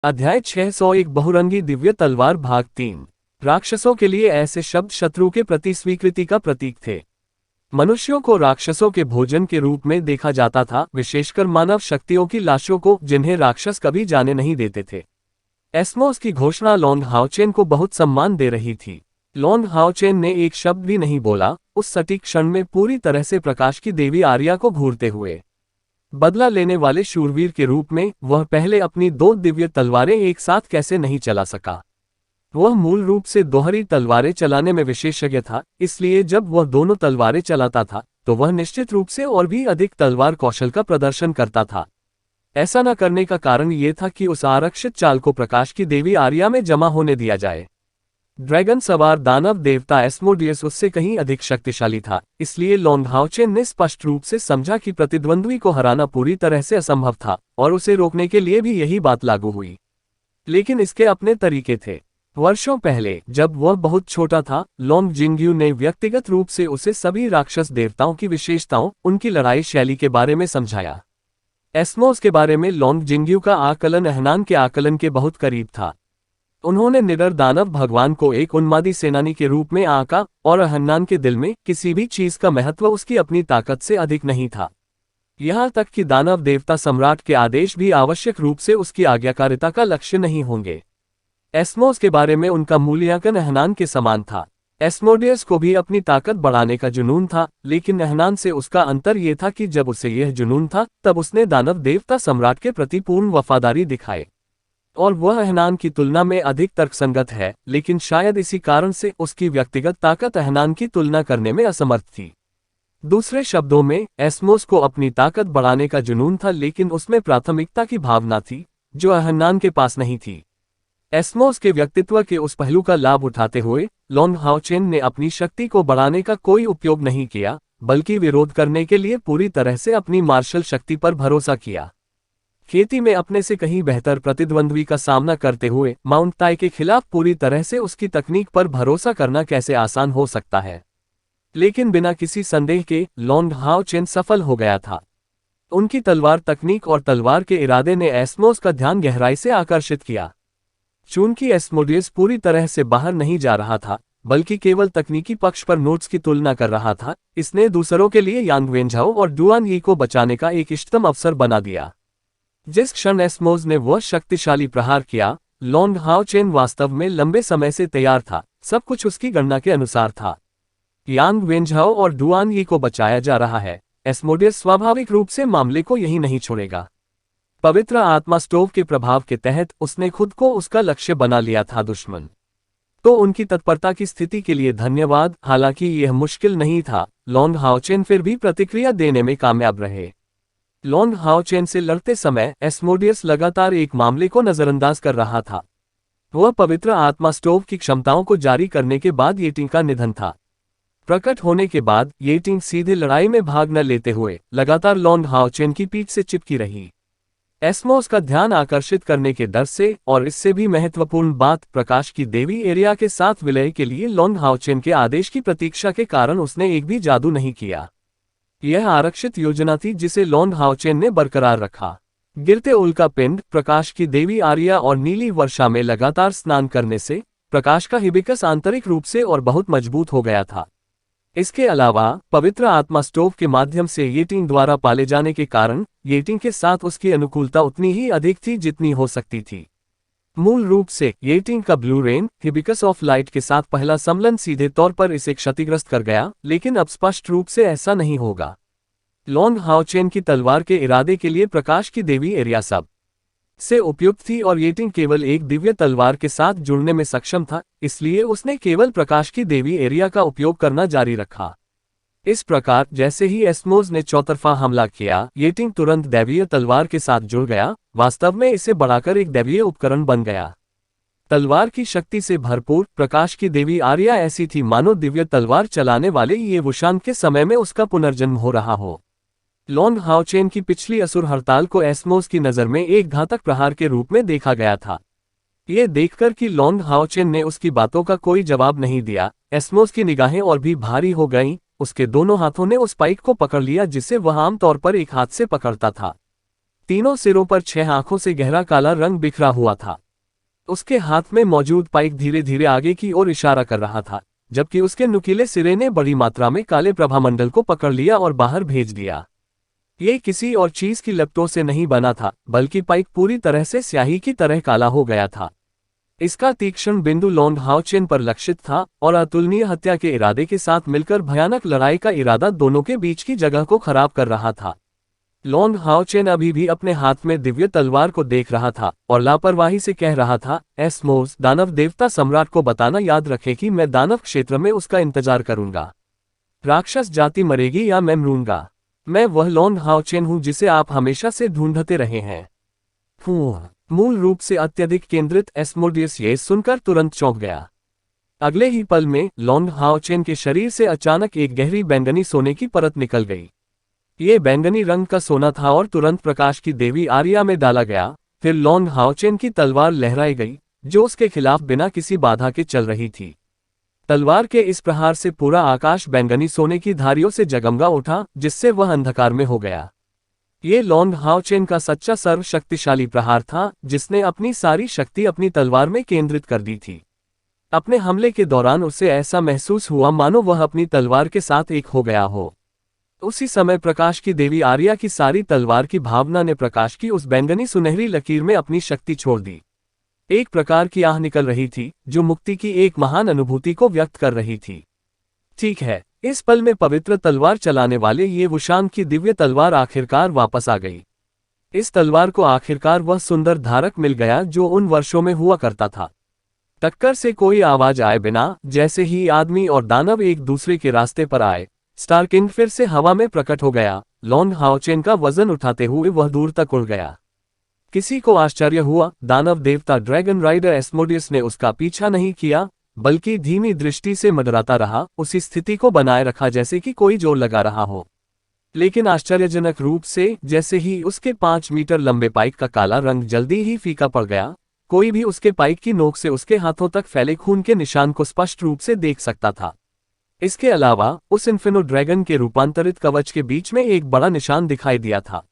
अध्याय 601 बहुरंगी दिव्य तलवार भाग 3। राक्षसों के लिए ऐसे शब्द शत्रु के प्रति स्वीकृति का प्रतीक थे। मनुष्यों को राक्षसों के भोजन के रूप में देखा जाता था, विशेषकर मानव शक्तियों की लाशों को जिन्हें राक्षस कभी जाने नहीं देते थे। एस्मोस की घोषणा लॉन्ग हाओचेन को बहुत सम्मान दे रही थी। लॉन्ग हाओचेन ने एक शब्द भी नहीं बोला, उस सटीक क्षण में पूरी तरह से प्रकाश की देवी आर्या को घूरते हुए। बदला लेने वाले शूरवीर के रूप में वह पहले अपनी दो दिव्य तलवारें एक साथ कैसे नहीं चला सका। वह मूल रूप से दोहरी तलवारें चलाने में विशेषज्ञ था, इसलिए जब वह दोनों तलवारें चलाता था तो वह निश्चित रूप से और भी अधिक तलवार कौशल का प्रदर्शन करता था। ऐसा न करने का कारण ये था कि उस आरक्षित चाल को प्रकाश की देवी आर्या में जमा होने दिया जाए। ड्रैगन सवार दानव देवता एस्मोडियस उससे कहीं अधिक शक्तिशाली था, इसलिए लॉन्ग हाओचेन ने स्पष्ट रूप से समझा कि प्रतिद्वंद्वी को हराना पूरी तरह से असंभव था और उसे रोकने के लिए भी यही बात लागू हुई। लेकिन इसके अपने तरीके थे। वर्षों पहले जब वह बहुत छोटा था, लॉन्ग जिंग्यू ने व्यक्तिगत रूप से उसे सभी राक्षस देवताओं की विशेषताओं, उनकी लड़ाई शैली के बारे में समझाया। एस्मोस के बारे में लॉन्ग जिंग्यू का आकलन एहनान के आकलन के बहुत करीब था। उन्होंने निडर दानव भगवान को एक उन्मादी सेनानी के रूप में आंका और हन्नान के दिल में किसी भी चीज का महत्व उसकी अपनी ताकत से अधिक नहीं था। यहां तक कि दानव देवता सम्राट के आदेश भी आवश्यक रूप से उसकी आज्ञाकारिता का लक्ष्य नहीं होंगे। एस्मोस के बारे में उनका मूल्यांकन एहनान के समान था। एस्मोडियस को भी अपनी ताकत बढ़ाने का जुनून था, लेकिन एहनान से उसका अंतर यह था कि जब उसे यह जुनून था तब उसने दानव देवता सम्राट के प्रति पूर्ण वफादारी दिखाई। और वह एहनान की तुलना में अधिक तर्कसंगत है, लेकिन शायद इसी कारण से उसकी व्यक्तिगत ताकत एहनान की तुलना करने में असमर्थ थी। दूसरे शब्दों में, एस्मोस को अपनी ताकत बढ़ाने का जुनून था, लेकिन उसमें प्राथमिकता की भावना थी जो एहनान के पास नहीं थी। एस्मोस के व्यक्तित्व के उस पहलू का लाभ उठाते हुए लॉन्ग हाओचेन ने अपनी शक्ति को बढ़ाने का कोई उपयोग नहीं किया, बल्कि विरोध करने के लिए पूरी तरह से अपनी मार्शल शक्ति पर भरोसा किया। खेती में अपने से कहीं बेहतर प्रतिद्वंद्वी का सामना करते हुए माउंट ताई के खिलाफ पूरी तरह से उसकी तकनीक पर भरोसा करना कैसे आसान हो सकता है। लेकिन बिना किसी संदेह के लॉन्ग हाओचेन सफल हो गया था। उनकी तलवार तकनीक और तलवार के इरादे ने एस्मोस का ध्यान गहराई से आकर्षित किया। चूंकि एस्मोडियस पूरी तरह से बाहर नहीं जा रहा था, बल्कि केवल तकनीकी पक्ष पर नोट्स की तुलना कर रहा था, इसने दूसरों के लिए यांग वेंझाओ और डुआन यी को बचाने का एक इष्टतम अवसर बना दिया। जिस क्षण एस्मोस ने वह शक्तिशाली प्रहार किया, लॉन्ग हाओचेन वास्तव में लंबे समय से तैयार था। सब कुछ उसकी गणना के अनुसार था। यांग वेंझाओ और डुआन यी को बचाया जा रहा है। एस्मोडियस स्वाभाविक रूप से मामले को यही नहीं छोड़ेगा। पवित्र आत्मा स्टोव के प्रभाव के तहत उसने खुद को उसका लक्ष्य बना लिया था। दुश्मन तो उनकी तत्परता की स्थिति के लिए धन्यवाद। हालांकि यह मुश्किल नहीं था, लॉन्ग हाओचेन फिर भी प्रतिक्रिया देने में कामयाब रहे। लॉन्ग हाओचेन से लड़ते समय एस्मोडियस लगातार एक मामले को नजरअंदाज कर रहा था। वह पवित्र आत्मा स्टोव की क्षमताओं को जारी करने के बाद येटिंग का निधन था। प्रकट होने के बाद येटिंग सीधे लड़ाई में भाग न लेते हुए लगातार लॉन्ग हाओचेन की पीठ से चिपकी रही। एस्मोस का ध्यान आकर्षित करने के डर से, और इससे भी महत्वपूर्ण बात, प्रकाश की देवी एरिया के साथ विलय के लिए लॉन्ग हाओचेन के आदेश की प्रतीक्षा के कारण उसने एक भी जादू नहीं किया। यह आरक्षित योजना थी जिसे लॉन्ग हाओचेन ने बरकरार रखा। गिरते उल्का पिंड, प्रकाश की देवी आर्या और नीली वर्षा में लगातार स्नान करने से प्रकाश का हिबिकस आंतरिक रूप से और बहुत मजबूत हो गया था। इसके अलावा पवित्र आत्मा स्टोव के माध्यम से येटिंग द्वारा पाले जाने के कारण येटिंग के साथ उसकी अनुकूलता उतनी ही अधिक थी जितनी हो सकती थी। मूल रूप से येटिंग का blue rain hibiscus of light के साथ पहला सम्मिलन सीधे तौर पर इसे क्षतिग्रस्त कर गया, लेकिन अब स्पष्ट रूप से ऐसा नहीं होगा। लॉन्ग हाओचेन की तलवार के इरादे के लिए प्रकाश की देवी एरिया सब से उपयुक्त थी और येटिंग केवल एक दिव्य तलवार के साथ जुड़ने में सक्षम था, इसलिए उसने केवल प्रकाश की देवी एरिया का उपयोग करना जारी रखा। इस प्रकार जैसे ही एस्मोस ने चौतरफा हमला किया, येटिंग तुरंत दैवीय तलवार के साथ जुड़ गया। वास्तव में इसे बढ़ाकर एक दैवीय उपकरण बन गया। तलवार की शक्ति से भरपूर प्रकाश की देवी आर्या ऐसी थी मानो दिव्य तलवार चलाने वाले ये वुशान के समय में उसका पुनर्जन्म हो रहा हो। लॉन्ग हाओचेन की पिछली असुर हड़ताल को एस्मोस की नज़र में एक घातक प्रहार के रूप में देखा गया था। ये देखकर कि लॉन्ग हाओचेन ने उसकी बातों का कोई जवाब नहीं दिया, एस्मोस की निगाहें और भी भारी हो गईं। उसके दोनों हाथों ने उस पाइक को पकड़ लिया जिसे वह आमतौर पर एक हाथ से पकड़ता था। तीनों सिरों पर 6 आंखों से गहरा काला रंग बिखरा हुआ था। उसके हाथ में मौजूद पाइक धीरे धीरे आगे की ओर इशारा कर रहा था, जबकि उसके नुकीले सिरे ने बड़ी मात्रा में काले प्रभामंडल को पकड़ लिया और बाहर भेज दिया। ये किसी और चीज की लपटों से नहीं बना था, बल्कि पाइक पूरी तरह से स्याही की तरह काला हो गया था। इसका तीक्ष्ण बिंदु लॉन्ग हाओचेन पर लक्षित था और अतुलनीय हत्या के इरादे के साथ मिलकर भयानक लड़ाई का इरादा दोनों के बीच की जगह को खराब कर रहा था। लॉन्ग हाओचेन अभी भी अपने हाथ में दिव्य तलवार को देख रहा था और लापरवाही से कह रहा था, एस्मोस, दानव देवता सम्राट को बताना याद रखे कि मैं दानव क्षेत्र में उसका इंतजार करूंगा। राक्षस जाति मरेगी या मैं मरूंगा। मैं वह लॉन्ग हाओचेन हूं जिसे आप हमेशा से ढूंढते रहे हैं। मूल रूप से अत्यधिक केंद्रित एस्मोडियस ये सुनकर तुरंत चौंक गया। अगले ही पल में लॉन्ग हाओचेन के शरीर से अचानक एक गहरी बैंगनी सोने की परत निकल गई। ये बैंगनी रंग का सोना था और तुरंत प्रकाश की देवी आर्या में डाला गया। फिर लॉन्ग हाओचेन की तलवार लहराई गई, जो उसके खिलाफ बिना किसी बाधा के चल रही थी। तलवार के इस प्रहार से पूरा आकाश बैंगनी सोने की धारियों से जगमगा उठा, जिससे वह अंधकार में हो गया। ये लॉन्ग हाओचेन का सच्चा सर्वशक्तिशाली प्रहार था, जिसने अपनी सारी शक्ति अपनी तलवार में केंद्रित कर दी थी। अपने हमले के दौरान उसे ऐसा महसूस हुआ मानो वह अपनी तलवार के साथ एक हो गया हो। उसी समय प्रकाश की देवी आर्या की सारी तलवार की भावना ने प्रकाश की उस बैंगनी सुनहरी लकीर में अपनी शक्ति छोड़ दी। एक प्रकार की आह निकल रही थी, जो मुक्ति की एक महान अनुभूति को व्यक्त कर रही थी। ठीक है, इस पल में पवित्र तलवार चलाने वाले ये वुशांग की दिव्य तलवार आखिरकार वापस आ गई। इस तलवार को आखिरकार वह सुंदर धारक मिल गया जो उन वर्षों में हुआ करता था। टक्कर से कोई आवाज आए बिना जैसे ही आदमी और दानव एक दूसरे के रास्ते पर आए, स्टारकिंग फिर से हवा में प्रकट हो गया। लॉन्ग हाओचेन का वजन उठाते हुए वह दूर तक उड़ गया। किसी को आश्चर्य हुआ, दानव देवता ड्रैगन राइडर एस्मोडियस ने उसका पीछा नहीं किया, बल्कि धीमी दृष्टि से मंडराता रहा, उसी स्थिति को बनाए रखा जैसे कि कोई जोर लगा रहा हो। लेकिन आश्चर्यजनक रूप से जैसे ही उसके 5 मीटर लंबे पाइक का काला रंग जल्दी ही फीका पड़ गया, कोई भी उसके पाइक की नोक से उसके हाथों तक फैले खून के निशान को स्पष्ट रूप से देख सकता था। इसके अलावा उस इन्फिनो ड्रैगन के रूपांतरित कवच के बीच में एक बड़ा निशान दिखाई दिया था।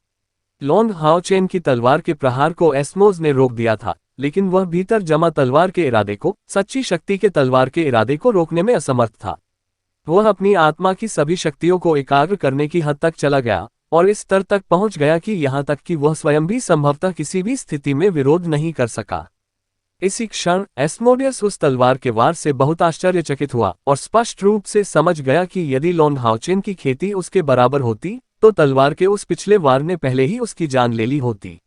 लॉन्ग हाओचेन की तलवार के प्रहार को एस्मोस ने रोक दिया था, लेकिन वह भीतर जमा तलवार के इरादे को, सच्ची शक्ति के तलवार के इरादे को रोकने में असमर्थ था। वह अपनी आत्मा की सभी शक्तियों को एकाग्र करने की हद तक चला गया और इस स्तर तक पहुंच गया कि यहां तक कि वह स्वयं भी संभवतः किसी भी स्थिति में विरोध नहीं कर सका। इसी क्षण एस्मोडियस उस तलवार के वार से बहुत आश्चर्यचकित हुआ और स्पष्ट रूप से समझ गया कि यदि लॉन्ग हाओचेन की खेती उसके बराबर होती, तो तलवार के उस पिछले वार ने पहले ही उसकी जान ले ली होती।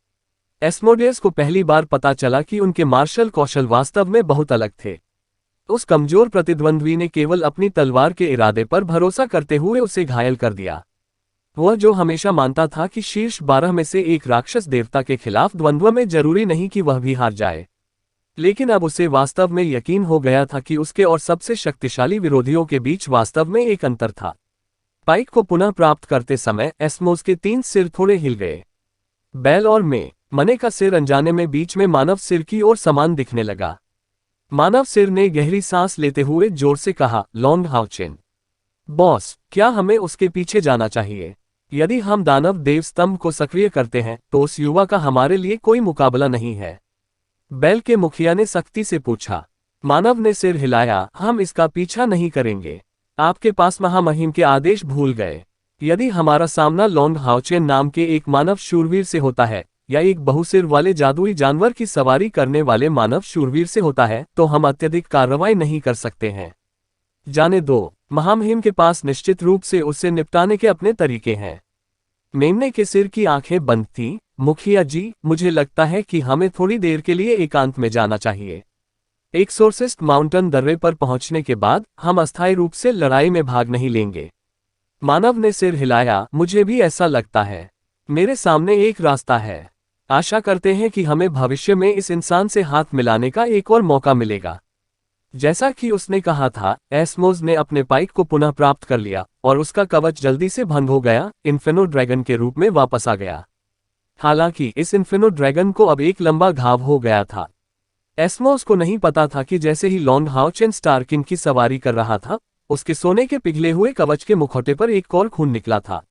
एस्मोडियस को पहली बार पता चला कि उनके मार्शल कौशल वास्तव में बहुत अलग थे। उस कमजोर प्रतिद्वंद्वी ने केवल अपनी तलवार के इरादे पर भरोसा करते हुए उसे घायल कर दिया। वह जो हमेशा मानता था कि शीर्ष 12 में से एक राक्षस देवता के खिलाफ द्वंद्व में जरूरी नहीं कि वह भी हार जाए। लेकिन अब उसे वास्तव में यकीन हो गया था कि उसके और सबसे शक्तिशाली विरोधियों के बीच वास्तव में एक अंतर था। पाइक को पुनः प्राप्त करते समय एस्मोस के 3 सिर थोड़े हिल गए। बैल और मने का सिर अनजाने में बीच में मानव सिर की ओर समान दिखने लगा। मानव सिर ने गहरी सांस लेते हुए जोर से कहा, लॉन्ग हाओचेन बॉस, क्या हमें उसके पीछे जाना चाहिए? यदि हम दानव देव स्तंभ को सक्रिय करते हैं तो उस युवा का हमारे लिए कोई मुकाबला नहीं है। बैल के मुखिया ने सख्ती से पूछा। मानव ने सिर हिलाया, हम इसका पीछा नहीं करेंगे। आपके पास महामहिम के आदेश भूल गए। यदि हमारा सामना लॉन्ग हाओचेन नाम के एक मानव शूरवीर से होता है या एक बहुसिर वाले जादुई जानवर की सवारी करने वाले मानव शूरवीर से होता है, तो हम अत्यधिक कार्रवाई नहीं कर सकते हैं। जाने दो, महामहिम के पास निश्चित रूप से उससे निपटाने के अपने तरीके हैं। मेमने के सिर की आंखें बंद थीं। मुखिया जी, मुझे लगता है कि हमें थोड़ी देर के लिए एकांत में जाना चाहिए। एक सोर्सिस्ट माउंटेन दर्रे पर पहुंचने के बाद हम अस्थायी रूप से लड़ाई में भाग नहीं लेंगे। मानव ने सिर हिलाया, मुझे भी ऐसा लगता है। मेरे सामने एक रास्ता है। आशा करते हैं कि हमें भविष्य में इस इंसान से हाथ मिलाने का एक और मौका मिलेगा। जैसा कि उसने कहा था, एस्मोस ने अपने पाइक को पुनः प्राप्त कर लिया और उसका कवच जल्दी से भंग हो गया, इन्फिनो ड्रैगन के रूप में वापस आ गया। हालांकि इस इन्फिनो ड्रैगन को अब एक लंबा घाव हो गया था। एस्मोस को नहीं पता था कि जैसे ही लॉन्ग हाओचेन स्टारकिन की सवारी कर रहा था, उसके सोने के पिघले हुए कवच के मुखौटे पर एक और खून निकला था।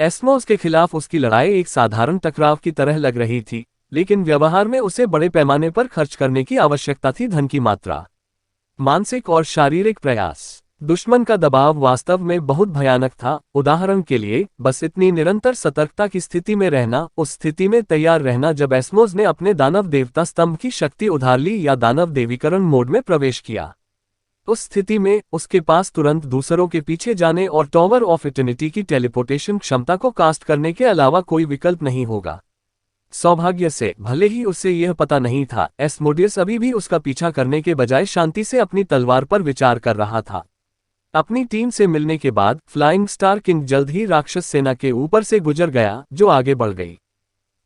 एस्मोस के खिलाफ उसकी लड़ाई एक साधारण टकराव की तरह लग रही थी, लेकिन व्यवहार में उसे बड़े पैमाने पर खर्च करने की आवश्यकता थी। धन की मात्रा, मानसिक और शारीरिक प्रयास, दुश्मन का दबाव वास्तव में बहुत भयानक था। उदाहरण के लिए, बस इतनी निरंतर सतर्कता की स्थिति में रहना, उस स्थिति में तैयार रहना जब एस्मोस ने अपने दानव देवता स्तंभ की शक्ति उधार ली या दानव देवीकरण मोड में प्रवेश किया। उस स्थिति में उसके पास तुरंत दूसरों के पीछे जाने और टॉवर ऑफ इटर्निटी की टेलीपोर्टेशन क्षमता को कास्ट करने के अलावा कोई विकल्प नहीं होगा। सौभाग्य से, भले ही उसे यह पता नहीं था, एस्मोडियस अभी भी उसका पीछा करने के बजाय शांति से अपनी तलवार पर विचार कर रहा था। अपनी टीम से मिलने के बाद फ्लाइंग स्टार किंग जल्द ही राक्षस सेना के ऊपर से गुजर गया, जो आगे बढ़ गई।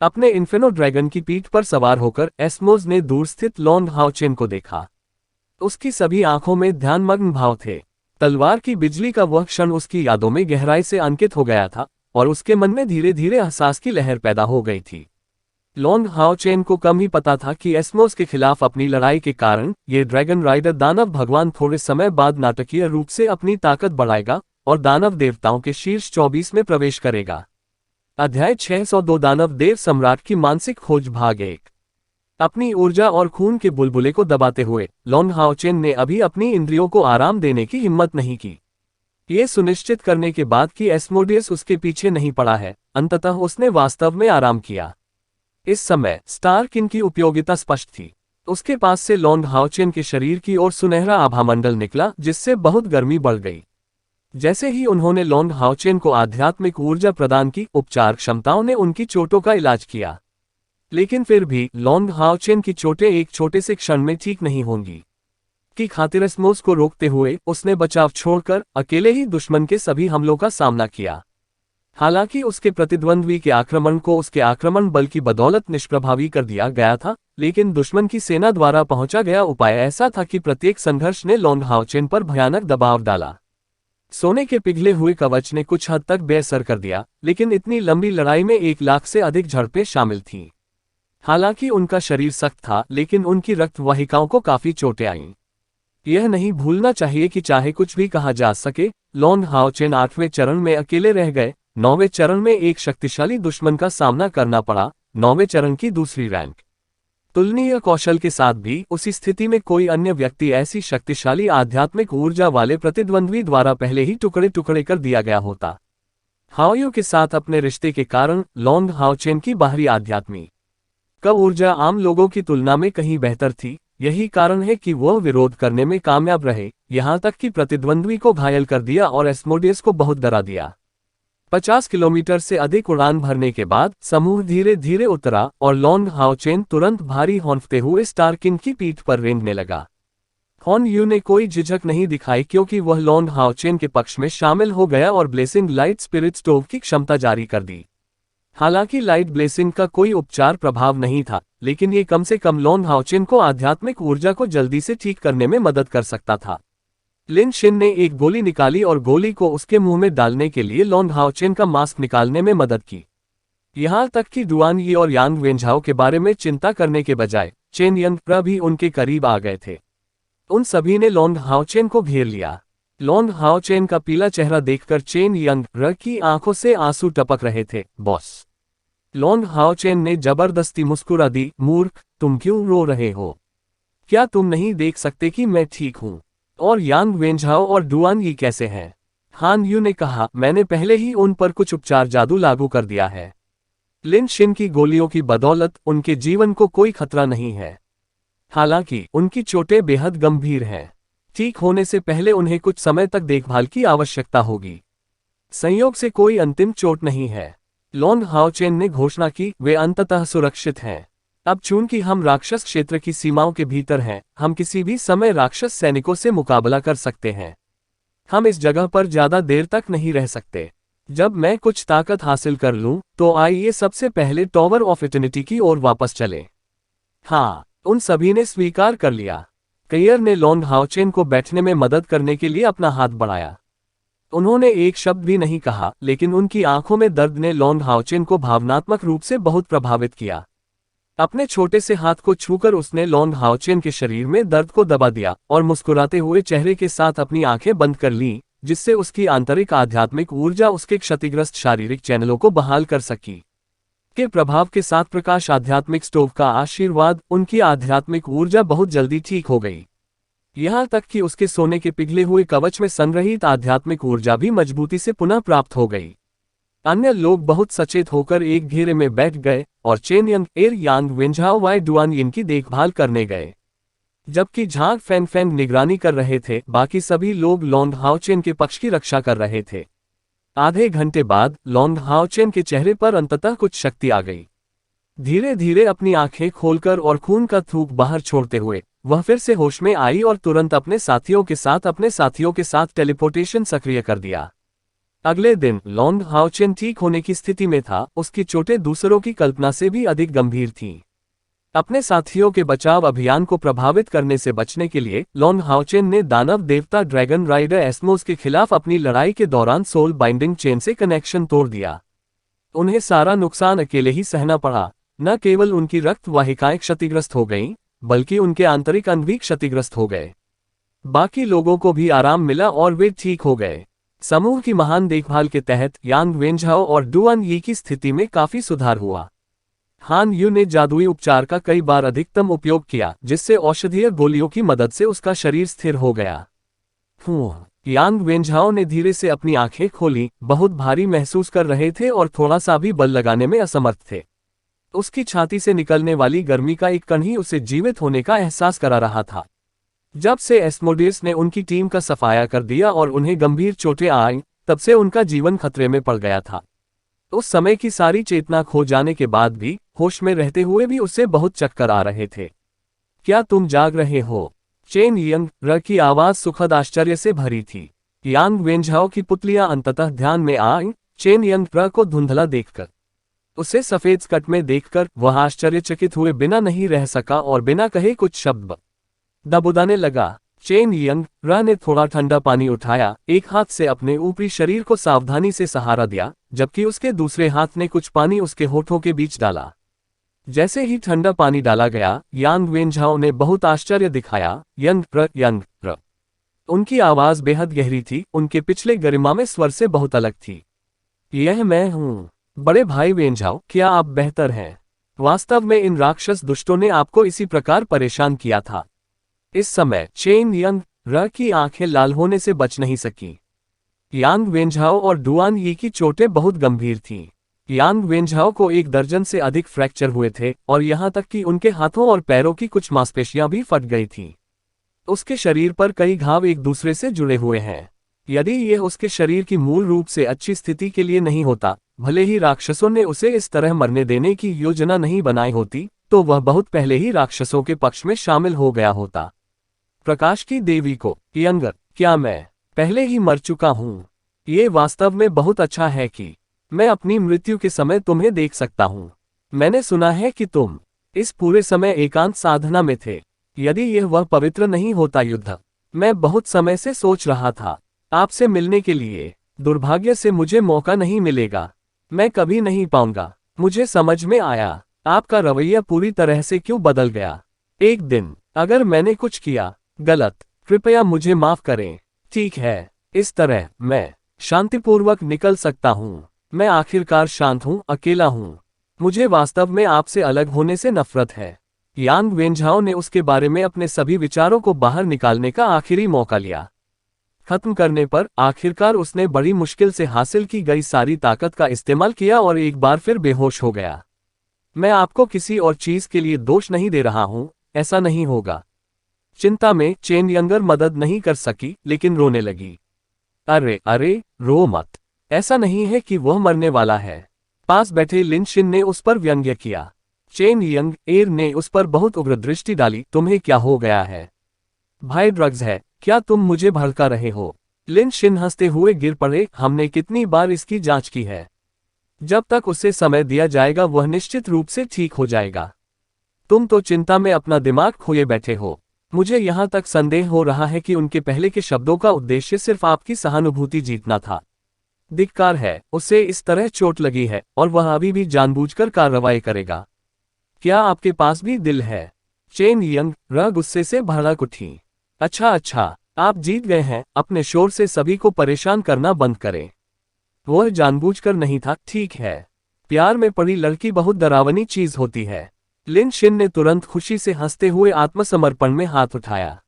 अपने इन्फेनो ड्रैगन की पीठ पर सवार होकर एस्मोस ने दूर स्थित लॉन्ग हाओचेन को देखा। उसकी सभी आंखों में ध्यानमग्न भाव थे। तलवार की बिजली का वह क्षण उसकी यादों में गहराई से अंकित हो गया था और उसके मन में धीरे धीरे एहसास की लहर पैदा हो गई थी। लॉन्ग हाओचेन को कम ही पता था कि एस्मोस के खिलाफ अपनी लड़ाई के कारण ये ड्रैगन राइडर दानव भगवान थोड़े समय बाद नाटकीय रूप से अपनी ताकत बढ़ाएगा और दानव देवताओं के शीर्ष 24 में प्रवेश करेगा। अध्याय 602 दानव देव सम्राट की मानसिक खोज भाग 1। अपनी ऊर्जा और खून के बुलबुले को दबाते हुए लॉन्ग हाओचेन ने अभी अपनी इंद्रियों को आराम देने की हिम्मत नहीं की। ये सुनिश्चित करने के बाद कि एस्मोडियस उसके पीछे नहीं पड़ा है, अंततः उसने वास्तव में आराम किया। इस समय स्टार किंग की उपयोगिता स्पष्ट थी। उसके पास से लॉन्ग हाओचेन के शरीर की ओर सुनहरा आभामंडल निकला, जिससे बहुत गर्मी बढ़ गई। जैसे ही उन्होंने लॉन्ग हाओचेन को आध्यात्मिक ऊर्जा प्रदान की, उपचार क्षमताओं ने उनकी चोटों का इलाज किया। लेकिन फिर भी लॉन्ग हाओचेन की चोटें एक छोटे से क्षण में ठीक नहीं होंगी। की खातिर एस्मोस को रोकते हुए उसने बचाव छोड़कर अकेले ही दुश्मन के सभी हमलों का सामना किया। हालांकि उसके प्रतिद्वंद्वी के आक्रमण को उसके आक्रमण बल की बदौलत निष्प्रभावी कर दिया गया था, लेकिन दुश्मन की सेना द्वारा पहुंचा गया उपाय ऐसा था कि प्रत्येक संघर्ष ने लॉन्ग हाओचेन पर भयानक दबाव डाला। सोने के पिघले हुए कवच ने कुछ हद तक बेअसर कर दिया, लेकिन इतनी लंबी लड़ाई में 1 लाख से अधिक झड़पें शामिल थीं। हालांकि उनका शरीर सख्त था, लेकिन उनकी रक्त वाहिकाओं को काफी चोटें आईं। यह नहीं भूलना चाहिए कि चाहे कुछ भी कहा जा सके, लॉन्ग हाओचेन 8वें चरण में अकेले रह गए। 9वें चरण में एक शक्तिशाली दुश्मन का सामना करना पड़ा। 9वें चरण की दूसरी रैंक। तुलनीय कौशल के साथ भी उसी स्थिति में कोई अन्य व्यक्ति ऐसी शक्तिशाली आध्यात्मिक ऊर्जा वाले प्रतिद्वंद्वी द्वारा पहले ही टुकड़े टुकड़े कर दिया गया होता। हाओयू के साथ अपने रिश्ते के कारण लॉन्ग हाओचेन की बाहरी आध्यात्मिक ऊर्जा आम लोगों की तुलना में कहीं बेहतर थी। यही कारण है कि वह विरोध करने में कामयाब रहे, यहाँ तक कि प्रतिद्वंद्वी को घायल कर दिया और एस्मोडियस को बहुत डरा दिया। 50 किलोमीटर से अधिक उड़ान भरने के बाद समूह धीरे धीरे उतरा और लॉन्ग हाओचेन तुरंत भारी हौंफते हुए स्टार किंग की पीठ पर रेंगने लगा। हॉन यू ने कोई झिझक नहीं दिखाई, क्योंकि वह लॉन्ग हाओचेन के पक्ष में शामिल हो गया और ब्लेसिंग लाइट स्पिरिट स्टोव की क्षमता जारी कर दी। हालांकि लाइट ब्लेसिंग का कोई उपचार प्रभाव नहीं था, लेकिन ये कम से कम लॉन्ग हाओचेन को आध्यात्मिक ऊर्जा को जल्दी से ठीक करने में मदद कर सकता था। लिन शिन ने एक गोली निकाली और गोली को उसके मुंह में डालने के लिए लॉन्ग हाओचेन का मास्क निकालने में मदद की। यहाँ तक कि डुआन यी और यांग वेंझाओ के बारे में चिंता करने के बजाय चेन यंग भी उनके करीब आ गए थे। उन सभी ने लॉन्ग हाओचेन को घेर लिया। लॉन्ग हाओचेन का पीला चेहरा देखकर चेन यंग की आंखों से आंसू टपक रहे थे। बॉस, लॉन्ग हाओचेन ने जबरदस्ती मुस्कुरा दी। मूर्ख, तुम क्यों रो रहे हो? क्या तुम नहीं देख सकते कि मैं ठीक हूँ? और यांग वेंझाओ और डुआन यी कैसे हैं? हान यू ने कहा, मैंने पहले ही उन पर कुछ उपचार जादू लागू कर दिया है। लिन शिन की गोलियों की बदौलत उनके जीवन को कोई खतरा नहीं है। हालांकि उनकी चोटें बेहद गंभीर हैं। ठीक होने से पहले उन्हें कुछ समय तक देखभाल की आवश्यकता होगी। संयोग से कोई अंतिम चोट नहीं है। लॉन्ग हाओचेन ने घोषणा की, वे अंततः सुरक्षित हैं। अब चूंकि हम राक्षस क्षेत्र की सीमाओं के भीतर हैं, हम किसी भी समय राक्षस सैनिकों से मुकाबला कर सकते हैं। हम इस जगह पर ज्यादा देर तक नहीं रह सकते। जब मैं कुछ ताकत हासिल कर लूं, तो आइए सबसे पहले टॉवर ऑफ इटर्निटी की ओर वापस चलें। हाँ, उन सभी ने स्वीकार कर लिया। कइयर ने लॉन्ग हाओचेन को बैठने में मदद करने के लिए अपना हाथ बढ़ाया। उन्होंने एक शब्द भी नहीं कहा, लेकिन उनकी आंखों में दर्द ने लॉन्ग हाओचेन को भावनात्मक रूप से बहुत प्रभावित किया। अपने छोटे से हाथ को छूकर उसने लॉन्ग हाओचेन के शरीर में दर्द को दबा दिया और मुस्कुराते हुए चेहरे के साथ अपनी आंखें बंद कर लीं, जिससे उसकी आंतरिक आध्यात्मिक ऊर्जा उसके क्षतिग्रस्त शारीरिक चैनलों को बहाल कर सकी। के प्रभाव के साथ प्रकाश आध्यात्मिक स्टोव का आशीर्वाद, उनकी आध्यात्मिक ऊर्जा बहुत जल्दी ठीक हो गई। यहाँ तक कि उसके सोने के पिघले हुए कवच में संग्रहित आध्यात्मिक ऊर्जा भी मजबूती से पुनः प्राप्त हो गई। अन्य लोग बहुत सचेत होकर एक घेरे में बैठ गए और चेन यंग, एर यांग वेंझाओ वाई डुआन यिन की देखभाल करने गए। जबकि झांग फैंग फैंग निगरानी कर रहे थे, बाकी सभी लोग लॉन्ग हाओचेन के पक्ष की रक्षा कर रहे थे। आधे घंटे बाद लॉन्ग हाओचेन के चेहरे पर अंततः कुछ शक्ति आ गई। धीरे धीरे अपनी आंखें खोलकर और खून का थूक बाहर छोड़ते हुए वह फिर से होश में आई और तुरंत अपने साथियों के साथ टेलीपोर्टेशन सक्रिय कर दिया। अगले दिन लॉन्ग हाओचेन ठीक होने की स्थिति में था। उसकी चोटें दूसरों की कल्पना से भी अधिक गंभीर थीं। अपने साथियों के बचाव अभियान को प्रभावित करने से बचने के लिए लॉन्ग हाओचेन ने दानव देवता ड्रैगन राइडर एस्मोस के खिलाफ अपनी लड़ाई के दौरान सोल बाइंडिंग चेन से कनेक्शन तोड़ दिया। उन्हें सारा नुकसान अकेले ही सहना पड़ा। न केवल उनकी रक्त वाहिकाएं क्षतिग्रस्त हो गईं, बल्कि उनके आंतरिक अंग भी क्षतिग्रस्त हो गए। बाकी लोगों को भी आराम मिला और वे ठीक हो गए। समूह की महान देखभाल के तहत यांग वेंझाओ और डुआन यी की स्थिति में काफी सुधार हुआ। हान यू ने जादुई उपचार का कई बार अधिकतम उपयोग किया, जिससे औषधीय गोलियों की मदद से उसका शरीर स्थिर हो गया। यांग वेंझाओ ने धीरे से अपनी आंखें खोली, बहुत भारी महसूस कर रहे थे और थोड़ा सा भी बल लगाने में असमर्थ थे। उसकी छाती से निकलने वाली गर्मी का एक कण ही उसे जीवित होने का एहसास करा रहा था। जब से एस्मोडियस ने उनकी टीम का सफाया कर दिया और उन्हें गंभीर चोटें आईं, तब से उनका जीवन खतरे में पड़ गया था। उस समय की सारी चेतना खो जाने के बाद भी, होश में रहते हुए भी उसे बहुत चक्कर आ रहे थे। क्या तुम जाग रहे हो? चेन यंग र की आवाज सुखद आश्चर्य से भरी थी। यांग वेंझाओ की पुतलियां अंततः ध्यान में आईं। चेन यंग र को धुंधला देखकर, उसे सफेद स्कर्ट में देखकर वह आश्चर्यचकित हुए बिना नहीं रह सका और बिना कहे कुछ शब्द दबुदाने लगा। चेन यंग र ने थोड़ा ठंडा पानी उठाया, एक हाथ से अपने ऊपरी शरीर को सावधानी से सहारा दिया, जबकि उसके दूसरे हाथ ने कुछ पानी उसके होठों के बीच डाला। जैसे ही ठंडा पानी डाला गया, यांग वेंझाओ ने बहुत आश्चर्य दिखाया। यंग र। उनकी आवाज बेहद गहरी थी, उनके पिछले गरिमा में स्वर से बहुत अलग थी। यह मैं हूँ। बड़े भाई वेंझाओ, क्या आप बेहतर हैं? वास्तव में इन राक्षस दुष्टों ने आपको इसी प्रकार परेशान किया था। इस समय चेन यंग र की आंखें लाल होने से बच नहीं सकी। यांग वेंझाओ और डुआन यी की चोटें बहुत गंभीर थीं। यांग वेंझाओ को 1 दर्जन से अधिक फ्रैक्चर हुए थे और यहाँ तक कि उनके हाथों और पैरों की कुछ मांसपेशियां भी फट गई थीं। उसके शरीर पर कई घाव एक दूसरे से जुड़े हुए हैं। यदि यह उसके शरीर की मूल रूप से अच्छी स्थिति के लिए नहीं होता, भले ही राक्षसों ने उसे इस तरह मरने देने की योजना नहीं बनाई होती, तो वह बहुत पहले ही राक्षसों के पक्ष में शामिल हो गया होता। प्रकाश की देवी को, यंगर, क्या मैं पहले ही मर चुका हूँ? ये वास्तव में बहुत अच्छा है कि मैं अपनी मृत्यु के समय तुम्हें देख सकता हूँ। मैंने सुना है कि तुम इस पूरे समय एकांत साधना में थे। यदि यह वह पवित्र नहीं होता युद्ध, मैं बहुत समय से सोच रहा था आपसे मिलने के लिए। दुर्भाग्य से मुझे मौका नहीं मिलेगा, मैं कभी नहीं पाऊंगा। मुझे समझ में आया आपका रवैया पूरी तरह से क्यों बदल गया। एक दिन अगर मैंने कुछ किया गलत, कृपया मुझे माफ करें। ठीक है, इस तरह मैं शांतिपूर्वक निकल सकता हूँ। मैं आखिरकार शांत हूँ, अकेला हूँ। मुझे वास्तव में आपसे अलग होने से नफरत है। यांग वेंझाओ ने उसके बारे में अपने सभी विचारों को बाहर निकालने का आखिरी मौका लिया। खत्म करने पर आखिरकार उसने बड़ी मुश्किल से हासिल की गई सारी ताकत का इस्तेमाल किया और एक बार फिर बेहोश हो गया। मैं आपको किसी और चीज के लिए दोष नहीं दे रहा हूँ, ऐसा नहीं होगा। चिंता में चेन यंगर मदद नहीं कर सकी, लेकिन रोने लगी। अरे अरे, रो मत। ऐसा नहीं है कि वह मरने वाला है। पास बैठे लिन शिन ने उस पर व्यंग्य किया। चेन यंग एर ने उस पर बहुत उग्र दृष्टि डाली। तुम्हें क्या हो गया है भाई? ड्रग्स है क्या? तुम मुझे भड़का रहे हो? लिन शिन हंसते हुए गिर पड़े। हमने कितनी बार इसकी जांच की है। जब तक उसे समय दिया जाएगा वह निश्चित रूप से ठीक हो जाएगा। तुम तो चिंता में अपना दिमाग खोए बैठे हो। मुझे यहाँ तक संदेह हो रहा है कि उनके पहले के शब्दों का उद्देश्य सिर्फ आपकी सहानुभूति जीतना था। धिक्कार है, उसे इस तरह चोट लगी है और वह अभी भी जानबूझकर कार्रवाई करेगा। क्या आपके पास भी दिल है? चेन यंग र गुस्से से भड़क उठी। अच्छा, आप जीत गए हैं, अपने शोर से सभी को परेशान करना बंद करें। वह जानबूझकर नहीं था, ठीक है। प्यार में पड़ी लड़की बहुत डरावनी चीज होती है। लिन शिन ने तुरंत खुशी से हंसते हुए आत्मसमर्पण में हाथ उठाया।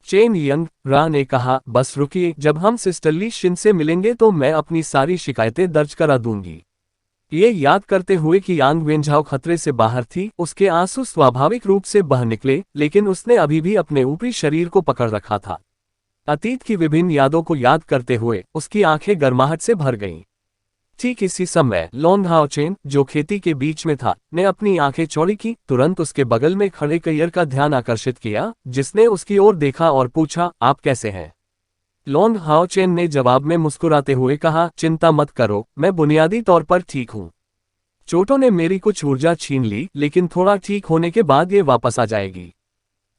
चेन यंग रा ने कहा, बस रुकिए, जब हम सिस्टर ली शिन से मिलेंगे तो मैं अपनी सारी शिकायतें दर्ज करा दूंगी। ये याद करते हुए कि यांग वेंझाओ खतरे से बाहर थी, उसके आंसू स्वाभाविक रूप से बह निकले, लेकिन उसने अभी भी अपने ऊपरी शरीर को पकड़ रखा था। अतीत की विभिन्न यादों को याद करते हुए उसकी आंखें गर्माहट से भर गईं। ठीक इसी समय लॉन्ग हाओचेन, जो खेती के बीच में था, ने अपनी आंखें चौड़ी की। तुरंत उसके बगल में खड़े कय्यर का ध्यान आकर्षित किया, जिसने उसकी ओर देखा और पूछा, आप कैसे हैं? लॉन्ग हाओचेन ने जवाब में मुस्कुराते हुए कहा, चिंता मत करो, मैं बुनियादी तौर पर ठीक हूँ। चोटों ने मेरी कुछ ऊर्जा छीन ली, लेकिन थोड़ा ठीक होने के बाद ये वापस आ जाएगी।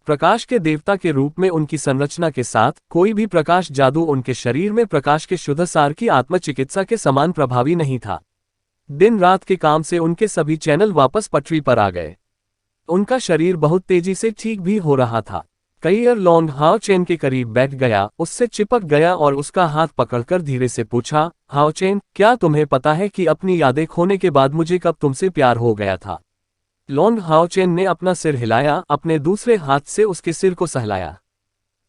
प्रकाश के देवता के रूप में उनकी संरचना के साथ कोई भी प्रकाश जादू उनके शरीर में प्रकाश के शुद्ध सार की आत्मचिकित्सा के समान प्रभावी नहीं था। दिन रात के काम से उनके सभी चैनल वापस पटरी पर आ गए। उनका शरीर बहुत तेजी से ठीक भी हो रहा था। कय्यर लॉन्ग हाओचेन के करीब बैठ गया, उससे चिपक गया और उसका हाथ पकड़कर धीरे से पूछा, हाओचेन, क्या तुम्हें पता है कि अपनी यादें खोने के बाद मुझे कब तुमसे प्यार हो गया था? लॉन्ग हाओचेन ने अपना सिर हिलाया, अपने दूसरे हाथ से उसके सिर को सहलाया।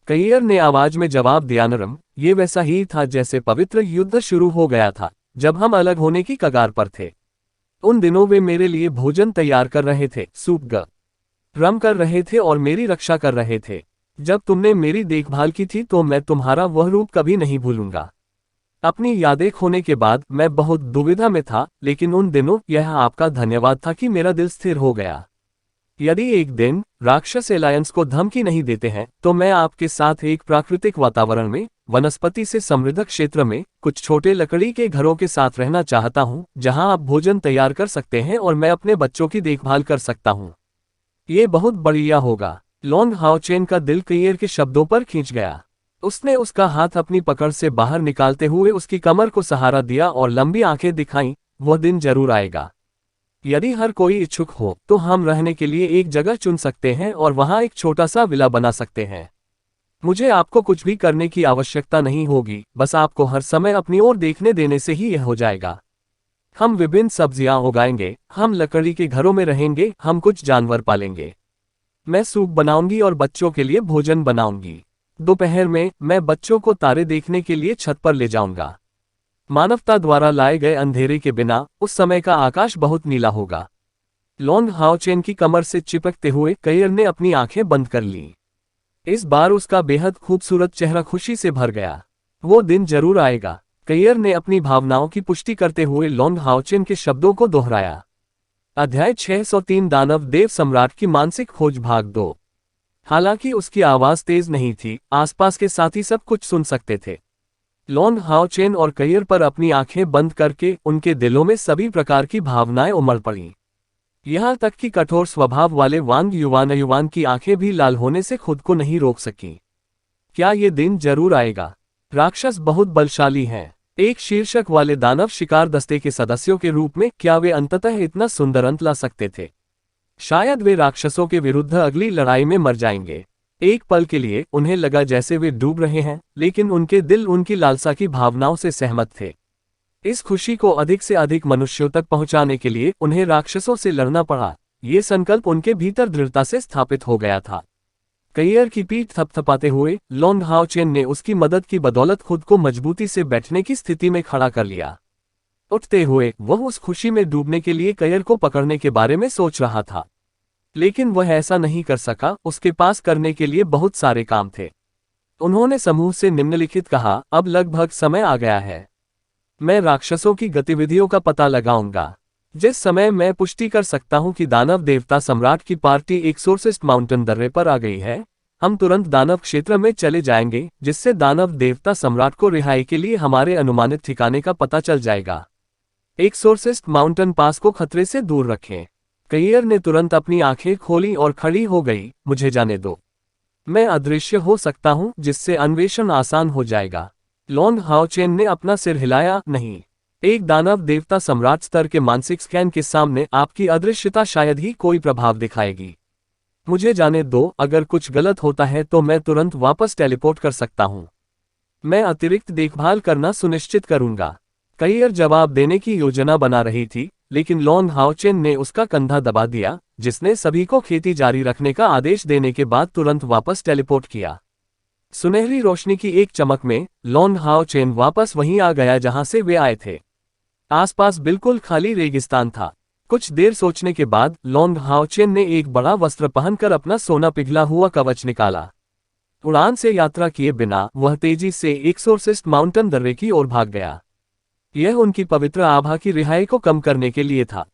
कय्यर ने आवाज में जवाब दिया, नरम, ये वैसा ही था जैसे पवित्र युद्ध शुरू हो गया था, जब हम अलग होने की कगार पर थे। उन दिनों वे मेरे लिए भोजन तैयार कर रहे थे, सूप रम कर रहे थे और मेरी रक्षा कर रहे थे। जब तुमने मेरी देखभाल की थी तो मैं तुम्हारा वह रूप कभी नहीं भूलूंगा। अपनी यादें खोने के बाद मैं बहुत दुविधा में था, लेकिन उन दिनों यह आपका धन्यवाद था कि मेरा दिल स्थिर हो गया। यदि एक दिन राक्षस एलायंस को धमकी नहीं देते हैं तो मैं आपके साथ एक प्राकृतिक वातावरण में, वनस्पति से समृद्ध क्षेत्र में, कुछ छोटे लकड़ी के घरों के साथ रहना चाहता हूं, जहां आप भोजन तैयार कर सकते हैं और मैं अपने बच्चों की देखभाल कर सकता हूं। ये बहुत बढ़िया होगा। लॉन्ग हाओचेन का दिल कय्यर के शब्दों पर खींच गया। उसने उसका हाथ अपनी पकड़ से बाहर निकालते हुए उसकी कमर को सहारा दिया और लंबी आंखें दिखाईं, वह दिन जरूर आएगा। यदि हर कोई इच्छुक हो तो हम रहने के लिए एक जगह चुन सकते हैं और वहां एक छोटा सा विला बना सकते हैं। मुझे आपको कुछ भी करने की आवश्यकता नहीं होगी, बस आपको हर समय अपनी ओर देखने देने से ही यह हो जाएगा। हम विभिन्न सब्जियां उगाएंगे, हम लकड़ी के घरों में रहेंगे, हम कुछ जानवर पालेंगे। मैं सूप बनाऊंगी और बच्चों के लिए भोजन बनाऊंगी। दोपहर में मैं बच्चों को तारे देखने के लिए छत पर ले जाऊंगा। मानवता द्वारा लाए गए अंधेरे के बिना उस समय का आकाश बहुत नीला होगा। लॉन्ग हाओचेन की कमर से चिपकते हुए कय्यर ने अपनी आंखें बंद कर लीं। इस बार उसका बेहद खूबसूरत चेहरा खुशी से भर गया। वो दिन जरूर आएगा। कय्यर ने अपनी भावनाओं की पुष्टि करते हुए लॉन्ग हाओचेन के शब्दों को दोहराया। अध्याय 603 दानव देव सम्राट की मानसिक खोज भाग 2। हालांकि उसकी आवाज तेज नहीं थी, आसपास के साथी सब कुछ सुन सकते थे। लॉन्ग हाओचेन और कय्यर पर अपनी आंखें बंद करके उनके दिलों में सभी प्रकार की भावनाएं उमड़ पड़ीं। यहां तक कि कठोर स्वभाव वाले वांग युवान की आंखें भी लाल होने से खुद को नहीं रोक सकीं। क्या ये दिन जरूर आएगा? राक्षस बहुत बलशाली हैं। एक शीर्षक वाले दानव शिकार दस्ते के सदस्यों के रूप में क्या वे अंततः इतना सुंदर अंत ला सकते थे? शायद वे राक्षसों के विरुद्ध अगली लड़ाई में मर जाएंगे। एक पल के लिए उन्हें लगा जैसे वे डूब रहे हैं, लेकिन उनके दिल उनकी लालसा की भावनाओं से सहमत थे। इस खुशी को अधिक से अधिक मनुष्यों तक पहुंचाने के लिए उन्हें राक्षसों से लड़ना पड़ा। ये संकल्प उनके भीतर दृढ़ता से स्थापित हो गया था। कय्यर की पीठ थपथपाते हुए लॉन्ग हाओचेन ने उसकी मदद की बदौलत खुद को मजबूती से बैठने की स्थिति में खड़ा कर लिया। उठते हुए वह उस खुशी में डूबने के लिए कय्यर को पकड़ने के बारे में सोच रहा था, लेकिन वह ऐसा नहीं कर सका। उसके पास करने के लिए बहुत सारे काम थे। उन्होंने समूह से निम्नलिखित कहा, अब लगभग समय आ गया है। मैं राक्षसों की गतिविधियों का पता लगाऊंगा। जिस समय मैं पुष्टि कर सकता हूं कि दानव देवता सम्राट की पार्टी एक सोर्सिस्ट माउंटेन दर्रे पर आ गई है, हम तुरंत दानव क्षेत्र में चले जाएंगे, जिससे दानव देवता सम्राट को रिहाई के लिए हमारे अनुमानित ठिकाने का पता चल जाएगा। एक सोर्सिस्ट माउंटेन पास को खतरे से दूर रखें। कय्यर ने तुरंत अपनी आंखें खोली और खड़ी हो गई। मुझे जाने दो, मैं अदृश्य हो सकता हूं, जिससे अन्वेषण आसान हो जाएगा। लॉन्ग हाओचेन ने अपना सिर हिलाया, नहीं। एक दानव देवता सम्राट स्तर के मानसिक स्कैन के सामने आपकी अदृश्यता शायद ही कोई प्रभाव दिखाएगी। मुझे जाने दो, अगर कुछ गलत होता है तो मैं तुरंत वापस टेलीपोर्ट कर सकता हूँ। मैं अतिरिक्त देखभाल करना सुनिश्चित करूंगा। कैयर जवाब देने की योजना बना रही थी, लेकिन लॉन्ग हाओचेन ने उसका कंधा दबा दिया, जिसने सभी को खेती जारी रखने का आदेश देने के बाद तुरंत वापस टेलीपोर्ट किया। सुनहरी रोशनी की एक चमक में लॉन्ग हाओचेन वापस वहीं आ गया जहां से वे आए थे। आसपास बिल्कुल खाली रेगिस्तान था। कुछ देर सोचने के बाद लॉन्ग हाओचेन ने एक बड़ा वस्त्र पहनकर अपना सोना पिघला हुआ कवच निकाला। उड़ान से यात्रा किए बिना वह तेजी से एक्सोर्सिस्ट माउंटेन दर्रे की ओर भाग गया। यह उनकी पवित्र आभा की रिहाई को कम करने के लिए था।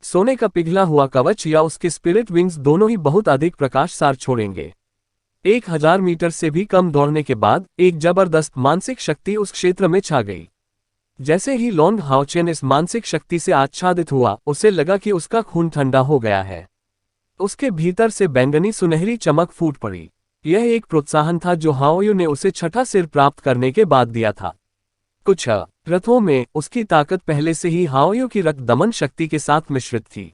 सोने का पिघला हुआ कवच या उसके स्पिरिट विंग्स दोनों ही बहुत अधिक प्रकाश सार छोड़ेंगे। 1000 मीटर से भी कम दौड़ने के बाद एक जबरदस्त मानसिक शक्ति उस क्षेत्र में छा गई। जैसे ही लॉन्ग हाओचेन इस मानसिक शक्ति से आच्छादित हुआ, उसे लगा कि उसका खून ठंडा हो गया है। उसके भीतर से बैंगनी सुनहरी चमक फूट पड़ी। यह एक प्रोत्साहन था जो हाओयू ने उसे छठा सिर प्राप्त करने के बाद दिया था। कुछ रथों में उसकी ताकत पहले से ही हाओयू की रक्त दमन शक्ति के साथ मिश्रित थी।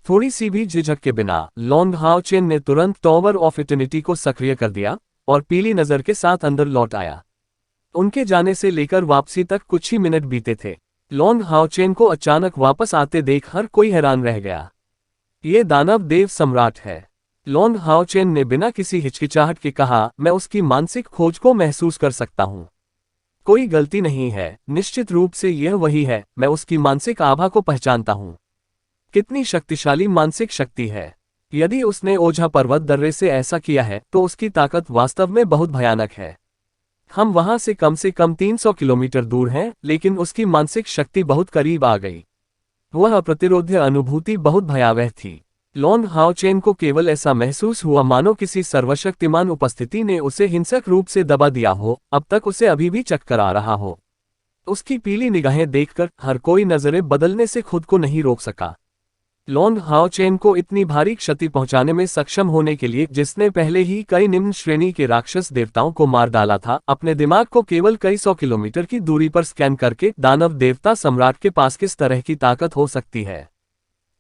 थोड़ी सी भी झिझक के बिना लॉन्ग हाओचेन ने तुरंत टॉवर ऑफ इटर्निटी को सक्रिय कर दिया और पीली नजर के साथ अंदर लौट आया। उनके जाने से लेकर वापसी तक कुछ ही मिनट बीते थे। लॉन्ग हाओचेन को अचानक वापस आते देख हर कोई हैरान रह गया। ये दानव देव सम्राट है। लॉन्ग हाओचेन ने बिना किसी हिचकिचाहट के कहा, मैं उसकी मानसिक खोज को महसूस कर सकता हूँ। कोई गलती नहीं है, निश्चित रूप से यह वही है। मैं उसकी मानसिक आभा को पहचानता हूँ। कितनी शक्तिशाली मानसिक शक्ति है। यदि उसने ओझा पर्वत दर्रे से ऐसा किया है तो उसकी ताकत वास्तव में बहुत भयानक है। हम वहां से कम 300 किलोमीटर दूर हैं, लेकिन उसकी मानसिक शक्ति बहुत करीब आ गई। वह अप्रतिरोध्य अनुभूति बहुत भयावह थी। लॉन्ग हाओचेन को केवल ऐसा महसूस हुआ मानो किसी सर्वशक्तिमान उपस्थिति ने उसे हिंसक रूप से दबा दिया हो। अब तक उसे अभी भी चक्कर आ रहा हो। उसकी पीली निगाहें देखकर हर कोई नजरें बदलने से खुद को नहीं रोक सका। लॉन्ग हाओचेन को इतनी भारी क्षति पहुंचाने में सक्षम होने के लिए, जिसने पहले ही कई निम्न श्रेणी के राक्षस देवताओं को मार डाला था, अपने दिमाग को केवल कई 100 किलोमीटर की दूरी पर स्कैन करके दानव देवता सम्राट के पास किस तरह की ताकत हो सकती है।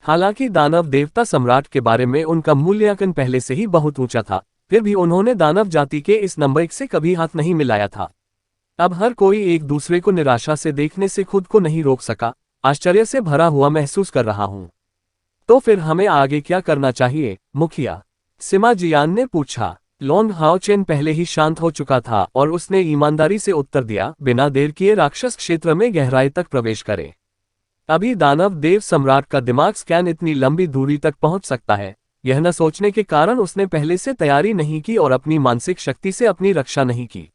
हालांकि दानव देवता सम्राट के बारे में उनका मूल्यांकन पहले से ही बहुत ऊंचा था, फिर भी उन्होंने दानव जाति के इस नंबर 1 से कभी हाथ नहीं मिलाया था। अब हर कोई एक दूसरे को निराशा से देखने से खुद को नहीं रोक सका। आश्चर्य से भरा हुआ महसूस कर रहा हूं। तो फिर हमें आगे क्या करना चाहिए, मुखिया? सिमा जियान ने पूछा। लॉन्ग हाओचेन पहले ही शांत हो चुका था और उसने ईमानदारी से उत्तर दिया, बिना देर किए राक्षस क्षेत्र में गहराई तक प्रवेश करें। अभी दानव देव सम्राट का दिमाग स्कैन इतनी लंबी दूरी तक पहुंच सकता है। यह न सोचने के कारण उसने पहले से तैयारी नहीं की और अपनी मानसिक शक्ति से अपनी रक्षा नहीं की।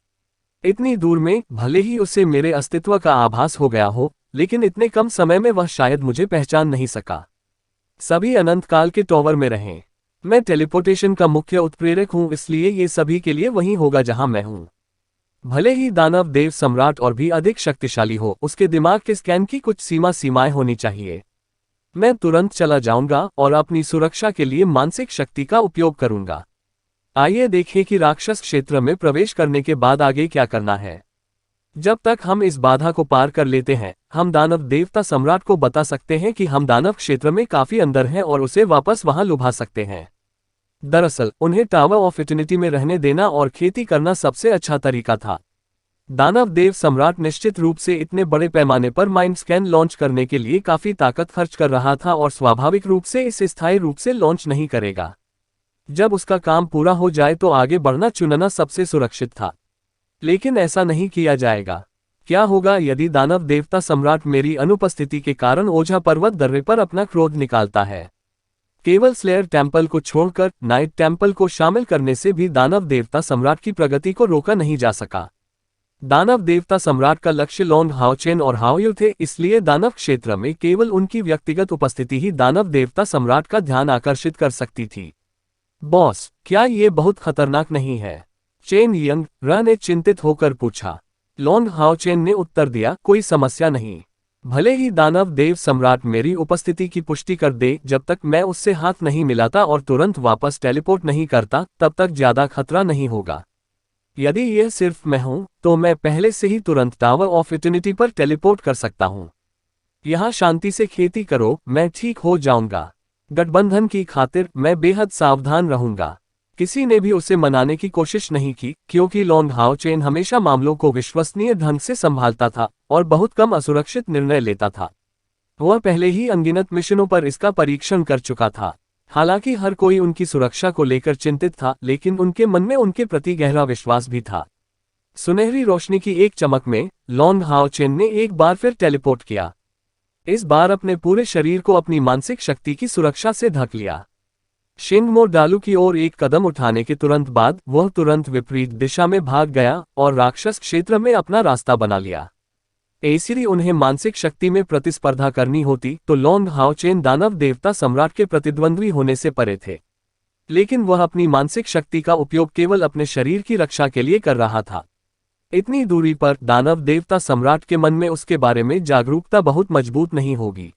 इतनी दूर में भले ही उसे मेरे अस्तित्व का आभास हो गया हो, लेकिन इतने कम समय में वह शायद मुझे पहचान नहीं सका। सभी अनंत काल के टॉवर में रहें। मैं टेलीपोर्टेशन का मुख्य उत्प्रेरक हूं, इसलिए ये सभी के लिए वहीं होगा जहां मैं हूं। भले ही दानव देव सम्राट और भी अधिक शक्तिशाली हो, उसके दिमाग के स्कैन की कुछ सीमाएं होनी चाहिए। मैं तुरंत चला जाऊंगा और अपनी सुरक्षा के लिए मानसिक शक्ति का उपयोग करूंगा। आइए देखें कि राक्षस क्षेत्र में प्रवेश करने के बाद आगे क्या करना है। जब तक हम इस बाधा को पार कर लेते हैं, हम दानव देवता सम्राट को बता सकते हैं कि हम दानव क्षेत्र में काफी अंदर हैं और उसे वापस वहां लुभा सकते हैं। दरअसल उन्हें टावर ऑफ इटर्निटी में रहने देना और खेती करना सबसे अच्छा तरीका था। दानव देव सम्राट निश्चित रूप से इतने बड़े पैमाने पर माइंड स्कैन लॉन्च करने के लिए काफी ताकत खर्च कर रहा था और स्वाभाविक रूप से इसे स्थायी रूप से लॉन्च नहीं करेगा। जब उसका काम पूरा हो जाए तो आगे बढ़ना चुनना सबसे सुरक्षित था। लेकिन ऐसा नहीं किया जाएगा। क्या होगा यदि दानव देवता सम्राट मेरी अनुपस्थिति के कारण ओझा पर्वत दर्रे पर अपना क्रोध निकालता है? केवल स्लेयर टेम्पल को छोड़कर नाइट टेम्पल को शामिल करने से भी दानव देवता सम्राट की प्रगति को रोका नहीं जा सका। दानव देवता सम्राट का लक्ष्य लॉन्ग हाओचेन और हाओयू थे, इसलिए दानव क्षेत्र में केवल उनकी व्यक्तिगत उपस्थिति ही दानव देवता सम्राट का ध्यान आकर्षित कर सकती थी। बॉस, क्या ये बहुत खतरनाक नहीं है? चेन यंग र ने चिंतित होकर पूछा। लॉन्ग हाओचेन ने उत्तर दिया, कोई समस्या नहीं। भले ही दानव देव सम्राट मेरी उपस्थिति की पुष्टि कर दे, जब तक मैं उससे हाथ नहीं मिलाता और तुरंत वापस टेलीपोर्ट नहीं करता, तब तक ज्यादा खतरा नहीं होगा। यदि यह सिर्फ मैं हूं, तो मैं पहले से ही तुरंत टावर ऑफ इटर्निटी पर टेलीपोर्ट कर सकता हूं। यहां शांति से खेती करो, मैं ठीक हो जाऊंगा। गठबंधन की खातिर मैं बेहद सावधान रहूंगा। किसी ने भी उसे मनाने की कोशिश नहीं की, क्योंकि लॉन्ग हाओचेन हमेशा मामलों को विश्वसनीय ढंग से संभालता था और बहुत कम असुरक्षित निर्णय लेता था। वह पहले ही अनगिनत मिशनों पर इसका परीक्षण कर चुका था। हालांकि हर कोई उनकी सुरक्षा को लेकर चिंतित था, लेकिन उनके मन में उनके प्रति गहरा विश्वास भी था। सुनहरी रोशनी की एक चमक में लॉन्ग हाओचेन ने एक बार फिर टेलीपोर्ट किया। इस बार अपने पूरे शरीर को अपनी मानसिक शक्ति की सुरक्षा से ढक लिया। शिंगमो डालू की ओर एक कदम उठाने के तुरंत बाद वह तुरंत विपरीत दिशा में भाग गया और राक्षस क्षेत्र में अपना रास्ता बना लिया। ऐसी उन्हें मानसिक शक्ति में प्रतिस्पर्धा करनी होती तो लॉन्ग हाओचेन दानव देवता सम्राट के प्रतिद्वंद्वी होने से परे थे, लेकिन वह अपनी मानसिक शक्ति का उपयोग केवल अपने शरीर की रक्षा के लिए कर रहा था। इतनी दूरी पर दानव देवता सम्राट के मन में उसके बारे में जागरूकता बहुत मजबूत नहीं होगी।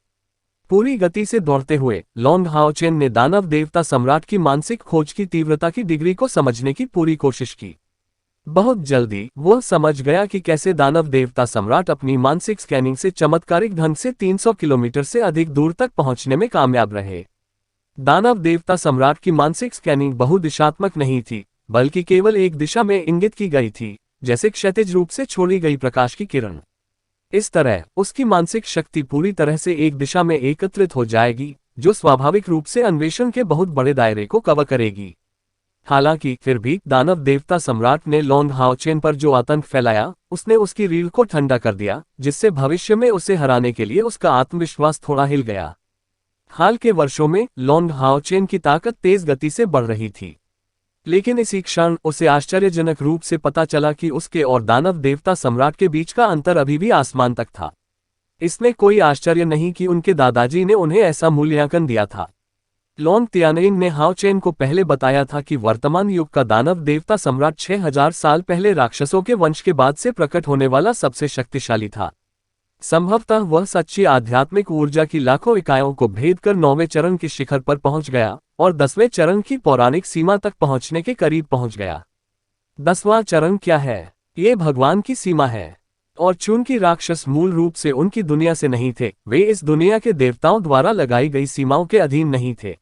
पूरी गति से दौड़ते हुए लॉन्ग हाओचेन ने दानव देवता सम्राट की मानसिक खोज की तीव्रता की डिग्री को समझने की पूरी कोशिश की। बहुत जल्दी वह समझ गया कि कैसे दानव देवता सम्राट अपनी मानसिक स्कैनिंग से चमत्कारिक ढंग से 300 किलोमीटर से अधिक दूर तक पहुंचने में कामयाब रहे। दानव देवता सम्राट की मानसिक स्कैनिंग बहुदिशात्मक नहीं थी, बल्कि केवल एक दिशा में इंगित की गई थी, जैसे क्षैतिज रूप से छोड़ी गई प्रकाश की किरण। इस तरह उसकी मानसिक शक्ति पूरी तरह से एक दिशा में एकत्रित हो जाएगी, जो स्वाभाविक रूप से अन्वेषण के बहुत बड़े दायरे को कवर करेगी। हालांकि फिर भी दानव देवता सम्राट ने लॉन्ग हाओचेन पर जो आतंक फैलाया, उसने उसकी रीढ़ को ठंडा कर दिया, जिससे भविष्य में उसे हराने के लिए उसका आत्मविश्वास थोड़ा हिल गया। हाल के वर्षों में लॉन्ग हाओचेन की ताकत तेज गति से बढ़ रही थी, लेकिन इसी क्षण उसे आश्चर्यजनक रूप से पता चला कि उसके और दानव देवता सम्राट के बीच का अंतर अभी भी आसमान तक था। इसमें कोई आश्चर्य नहीं कि उनके दादाजी ने उन्हें ऐसा मूल्यांकन दिया था। लॉन्ग तियानयिंग ने हाओचेन को पहले बताया था कि वर्तमान युग का दानव देवता सम्राट 6000 साल पहले राक्षसों के वंश के बाद से प्रकट होने वाला सबसे शक्तिशाली था। संभवतः वह सच्ची आध्यात्मिक ऊर्जा की लाखों इकाइयों को भेद कर 9वें चरण के शिखर पर पहुंच गया और 10वें चरण की पौराणिक सीमा तक पहुंचने के करीब पहुंच गया। 10वां चरण क्या है? ये भगवान की सीमा है, और चूंकि राक्षस मूल रूप से उनकी दुनिया से नहीं थे, वे इस दुनिया के देवताओं द्वारा लगाई गई सीमाओं के अधीन नहीं थे।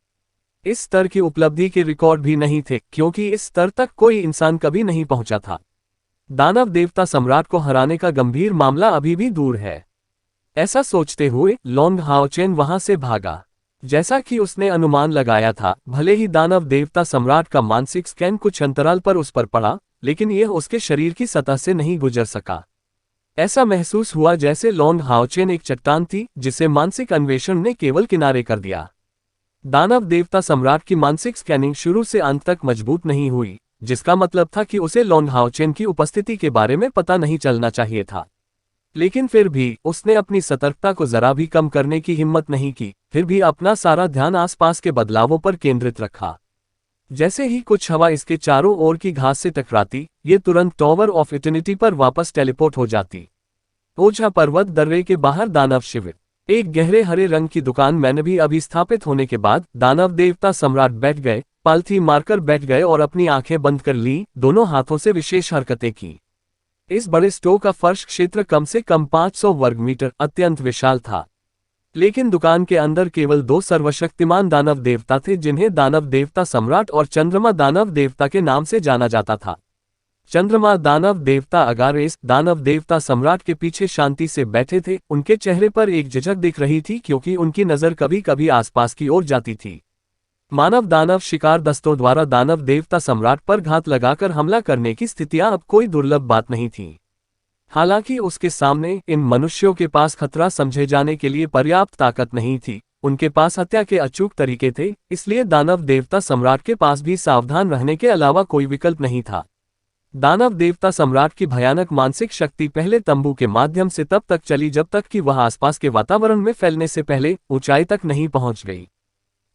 इस स्तर की उपलब्धि के रिकॉर्ड भी नहीं थे, क्योंकि इस स्तर तक कोई इंसान कभी नहीं पहुंचा था। दानव देवता सम्राट को हराने का गंभीर मामला अभी भी दूर है। ऐसा सोचते हुए लॉन्ग हाओचेन वहां से भागा। जैसा कि उसने अनुमान लगाया था, भले ही दानव देवता सम्राट का मानसिक स्कैन कुछ अंतराल पर उस पर पड़ा, लेकिन यह उसके शरीर की सतह से नहीं गुजर सका। ऐसा महसूस हुआ जैसे लॉन्ग हाओचेन एक चट्टान थी जिसे मानसिक अन्वेषण ने केवल किनारे कर दिया। दानव देवता सम्राट की मानसिक स्कैनिंग शुरू से अंत तक मजबूत नहीं हुई, जिसका मतलब था कि उसे लॉन्ग हाओचेन की उपस्थिति के बारे में पता नहीं चलना चाहिए था। लेकिन फिर भी उसने अपनी सतर्कता को जरा भी कम करने की हिम्मत नहीं की, फिर भी अपना सारा ध्यान आसपास के बदलावों पर केंद्रित रखा। जैसे ही कुछ हवा इसके चारों ओर की घास से टकराती, ये तुरंत टॉवर ऑफ इटर्निटी पर वापस टेलीपोर्ट हो जाती। ओझा पर्वत दर्रे के बाहर दानव शिविर। एक गहरे हरे रंग की दुकान मैंने भी अभी स्थापित होने के बाद दानव देवता सम्राट बैठ गए, पालथी मारकर बैठ गए और अपनी आंखें बंद कर ली, दोनों हाथों से विशेष हरकतें की। इस बड़े स्टोर का फर्श क्षेत्र कम से कम 500 वर्ग मीटर अत्यंत विशाल था, लेकिन दुकान के अंदर केवल 2 सर्वशक्तिमान दानव देवता थे, जिन्हें दानव देवता सम्राट और चंद्रमा दानव देवता के नाम से जाना जाता था। चंद्रमा दानव देवता अगारेस दानव देवता सम्राट के पीछे शांति से बैठे थे। उनके चेहरे पर एक झिझक दिख रही थी, क्योंकि उनकी नजर कभी कभी आसपास की ओर जाती थी। मानव दानव शिकार दस्तों द्वारा दानव देवता सम्राट पर घात लगाकर हमला करने की स्थितियां अब कोई दुर्लभ बात नहीं थी। हालांकि उसके सामने इन मनुष्यों के पास खतरा समझे जाने के लिए पर्याप्त ताकत नहीं थी। उनके पास हत्या के अचूक तरीके थे, इसलिए दानव देवता सम्राट के पास भी सावधान रहने के अलावा कोई विकल्प नहीं था। दानव देवता सम्राट की भयानक मानसिक शक्ति पहले तंबू के माध्यम से तब तक चली जब तक कि वह आसपास के वातावरण में फैलने से पहले ऊंचाई तक नहीं पहुंच गई।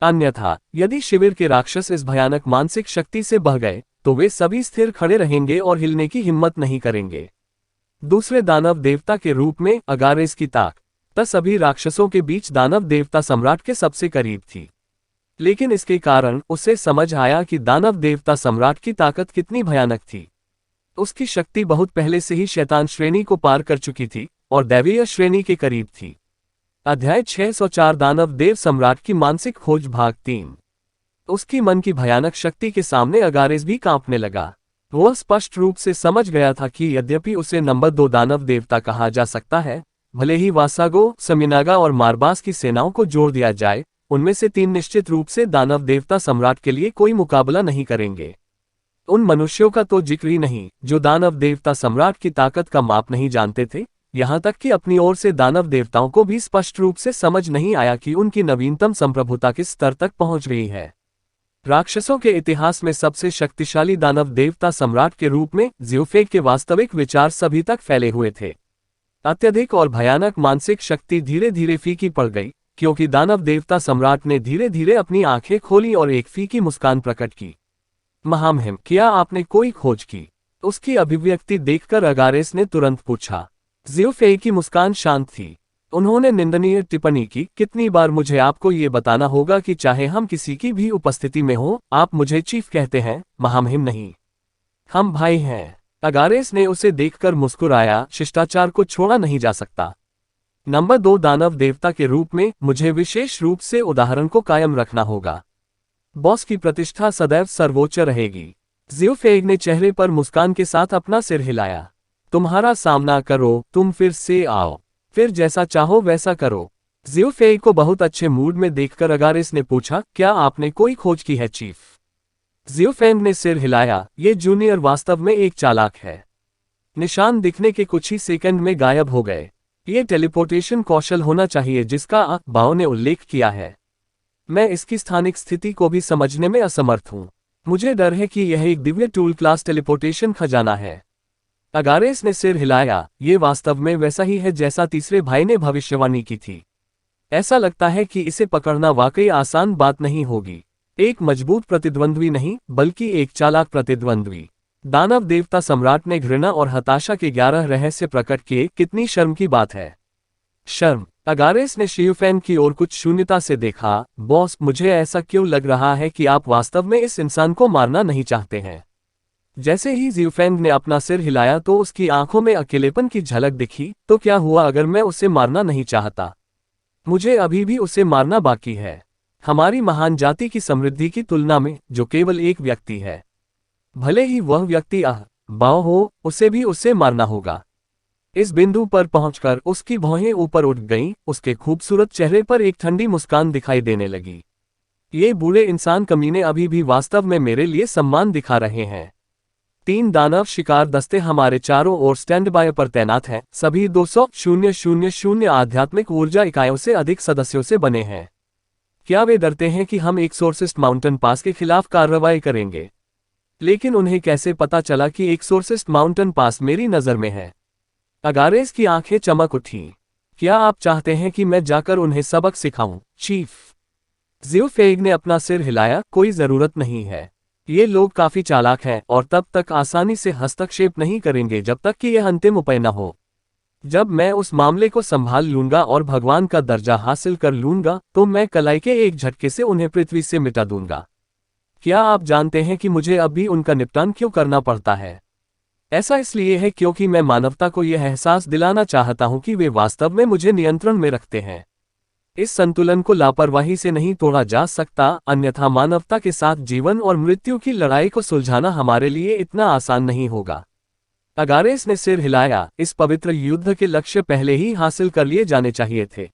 अन्यथा यदि शिविर के राक्षस इस भयानक मानसिक शक्ति से बह गए, तो वे सभी स्थिर खड़े रहेंगे और हिलने की हिम्मत नहीं करेंगे। दूसरे दानव देवता के रूप में अगारेस की ताकत सभी राक्षसों के बीच दानव देवता सम्राट के सबसे करीब थी, लेकिन इसके कारण उसे समझ आया कि दानव देवता सम्राट की ताकत कितनी भयानक थी। उसकी शक्ति बहुत पहले से ही शैतान श्रेणी को पार कर चुकी थी और दैवीय श्रेणी के करीब थी। अध्याय 604 दानव देव सम्राट की मानसिक खोज भाग 3। उसकी मन की भयानक शक्ति के सामने अगारेस भी कांपने लगा। वह स्पष्ट रूप से समझ गया था कि यद्यपि उसे नंबर 2 दानव देवता कहा जा सकता है, भले ही वासागो, समिनागा और मारबास की सेनाओं को जोड़ दिया जाए, उनमें से 3 निश्चित रूप से दानव देवता सम्राट के लिए कोई मुकाबला नहीं करेंगे। उन मनुष्यों का तो जिक्र ही नहीं जो दानव देवता सम्राट की ताकत का माप नहीं जानते थे। यहाँ तक कि अपनी ओर से दानव देवताओं को भी स्पष्ट रूप से समझ नहीं आया कि उनकी नवीनतम संप्रभुता किस स्तर तक पहुंच गई है। राक्षसों के इतिहास में सबसे शक्तिशाली दानव देवता सम्राट के रूप में ज़्यूफेग के वास्तविक विचार सभी तक फैले हुए थे। अत्यधिक और भयानक मानसिक शक्ति धीरे धीरे फीकी पड़ गई, क्योंकि दानव देवता सम्राट ने धीरे धीरे अपनी आंखें खोली और एक फीकी मुस्कान प्रकट की। महामहिम, क्या आपने कोई खोज की? उसकी अभिव्यक्ति देखकर अगारेस ने तुरंत पूछा। ज़्यूफेई की मुस्कान शांत थी। उन्होंने निंदनीय टिप्पणी की, कितनी बार मुझे आपको ये बताना होगा कि चाहे हम किसी की भी उपस्थिति में हो, आप मुझे चीफ कहते हैं, महामहिम नहीं। हम भाई हैं। अगारेस ने उसे देखकर मुस्कुराया, शिष्टाचार को छोड़ा नहीं जा सकता। नंबर 2 दानव देवता के रूप में मुझे विशेष रूप से उदाहरण को कायम रखना होगा। बॉस की प्रतिष्ठा सदैव सर्वोच्च रहेगी। ज़्यूफेग ने चेहरे पर मुस्कान के साथ अपना सिर हिलाया। तुम्हारा सामना करो, तुम फिर से आओ, फिर जैसा चाहो वैसा करो। ज़्यूफेग को बहुत अच्छे मूड में देखकर अगारेस ने पूछा, क्या आपने कोई खोज की है चीफ? ज़्यूफेग ने सिर हिलाया, ये जूनियर वास्तव में एक चालाक है। निशान दिखने के कुछ ही सेकंड में गायब हो गए। ये टेलीपोर्टेशन कौशल होना चाहिए जिसका बाओ ने उल्लेख किया है। मैं इसकी स्थानिक स्थिति को भी समझने में असमर्थ हूं। मुझे डर है कि यह एक दिव्य टूल क्लास टेलीपोर्टेशन खजाना है। अगारेस ने सिर हिलाया, ये वास्तव में वैसा ही है जैसा तीसरे भाई ने भविष्यवाणी की थी। ऐसा लगता है कि इसे पकड़ना वाकई आसान बात नहीं होगी। एक मजबूत प्रतिद्वंद्वी नहीं, बल्कि एक चालाक प्रतिद्वंद्वी। दानव देवता सम्राट ने घृणा और हताशा के 11 रहस्य प्रकट किए। कितनी शर्म की बात है। शर्म। अगारेस ने शियुफेन की ओर कुछ शून्यता से देखा। बॉस, मुझे ऐसा क्यों लग रहा है कि आप वास्तव में इस इंसान को मारना नहीं चाहते हैं? जैसे ही ज़्यूफेंग ने अपना सिर हिलाया तो उसकी आंखों में अकेलेपन की झलक दिखी। तो क्या हुआ अगर मैं उसे मारना नहीं चाहता? मुझे अभी भी उसे मारना बाकी है। हमारी महान जाति की समृद्धि की तुलना में जो केवल एक व्यक्ति है, भले ही वह व्यक्ति बाओ हो, उसे भी उसे मारना होगा। इस बिंदु पर पहुंचकर उसकी भौहें ऊपर उठ गईं। उसके खूबसूरत चेहरे पर एक ठंडी मुस्कान दिखाई देने लगी। ये बुरे इंसान कमीने अभी भी वास्तव में मेरे लिए सम्मान दिखा रहे हैं। 3 दानव शिकार दस्ते हमारे चारों ओर स्टैंड बाय पर तैनात हैं। सभी 200,000 आध्यात्मिक ऊर्जा इकाइयों से अधिक सदस्यों से बने हैं। क्या वे डरते हैं कि हम एक्सोर्सिस्ट माउंटेन पास के खिलाफ कार्रवाई करेंगे? लेकिन उन्हें कैसे पता चला कि एक्सोर्सिस्ट माउंटेन पास मेरी नज़र में है? अगारेस की आंखें चमक उठीं। क्या आप चाहते हैं कि मैं जाकर उन्हें सबक सिखाऊं, चीफ? ज़्यूफेग ने अपना सिर हिलाया, कोई जरूरत नहीं है। ये लोग काफी चालाक हैं और तब तक आसानी से हस्तक्षेप नहीं करेंगे जब तक कि यह अंतिम उपाय न हो। जब मैं उस मामले को संभाल लूंगा और भगवान का दर्जा हासिल कर लूंगा, तो मैं कलाई के एक झटके से उन्हें पृथ्वी से मिटा दूंगा। क्या आप जानते हैं कि मुझे अब भी उनका निपटान क्यों करना पड़ता है? ऐसा इसलिए है क्योंकि मैं मानवता को यह एहसास दिलाना चाहता हूं कि वे वास्तव में मुझे नियंत्रण में रखते हैं। इस संतुलन को लापरवाही से नहीं तोड़ा जा सकता, अन्यथा मानवता के साथ जीवन और मृत्यु की लड़ाई को सुलझाना हमारे लिए इतना आसान नहीं होगा। अगारेस ने सिर हिलाया, इस पवित्र युद्ध के लक्ष्य पहले ही हासिल कर लिए जाने चाहिए थे।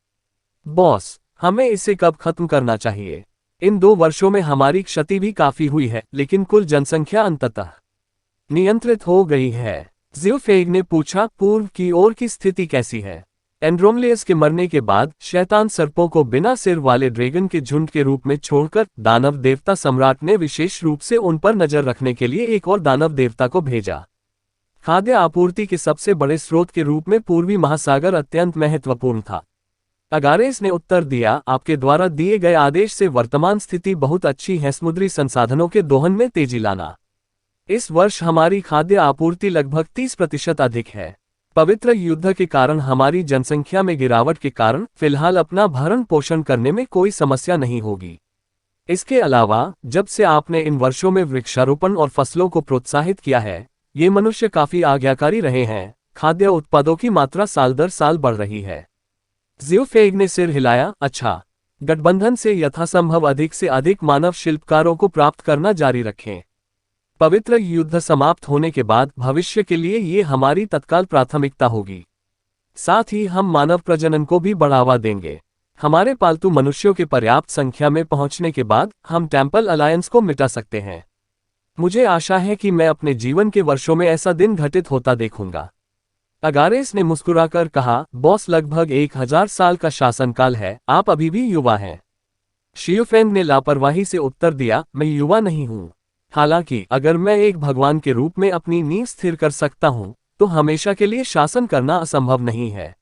बॉस, हमें इसे कब खत्म करना चाहिए? इन 2 वर्षों में हमारी क्षति भी काफी हुई है, लेकिन कुल जनसंख्या अंततः नियंत्रित हो गई है। ज़्यूफेग ने पूछा, पूर्व की ओर की स्थिति कैसी है? एंड्रोमलियस के मरने के बाद शैतान सर्पों को बिना सिर वाले ड्रैगन के झुंड के रूप में छोड़कर दानव देवता सम्राट ने विशेष रूप से उन पर नजर रखने के लिए एक और दानव देवता को भेजा। खाद्य आपूर्ति के सबसे बड़े स्रोत के रूप में पूर्वी महासागर अत्यंत महत्वपूर्ण था। अगारेस ने उत्तर दिया, आपके द्वारा दिए गए आदेश से वर्तमान स्थिति बहुत अच्छी है। समुद्री संसाधनों के दोहन में तेजी लाना। इस वर्ष हमारी खाद्य आपूर्ति लगभग 30% अधिक है। पवित्र युद्ध के कारण हमारी जनसंख्या में गिरावट के कारण फिलहाल अपना भरण पोषण करने में कोई समस्या नहीं होगी। इसके अलावा जब से आपने इन वर्षों में वृक्षारोपण और फसलों को प्रोत्साहित किया है, ये मनुष्य काफी आज्ञाकारी रहे हैं। खाद्य उत्पादों की मात्रा साल दर साल बढ़ रही है। ज़ियोफेग ने सिर हिलाया, अच्छा। गठबंधन से यथासंभव अधिक से अधिक मानव शिल्पकारों को प्राप्त करना जारी रखें। पवित्र युद्ध समाप्त होने के बाद भविष्य के लिए ये हमारी तत्काल प्राथमिकता होगी। साथ ही हम मानव प्रजनन को भी बढ़ावा देंगे। हमारे पालतू मनुष्यों के पर्याप्त संख्या में पहुंचने के बाद हम टेम्पल अलायंस को मिटा सकते हैं। मुझे आशा है कि मैं अपने जीवन के वर्षों में ऐसा दिन घटित होता देखूंगा। अगारेस ने मुस्कुराकर कहा, बॉस, लगभग 1000 साल का शासनकाल है, आप अभी भी युवा हैं। शियुफेंग ने लापरवाही से उत्तर दिया, मैं युवा नहीं हूं। हालांकि अगर मैं एक भगवान के रूप में अपनी नींव स्थिर कर सकता हूं, तो हमेशा के लिए शासन करना असंभव नहीं है।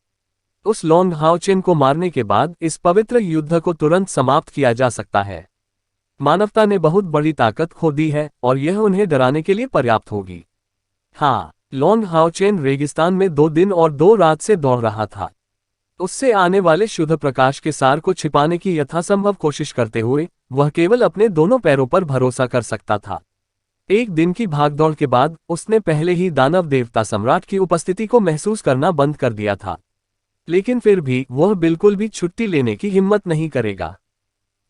उस लॉन्ग हाओचेन को मारने के बाद इस पवित्र युद्ध को तुरंत समाप्त किया जा सकता है। मानवता ने बहुत बड़ी ताकत खो दी है और यह उन्हें डराने के लिए पर्याप्त होगी। हाँ, लॉन्ग हाओचेन रेगिस्तान में 2 दिन और 2 रात से दौड़ रहा था। उससे आने वाले शुद्ध प्रकाश के सार को छिपाने की यथासंभव कोशिश करते हुए वह केवल अपने दोनों पैरों पर भरोसा कर सकता था। एक दिन की भागदौड़ के बाद उसने पहले ही दानव देवता सम्राट की उपस्थिति को महसूस करना बंद कर दिया था, लेकिन फिर भी वह बिल्कुल भी छुट्टी लेने की हिम्मत नहीं करेगा।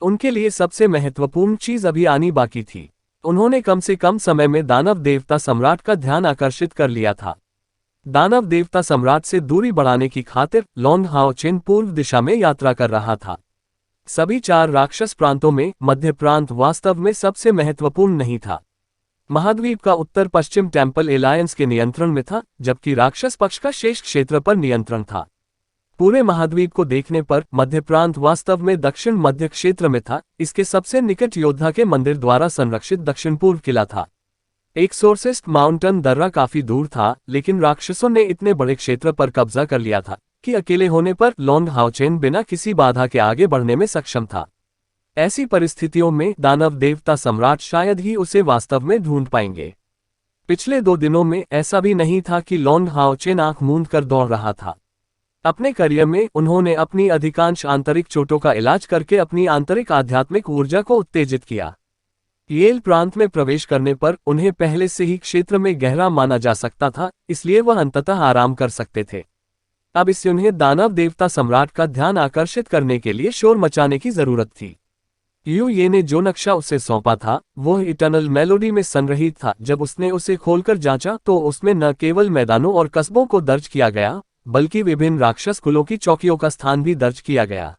उनके लिए सबसे महत्वपूर्ण चीज अभी आनी बाकी थी। उन्होंने कम से कम समय में दानव देवता सम्राट का ध्यान आकर्षित कर लिया था। दानव देवता सम्राट से दूरी बढ़ाने की खातिर लॉन्ग हाओचेन पूर्व दिशा में यात्रा कर रहा था। सभी 4 राक्षस प्रांतों में मध्य प्रांत वास्तव में सबसे महत्वपूर्ण नहीं था। महाद्वीप का उत्तर पश्चिम टेम्पल एलायंस के नियंत्रण में था, जबकि राक्षस पक्ष का शेष क्षेत्र पर नियंत्रण था। पूरे महाद्वीप को देखने पर मध्य प्रांत वास्तव में दक्षिण मध्य क्षेत्र में था। इसके सबसे निकट योद्धा के मंदिर द्वारा संरक्षित दक्षिण पूर्व किला था। एक सोर्सेस्ट माउंटेन दर्रा काफी दूर था, लेकिन राक्षसों ने इतने बड़े क्षेत्र पर कब्जा कर लिया था कि अकेले होने पर लॉन्ग हाओचेन बिना किसी बाधा के आगे बढ़ने में सक्षम था। ऐसी परिस्थितियों में दानव देवता सम्राट शायद ही उसे वास्तव में ढूंढ पाएंगे। पिछले 2 दिनों में ऐसा भी नहीं था कि लॉन्ग हाओचेन आंख मूंद कर दौड़ रहा था। अपने करियर में उन्होंने अपनी अधिकांश आंतरिक चोटों का इलाज करके अपनी आंतरिक आध्यात्मिक ऊर्जा को उत्तेजित किया। येल प्रांत में प्रवेश करने पर उन्हें पहले से ही क्षेत्र में गहरा माना जा सकता था, इसलिए वह अंततः आराम कर सकते थे। अब इससे उन्हें दानव देवता सम्राट का ध्यान आकर्षित करने के लिए शोर मचाने की जरूरत थी। यू ये ने जो नक्शा उसे सौंपा था वह इटर्नल मेलोडी में संग्रहित था। जब उसने उसे खोलकर जांचा तो उसमें न केवल मैदानों और कस्बों को दर्ज किया गया, बल्कि विभिन्न राक्षस कुलों की चौकियों का स्थान भी दर्ज किया गया।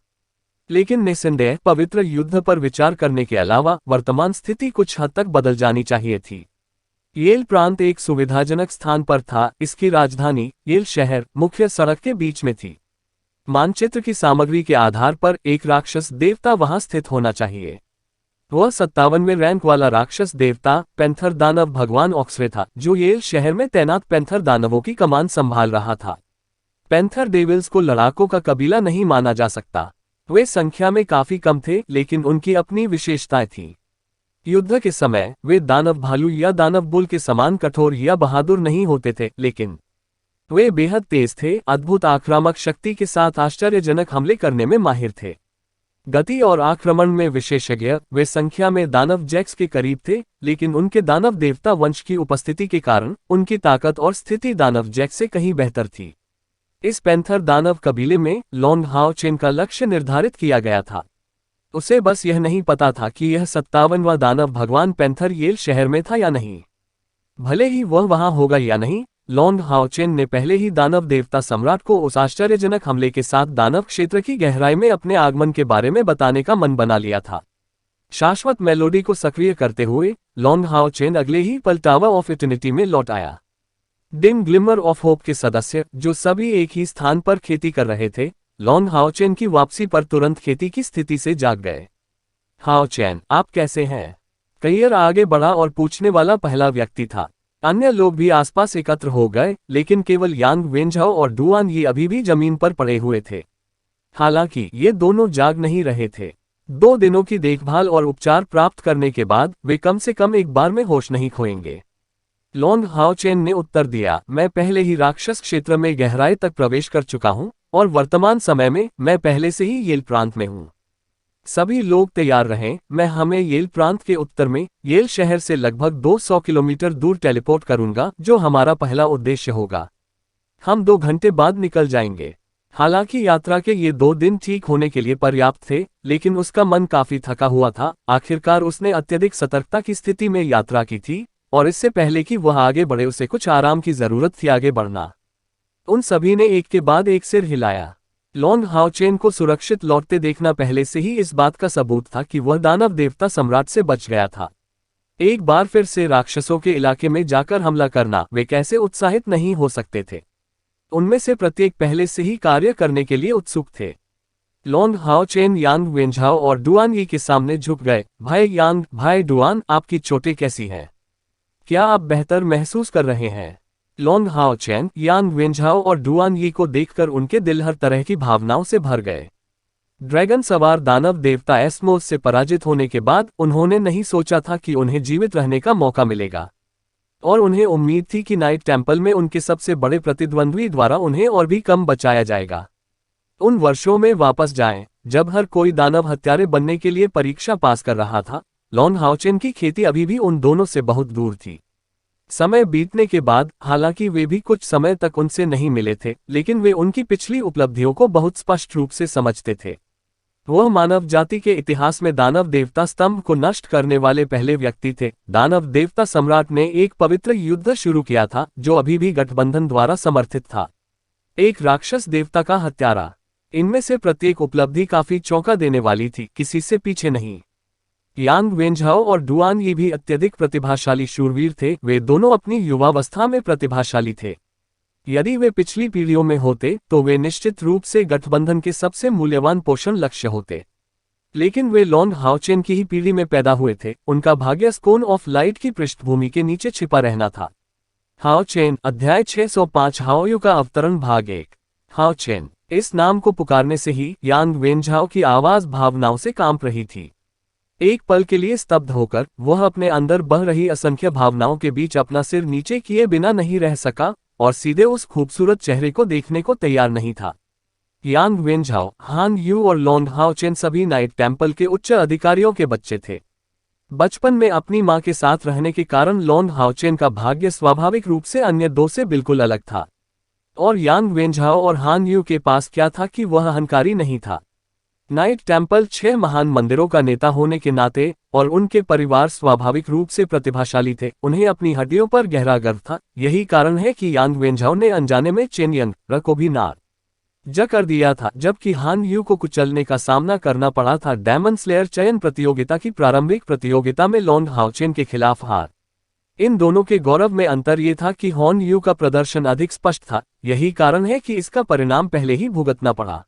लेकिन निस्संदेह पवित्र युद्ध पर विचार करने के अलावा वर्तमान स्थिति कुछ हद तक बदल जानी चाहिए थी। येल प्रांत एक सुविधाजनक स्थान पर था। इसकी राजधानी येल शहर मुख्य सड़क के बीच में थी। मानचित्र की सामग्री के आधार पर एक राक्षस देवता वहां स्थित होना चाहिए। वह 57वें रैंक वाला राक्षस देवता पैंथर दानव भगवान ऑक्सरे था, जो येल शहर में तैनात पैंथर दानवों की कमान संभाल रहा था। पैंथर डेविल्स को लड़ाकों का कबीला नहीं माना जा सकता। वे संख्या में काफी कम थे, लेकिन उनकी अपनी विशेषताएं थीं। युद्ध के समय वे दानव भालू या दानव बुल के समान कठोर या बहादुर नहीं होते थे, लेकिन वे बेहद तेज थे, अद्भुत आक्रामक शक्ति के साथ आश्चर्यजनक हमले करने में माहिर थे। गति और आक्रमण में विशेषज्ञ, वे संख्या में दानव जैक्स के करीब थे, लेकिन उनके दानव देवता वंश की उपस्थिति के कारण उनकी ताकत और स्थिति दानव जैक्स से कहीं बेहतर थी। इस पैंथर दानव कबीले में लॉन्ग हाओचेन का लक्ष्य निर्धारित किया गया था। उसे बस यह नहीं पता था कि यह 57वां दानव भगवान पैंथर येल शहर में था या नहीं। भले ही वह वहां होगा या नहीं, लॉन्ग हाओचेन ने पहले ही दानव देवता सम्राट को उस आश्चर्यजनक हमले के साथ दानव क्षेत्र की गहराई में अपने आगमन के बारे में बताने का मन बना लिया था। शाश्वत मेलोडी को सक्रिय करते हुए लॉन्ग हाओचेन अगले ही पल टावर ऑफ इटर्निटी में लौट आया। डिम ग्लिमर ऑफ होप के सदस्य, जो सभी एक ही स्थान पर खेती कर रहे थे, लॉन्ग हाओचेन की वापसी पर तुरंत खेती की स्थिति से जाग गए। हाओचेन, आप कैसे हैं? कहियर आगे बढ़ा और पूछने वाला पहला व्यक्ति था। अन्य लोग भी आसपास एकत्र हो गए, लेकिन केवल यांग वेंझाओ और डुआन ये अभी भी जमीन पर पड़े हुए थे। हालांकि ये दोनों जाग नहीं रहे थे। 2 दिनों की देखभाल और उपचार प्राप्त करने के बाद वे कम से कम एक बार में होश नहीं खोएंगे। लॉन्ग हाओचेन ने उत्तर दिया, मैं पहले ही राक्षस क्षेत्र में गहराई तक प्रवेश कर चुका हूं और वर्तमान समय में मैं पहले से ही येल प्रांत में हूं। सभी लोग तैयार रहें, मैं हमें येल प्रांत के उत्तर में येल शहर से लगभग 200 किलोमीटर दूर टेलीपोर्ट करूंगा, जो हमारा पहला उद्देश्य होगा। हम 2 घंटे बाद निकल जाएंगे। हालांकि यात्रा के ये 2 दिन ठीक होने के लिए पर्याप्त थे, लेकिन उसका मन काफी थका हुआ था। आखिरकार उसने अत्यधिक सतर्कता की स्थिति में यात्रा की थी, और इससे पहले कि वह आगे बढ़े उसे कुछ आराम की जरूरत थी आगे बढ़ना। उन सभी ने एक के बाद एक सिर हिलाया। लॉन्ग हाओचेन को सुरक्षित लौटते देखना पहले से ही इस बात का सबूत था कि वह दानव देवता सम्राट से बच गया था। एक बार फिर से राक्षसों के इलाके में जाकर हमला करना, वे कैसे उत्साहित नहीं हो सकते थे। उनमें से प्रत्येक पहले से ही कार्य करने के लिए उत्सुक थे। लॉन्ग हाओचेन यांग वेंझाओ और डुआन यी के सामने झुक गए। भाई यांग, भाई डुआन, आपकी चोटें कैसी हैं? क्या आप बेहतर महसूस कर रहे हैं? लॉन्ग हाओचेन, यांग वेंझाओ और डुआन यी को देखकर उनके दिल हर तरह की भावनाओं से भर गए। ड्रैगन सवार दानव देवता एस्मोस से पराजित होने के बाद उन्होंने नहीं सोचा था कि उन्हें जीवित रहने का मौका मिलेगा, और उन्हें उम्मीद थी कि नाइट टेम्पल में उनके सबसे बड़े प्रतिद्वंद्वी द्वारा उन्हें और भी कम बचाया जाएगा। उन वर्षों में वापस जाएं, जब हर कोई दानव हत्यारे बनने के लिए परीक्षा पास कर रहा था। लॉन्ग हाओचेन की खेती अभी भी उन दोनों से बहुत दूर थी। समय बीतने के बाद, हालांकि वे भी कुछ समय तक उनसे नहीं मिले थे, लेकिन वे उनकी पिछली उपलब्धियों को बहुत स्पष्ट रूप से समझते थे। वह मानव जाति के इतिहास में दानव देवता स्तंभ को नष्ट करने वाले पहले व्यक्ति थे। दानव देवता सम्राट ने एक पवित्र युद्ध शुरू किया था, जो अभी भी गठबंधन द्वारा समर्थित था। एक राक्षस देवता का हत्यारा। इनमें से प्रत्येक उपलब्धि काफी चौंका देने वाली थी, किसी से पीछे नहीं। यांग वेंझाओ और डुआन यी भी अत्यधिक प्रतिभाशाली शूरवीर थे। वे दोनों अपनी युवावस्था में प्रतिभाशाली थे। यदि वे पिछली पीढ़ियों में होते तो वे निश्चित रूप से गठबंधन के सबसे मूल्यवान पोषण लक्ष्य होते। लेकिन वे लॉन्ग हाओचेन की ही पीढ़ी में पैदा हुए थे। उनका भाग्य स्कोन ऑफ लाइट की पृष्ठभूमि के नीचे छिपा रहना था। हाओचेन, अध्याय 605, हाओयू का अवतरण, भाग 1। हाओचेन, इस नाम को पुकारने से ही यांग वेंझाओ की आवाज भावनाओं से कांप रही थी। एक पल के लिए स्तब्ध होकर वह अपने अंदर बह रही असंख्य भावनाओं के बीच अपना सिर नीचे किए बिना नहीं रह सका, और सीधे उस खूबसूरत चेहरे को देखने को तैयार नहीं था। यांग वेंझाओ, हान यू और लॉन्ग हाओचेन सभी नाइट टेम्पल के उच्च अधिकारियों के बच्चे थे। बचपन में अपनी मां के साथ रहने के कारण लॉन्ग हाओचेन का भाग्य स्वाभाविक रूप से अन्य दो से बिल्कुल अलग था। और यांग वेंझाओ और हान यू के पास क्या था कि वह अहंकारी नहीं था। नाइट टेम्पल 6 महान मंदिरों का नेता होने के नाते, और उनके परिवार स्वाभाविक रूप से प्रतिभाशाली थे, उन्हें अपनी हड्डियों पर गहरा गर्व था। यही कारण है कि यांग वेंझाओ ने अनजाने में चेन यंग र को भी नार ज कर दिया था, जबकि हान यू को कुचलने का सामना करना पड़ा था। डेमन स्लेयर चयन प्रतियोगिता की प्रारंभिक प्रतियोगिता में लॉन्ग हाओचेन के खिलाफ हार। इन दोनों के गौरव में अंतर ये था कि हान यू का प्रदर्शन अधिक स्पष्ट था। यही कारण है कि इसका परिणाम पहले ही भुगतना पड़ा।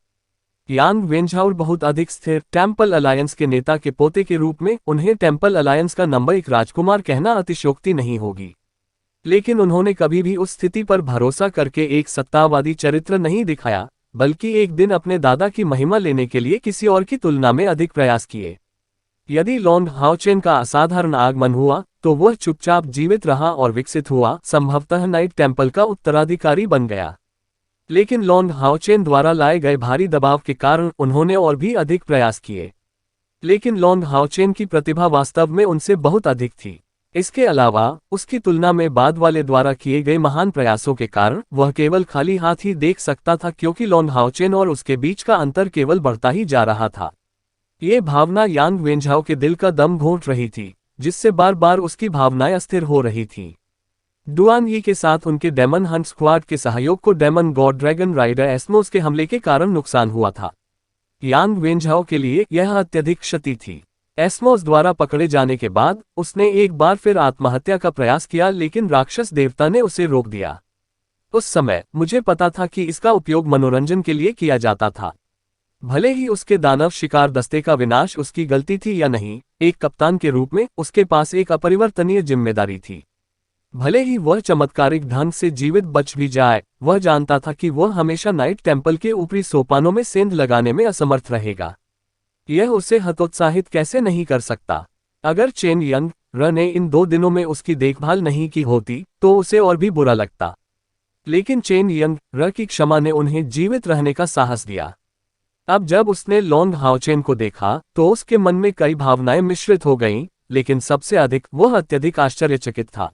यांग वेंझाओ बहुत अधिक स्थिर टेम्पल अलायंस के नेता के पोते के रूप में उन्हें टेम्पल अलायंस का नंबर 1 राजकुमार कहना अतिशयोक्ति नहीं होगी। लेकिन उन्होंने कभी भी उस स्थिति पर भरोसा करके एक सत्तावादी चरित्र नहीं दिखाया, बल्कि एक दिन अपने दादा की महिमा लेने के लिए किसी और की तुलना में अधिक प्रयास किए। यदि लॉन्ग हाओचेन का असाधारण आगमन हुआ तो वह चुपचाप जीवित रहा और विकसित हुआ, संभवतः नाइट टेम्पल का उत्तराधिकारी बन गया। लेकिन लॉन्ग हाओचेन द्वारा लाए गए भारी दबाव के कारण उन्होंने और भी अधिक प्रयास किए। लेकिन लॉन्ग हाओचेन की प्रतिभा वास्तव में उनसे बहुत अधिक थी। इसके अलावा उसकी तुलना में बाद वाले द्वारा किए गए महान प्रयासों के कारण वह केवल खाली हाथ ही देख सकता था, क्योंकि लॉन्ग हाओचेन और उसके बीच का अंतर केवल बढ़ता ही जा रहा था। ये भावना यांग वेंझाओ के दिल का दम घोंट रही थी, जिससे बार बार उसकी भावनाएं अस्थिर हो रही थीं। डुआन यी के साथ उनके डेमन हंट स्क्वाड के सहयोग को डेमन गॉड ड्रैगन राइडर एस्मोस के हमले के कारण नुकसान हुआ था। यांग वेंझाओ के लिए यह अत्यधिक क्षति थी। एस्मोस द्वारा पकड़े जाने के बाद उसने एक बार फिर आत्महत्या का प्रयास किया, लेकिन राक्षस देवता ने उसे रोक दिया। उस समय मुझे पता था कि इसका उपयोग मनोरंजन के लिए किया जाता था। भले ही उसके दानव शिकार दस्ते का विनाश उसकी गलती थी या नहीं, एक कप्तान के रूप में उसके पास एक अपरिवर्तनीय जिम्मेदारी थी। भले ही वह चमत्कारिक ढंग से जीवित बच भी जाए, वह जानता था कि वह हमेशा नाइट टेम्पल के ऊपरी सोपानों में सेंध लगाने में असमर्थ रहेगा। यह उसे हतोत्साहित कैसे नहीं कर सकता। अगर चेन यंग र ने इन 2 दिनों में उसकी देखभाल नहीं की होती तो उसे और भी बुरा लगता। लेकिन चेन यंग र की क्षमा ने उन्हें जीवित रहने का साहस दिया। अब जब उसने लॉन्ग हाओचेन को देखा तो उसके मन में कई भावनाएं मिश्रित हो गईं, लेकिन सबसे अधिक वह अत्यधिक आश्चर्यचकित था।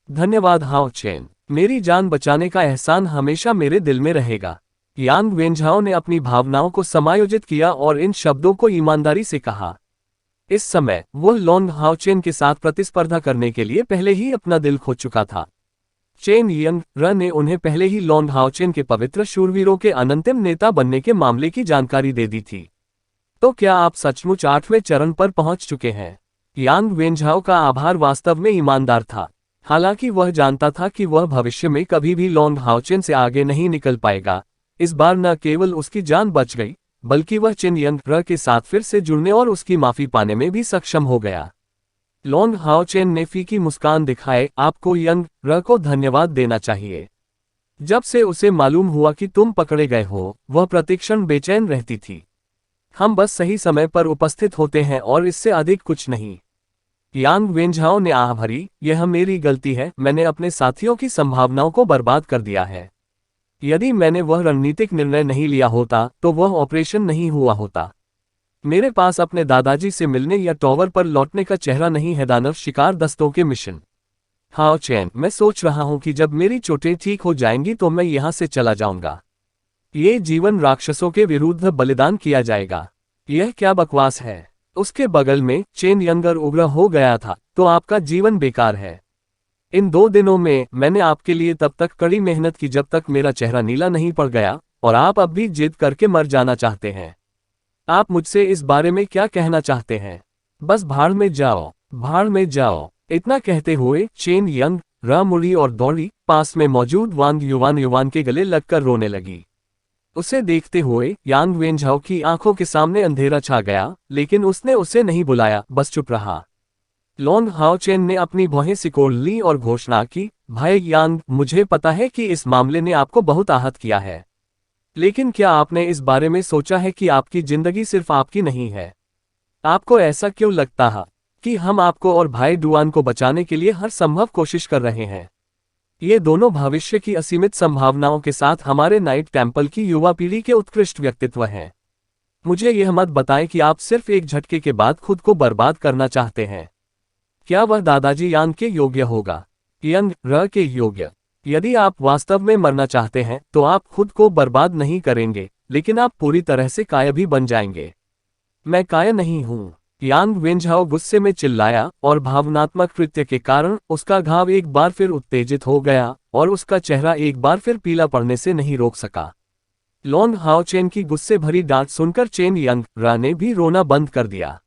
धन्यवाद हाओचेन, मेरी जान बचाने का एहसान हमेशा मेरे दिल में रहेगा। यांग वेंझाओ ने अपनी भावनाओं को समायोजित किया और इन शब्दों को ईमानदारी से कहा। इस समय वह लॉन्ग हाओचेन के साथ प्रतिस्पर्धा करने के लिए पहले ही अपना दिल खो चुका था। चेन यंग र ने उन्हें पहले ही लॉन्ग हाओचेन के पवित्र शूरवीरों के अनंतिम नेता बनने के मामले की जानकारी दे दी थी। तो क्या आप सचमुच 8वें चरण पर पहुंच चुके हैं? यांग वेंझाओ का आभार वास्तव में ईमानदार था। हालांकि वह जानता था कि वह भविष्य में कभी भी लॉन्ग हाओचेन से आगे नहीं निकल पाएगा। इस बार न केवल उसकी जान बच गई, बल्कि वह चेन यंग र के साथ फिर से जुड़ने और उसकी माफी पाने में भी सक्षम हो गया। लॉन्ग हाओचेन ने फीकी मुस्कान दिखाए, आपको यंग र को धन्यवाद देना चाहिए। जब से उसे मालूम हुआ कि तुम पकड़े गए हो, वह प्रतिक्षण बेचैन रहती थी। हम बस सही समय पर उपस्थित होते हैं और इससे अधिक कुछ नहीं। यांग वेंझाओ ने आह भरी, यह मेरी गलती है, मैंने अपने साथियों की संभावनाओं को बर्बाद कर दिया है। यदि मैंने वह रणनीतिक निर्णय नहीं लिया होता तो वह ऑपरेशन नहीं हुआ होता। मेरे पास अपने दादाजी से मिलने या टॉवर पर लौटने का चेहरा नहीं है। दानव शिकार दस्तों के मिशन। हाओचेन, मैं सोच रहा हूं कि जब मेरी चोटें ठीक हो जाएंगी तो मैं यहां से चला जाऊंगा। ये जीवन राक्षसों के विरुद्ध बलिदान किया जाएगा। यह क्या बकवास है? उसके बगल में चेन यंगर उग्र हो गया था, तो आपका जीवन बेकार है। इन 2 दिनों में मैंने आपके लिए तब तक कड़ी मेहनत की जब तक मेरा चेहरा नीला नहीं पड़ गया, और आप अब भी जिद करके मर जाना चाहते हैं। आप मुझसे इस बारे में क्या कहना चाहते हैं? बस भाड़ में जाओ, भाड़ में जाओ। इतना कहते हुए चेन यंग र मुड़ी और दौड़ी पास में मौजूद वांग युवान के गले लगकर रोने लगी। उसे देखते हुए यांग वेंझाओ की आंखों के सामने अंधेरा छा गया, लेकिन उसने उसे नहीं बुलाया, बस चुप रहा। लॉन्ग हाओचेन ने अपनी भौहें सिकोड़ ली और घोषणा की, भाई यांग, मुझे पता है कि इस मामले ने आपको बहुत आहत किया है। लेकिन क्या आपने इस बारे में सोचा है कि आपकी जिंदगी सिर्फ आपकी नहीं है? आपको ऐसा क्यों लगता है कि हम आपको और भाई डुआन को बचाने के लिए हर संभव कोशिश कर रहे हैं? ये दोनों भविष्य की असीमित संभावनाओं के साथ हमारे नाइट टेम्पल की युवा पीढ़ी के उत्कृष्ट व्यक्तित्व हैं। मुझे यह मत बताएं कि आप सिर्फ एक झटके के बाद खुद को बर्बाद करना चाहते हैं। क्या वह दादाजी यांग के योग्य होगा? यंग र के योग्य? यदि आप वास्तव में मरना चाहते हैं तो आप खुद को बर्बाद नहीं करेंगे, लेकिन आप पूरी तरह से कायर भी बन जाएंगे। मैं कायर नहीं हूं, यांग वेंझाओ गुस्से में चिल्लाया, और भावनात्मक कृत्य के कारण उसका घाव एक बार फिर उत्तेजित हो गया और उसका चेहरा एक बार फिर पीला पड़ने से नहीं रोक सका। लॉन्ग हाओचेन की गुस्से भरी डांट सुनकर चेन यंग र ने भी रोना बंद कर दिया।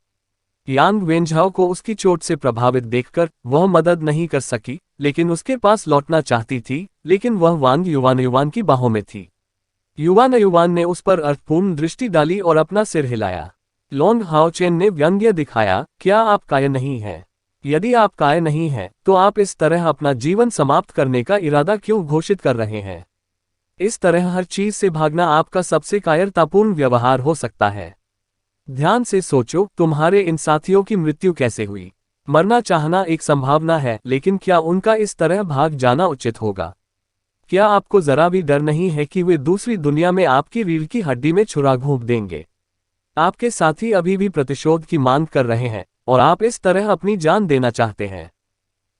यांग वेंझाओ को उसकी चोट से प्रभावित देखकर वह मदद नहीं कर सकी, लेकिन उसके पास लौटना चाहती थी, लेकिन वह वांग युवान की बाहों में थी। युवान ने उस पर अर्थपूर्ण दृष्टि डाली और अपना सिर हिलाया। लॉन्ग हाओचेन ने व्यंग्य दिखाया, क्या आप कायर नहीं हैं? यदि आप कायर नहीं हैं, तो आप इस तरह अपना जीवन समाप्त करने का इरादा क्यों घोषित कर रहे हैं? इस तरह हर चीज से भागना आपका सबसे कायरतापूर्ण व्यवहार हो सकता है। ध्यान से सोचो, तुम्हारे इन साथियों की मृत्यु कैसे हुई? मरना चाहना एक संभावना है, लेकिन क्या उनका इस तरह भाग जाना उचित होगा? क्या आपको जरा भी डर नहीं है कि वे दूसरी दुनिया में आपकी रीढ़ की हड्डी में छुरा घोंप देंगे? आपके साथी अभी भी प्रतिशोध की मांग कर रहे हैं, और आप इस तरह अपनी जान देना चाहते हैं।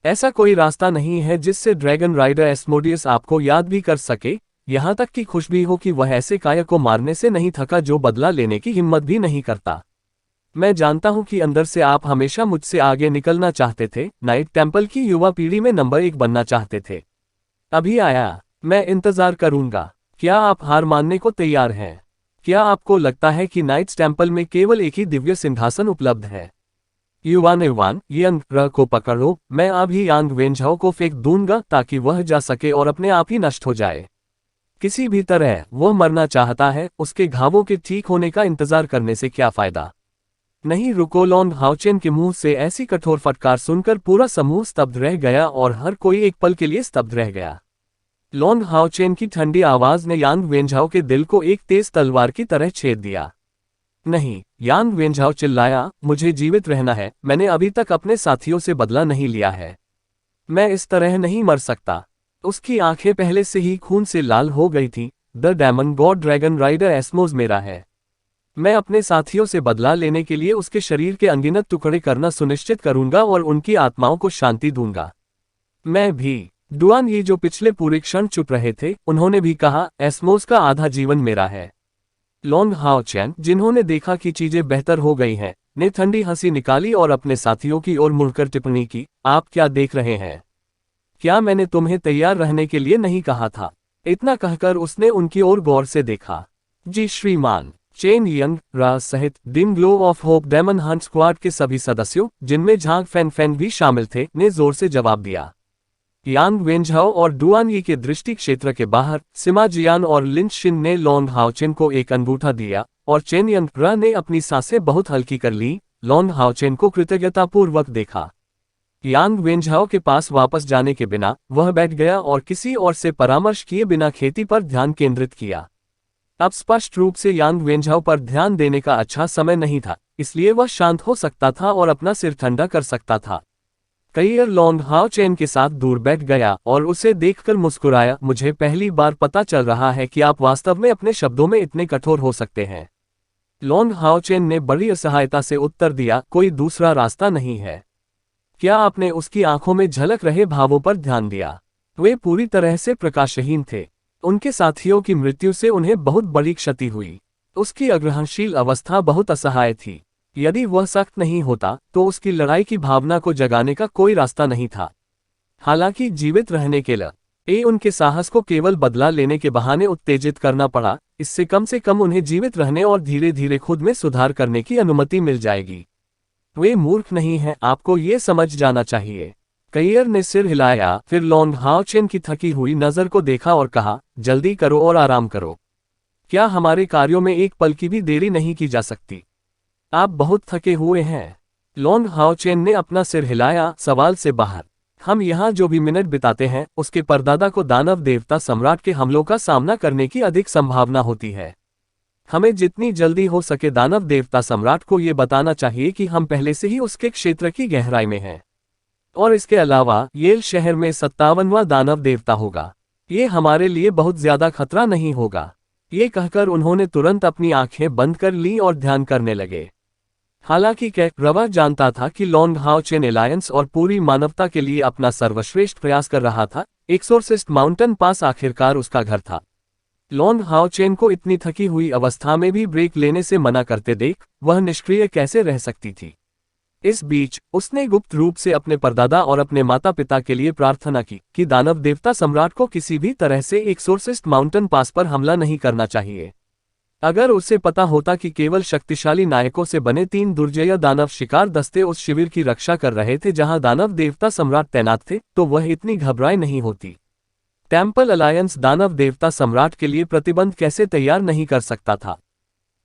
ऐसा कोई रास्ता नहीं है जिससे ड्रैगन राइडर एस्मोडियस आपको याद भी कर सके, यहां तक कि खुश भी हो कि वह ऐसे कायर को मारने से नहीं थका जो बदला लेने की हिम्मत भी नहीं करता। मैं जानता हूं कि अंदर से आप हमेशा मुझसे आगे निकलना चाहते थे, नाइट टेम्पल की युवा पीढ़ी में नंबर 1 बनना चाहते थे। अभी आया, मैं इंतजार करूंगा। क्या आप हार मानने को तैयार हैं? क्या आपको लगता है कि नाइट्स टेम्पल में केवल एक ही दिव्य सिंहासन उपलब्ध है? युवान यंग र को पकड़ो, मैं अभी यांग वेंझाओ को फेंक दूंगा ताकि वह जा सके और अपने आप ही नष्ट हो जाए। किसी भी तरह वह मरना चाहता है, उसके घावों के ठीक होने का इंतजार करने से क्या फायदा? नहीं रुको। लॉन्ग हाओचेन के मुंह से ऐसी कठोर फटकार सुनकर पूरा समूह स्तब्ध रह गया और हर कोई एक पल के लिए स्तब्ध रह गया। लॉन्ग हाओचेन की ठंडी आवाज ने यांग वेंझाओ के दिल को एक तेज तलवार की तरह छेद दिया। नहीं, यांग वेंझाओ चिल्लाया, मुझे जीवित रहना है, मैंने अभी तक अपने साथियों से बदला नहीं लिया है। मैं इस तरह नहीं मर सकता। उसकी आंखें पहले से ही खून से लाल हो गई थीं। The demon god dragon rider एस्मोज मेरा है। मैं अपने साथियों से बदला लेने के लिए उसके शरीर के अनगिनत टुकड़े करना सुनिश्चित करूंगा और उनकी आत्माओं को शांति दूंगा। मैं भी डुआन ये जो पिछले पूरे क्षण चुप रहे थे, उन्होंने भी कहा, एस्मोस का आधा जीवन मेरा है। लॉन्ग हाओ चैन, जिन्होंने देखा कि चीजें बेहतर हो गई हैं, ने ठंडी हंसी निकाली और अपने साथियों की ओर मुड़कर टिप्पणी की, आप क्या देख रहे हैं? क्या मैंने तुम्हें तैयार रहने के लिए नहीं कहा था? इतना कहकर उसने उनकी ओर गौर से देखा। जी श्रीमान। चेन यंग, राज सहित dim glow of hope demon hunt squad के सभी सदस्यों, जिनमें झांग फैन फैन भी शामिल थे, ने जोर से जवाब दिया। यांग वेंझाओ और डुआन यी के दृष्टि क्षेत्र के बाहर सिमा जियान और लिन शिन ने लॉन्ग हाओचेन को एक अंगूठा दिया और चेन यंग रा ने अपनी सांसें बहुत हल्की कर ली, लॉन्ग हाओचेन को कृतज्ञतापूर्वक देखा। यांग वेंझाओ के पास वापस जाने के बिना वह बैठ गया और किसी और से परामर्श किए बिना खेती पर ध्यान केंद्रित किया। अब स्पष्ट रूप से यांग वेंझाओ पर ध्यान देने का अच्छा समय नहीं था, इसलिए वह शांत हो सकता था और अपना सिर ठंडा कर सकता था। कईयर लॉन्ग हाओ चेन के साथ दूर बैठ गया और उसे देखकर मुस्कुराया, मुझे पहली बार पता चल रहा है कि आप वास्तव में अपने शब्दों में इतने कठोर हो सकते हैं। लॉन्ग हाओ चेन ने बड़ी असहायता से उत्तर दिया, कोई दूसरा रास्ता नहीं है। क्या आपने उसकी आंखों में झलक रहे भावों पर ध्यान दिया? वे पूरी तरह से प्रकाशहीन थे। उनके साथियों की मृत्यु से उन्हें बहुत बड़ी क्षति हुई। उसकी अग्रहणशील अवस्था बहुत असहाय थी। यदि वह सख्त नहीं होता तो उसकी लड़ाई की भावना को जगाने का कोई रास्ता नहीं था। हालांकि जीवित रहने के लिए उनके साहस को केवल बदला लेने के बहाने उत्तेजित करना पड़ा, इससे कम से कम उन्हें जीवित रहने और धीरे धीरे खुद में सुधार करने की अनुमति मिल जाएगी। वे मूर्ख नहीं हैं, आपको ये समझ जाना चाहिए। कईयर ने सिर हिलाया, फिर लॉन्ग हाओ चेन की थकी हुई नजर को देखा और कहा, जल्दी करो और आराम करो। क्या हमारे कार्यों में एक पल की भी देरी नहीं की जा सकती? आप बहुत थके हुए हैं। लॉन्ग हाओ चेन ने अपना सिर हिलाया, सवाल से बाहर। हम यहाँ जो भी मिनट बिताते हैं, उसके परदादा को दानव देवता सम्राट के हमलों का सामना करने की अधिक संभावना होती है। हमें जितनी जल्दी हो सके दानव देवता सम्राट को ये बताना चाहिए कि हम पहले से ही उसके क्षेत्र की गहराई में हैं। और इसके अलावा येल शहर में 57वां दानव देवता होगा। ये हमारे लिए बहुत ज्यादा खतरा नहीं होगा। ये कहकर उन्होंने तुरंत अपनी आंखें बंद कर ली और ध्यान करने लगे। हालांकि रवा जानता था कि लॉन्ग हाओ चेन एलायंस और पूरी मानवता के लिए अपना सर्वश्रेष्ठ प्रयास कर रहा था। एक्सोर्सिस्ट माउंटेन पास आखिरकार उसका घर था। लॉन्ग हाओ चेन को इतनी थकी हुई अवस्था में भी ब्रेक लेने से मना करते देख वह निष्क्रिय कैसे रह सकती थी। इस बीच उसने गुप्त रूप से अपने परदादा और अपने माता पिता के लिए प्रार्थना की कि दानव देवता सम्राट को किसी भी तरह से एक्सोर्सिस्ट माउंटेन पास पर हमला नहीं करना चाहिए। अगर उसे पता होता कि केवल शक्तिशाली नायकों से बने 3 दुर्जय दानव शिकार दस्ते उस शिविर की रक्षा कर रहे थे जहां दानव देवता सम्राट तैनात थे, तो वह इतनी घबराई नहीं होती। टेम्पल अलायंस दानव देवता सम्राट के लिए प्रतिबंध कैसे तैयार नहीं कर सकता था?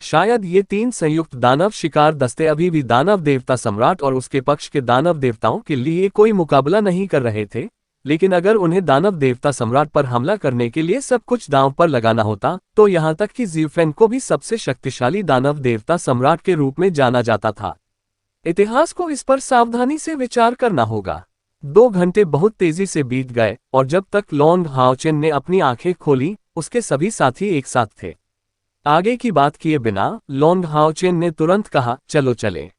शायद ये 3 संयुक्त दानव शिकार दस्ते अभी भी दानव देवता सम्राट और उसके पक्ष के दानव देवताओं के लिए कोई मुकाबला नहीं कर रहे थे, लेकिन अगर उन्हें दानव देवता सम्राट पर हमला करने के लिए सब कुछ दांव पर लगाना होता, तो यहां तक कि ज़ियूफेन को भी सबसे शक्तिशाली दानव देवता सम्राट के रूप में जाना जाता था। इतिहास को इस पर सावधानी से विचार करना होगा। 2 घंटे बहुत तेजी से बीत गए और जब तक लॉन्ग हाओ चेन ने अपनी आंखें खोली, उसके सभी साथी एक साथ थे। आगे की बात किए बिना लॉन्ग हाओ चेन ने तुरंत कहा, चलो चले।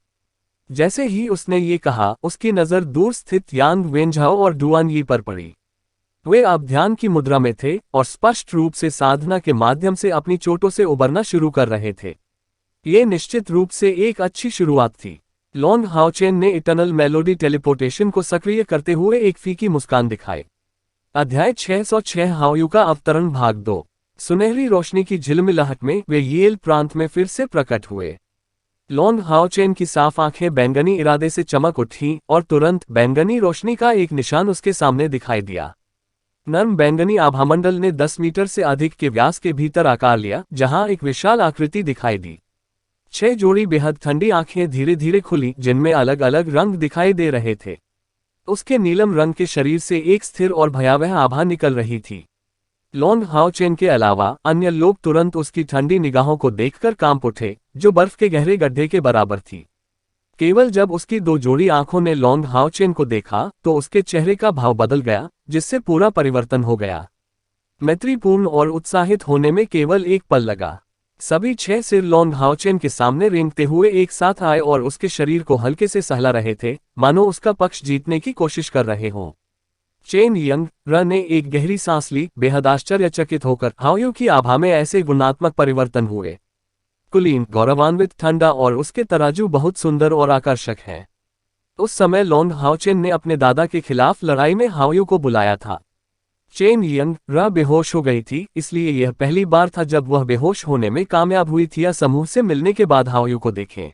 जैसे ही उसने ये कहा, उसकी नजर दूर स्थित यांग वेंझाओ और डुआन यी पर पड़ी। वे अब ध्यान की मुद्रा में थे और स्पष्ट रूप से साधना के माध्यम से अपनी चोटों से उबरना शुरू कर रहे थे। ये निश्चित रूप से एक अच्छी शुरुआत थी। लॉन्ग हाओ चेन ने इटर्नल मेलोडी टेलीपोर्टेशन को सक्रिय करते हुए एक फीकी मुस्कान दिखाई। अध्याय 606 हाओयू का अवतरण भाग 2। सुनहरी रोशनी की झिलमिलाहट में वे येल प्रांत में फिर से प्रकट हुए। लॉन्ग हाओ चेन की साफ आंखें बैंगनी इरादे से चमक उठी और तुरंत बैंगनी रोशनी का एक निशान उसके सामने दिखाई दिया। नर्म बैंगनी आभामंडल ने 10 मीटर से अधिक के व्यास के भीतर आकार लिया, जहां एक विशाल आकृति दिखाई दी। 6 जोड़ी बेहद ठंडी आंखें धीरे धीरे खुली, जिनमें अलग अलग रंग दिखाई दे रहे थे। उसके नीलम रंग के शरीर से एक स्थिर और भयावह आभा निकल रही थी। लॉन्ग हाओ चेन के अलावा अन्य लोग तुरंत उसकी ठंडी निगाहों को देखकर कांप उठे, जो बर्फ के गहरे गड्ढे के बराबर थी। केवल जब उसकी 2 जोड़ी आंखों ने लॉन्ग हाओ चेन को देखा तो उसके चेहरे का भाव बदल गया, जिससे पूरा परिवर्तन हो गया। मैत्रीपूर्ण और उत्साहित होने में केवल एक पल लगा। सभी 6 सिर लॉन्ग हाओ चेन के सामने रेंगते हुए एक साथ आए और उसके शरीर को हल्के से सहला रहे थे, मानो उसका पक्ष जीतने की कोशिश कर रहे हों। चेन यंग र ने एक गहरी सांस ली, बेहद आश्चर्यचकित होकर हाओयू की आभा में ऐसे गुणात्मक परिवर्तन हुए। कुलीन, गौरवान्वित, ठंडा और उसके तराजू बहुत सुंदर और आकर्षक हैं। उस समय लोंग हाओचेन ने अपने दादा के खिलाफ लड़ाई में हाओयू को बुलाया था। चेन यंग र बेहोश हो गई थी, इसलिए यह पहली बार था जब वह बेहोश होने में कामयाब हुई थी या समूह से मिलने के बाद हाओयू को देखें।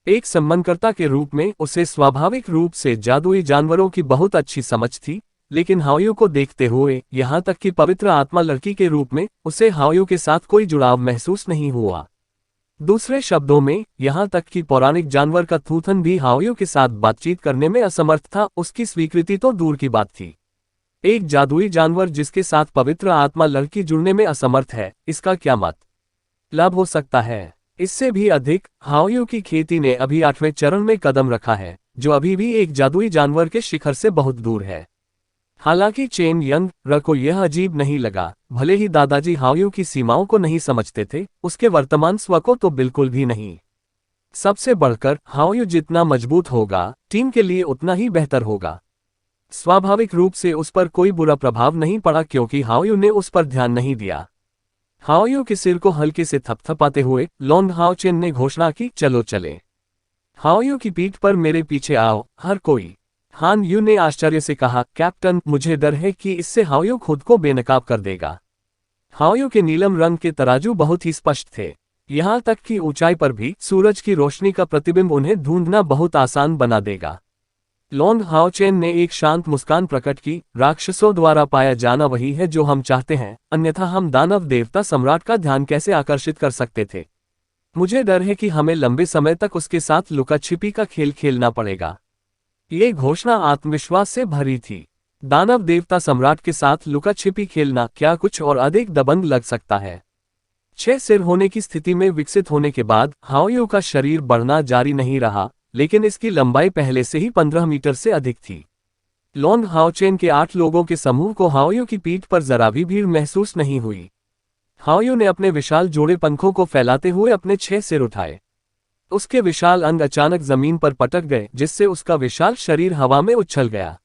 एक सम्मानकर्ता के रूप में उसे स्वाभाविक रूप से जादुई जानवरों की बहुत अच्छी समझ थी, लेकिन हाओयू को देखते हुए, यहाँ तक कि पवित्र आत्मा लड़की के रूप में, उसे हाओयू के साथ कोई जुड़ाव महसूस नहीं हुआ। दूसरे शब्दों में, यहाँ तक कि पौराणिक जानवर का थूथन भी हाओयू के साथ बातचीत करने में असमर्थ था, उसकी स्वीकृति तो दूर की बात थी। एक जादुई जानवर जिसके साथ पवित्र आत्मा लड़की जुड़ने में असमर्थ है, इसका क्या मत लाभ हो सकता है? इससे भी अधिक, हाओयू की खेती ने अभी 8वें चरण में कदम रखा है, जो अभी भी एक जादुई जानवर के शिखर से बहुत दूर है। हालांकि चेन यंग र को यह अजीब नहीं लगा, भले ही दादाजी हाओयू की सीमाओं को नहीं समझते थे, उसके वर्तमान स्व को तो बिल्कुल भी नहीं। सबसे बढ़कर, हाओयू जितना मजबूत होगा, टीम के लिए उतना ही बेहतर होगा। स्वाभाविक रूप से उस पर कोई बुरा प्रभाव नहीं पड़ा क्योंकि हाओयू ने उस पर ध्यान नहीं दिया। हाओयू के सिर को हल्के से थपथपाते हुए लोंग हाओचेन ने घोषणा की, चलो चले। हाओयू की पीठ पर मेरे पीछे आओ, हर कोई। हान यू ने आश्चर्य से कहा, कैप्टन, मुझे डर है कि इससे हाओयू खुद को बेनकाब कर देगा। हाओयू के नीलम रंग के तराजू बहुत ही स्पष्ट थे, यहाँ तक कि ऊंचाई पर भी सूरज की रोशनी का प्रतिबिंब उन्हें ढूंढना बहुत आसान बना देगा। लोंग हाओचेन ने एक शांत मुस्कान प्रकट की, राक्षसों द्वारा पाया जाना वही है जो हम चाहते हैं, अन्यथा हम दानव देवता सम्राट का ध्यान कैसे आकर्षित कर सकते थे? मुझे डर है कि हमें लंबे समय तक उसके साथ लुका छिपी का खेल खेलना पड़ेगा। ये घोषणा आत्मविश्वास से भरी थी। दानव देवता सम्राट के साथ लुका छिपी खेलना क्या कुछ और अधिक दबंग लग सकता है? 6 सिर होने की स्थिति में विकसित होने के बाद हाओयू का शरीर बढ़ना जारी नहीं रहा, लेकिन इसकी लंबाई पहले से ही 15 मीटर से अधिक थी। लोंग हाओचेन के 8 लोगों के समूह को हाओयू की पीठ पर जरा भी भीड़ महसूस नहीं हुई। हाओयू ने अपने विशाल जोड़े पंखों को फैलाते हुए अपने 6 सिर उठाए। उसके विशाल अंग अचानक जमीन पर पटक गए, जिससे उसका विशाल शरीर हवा में उछल गया।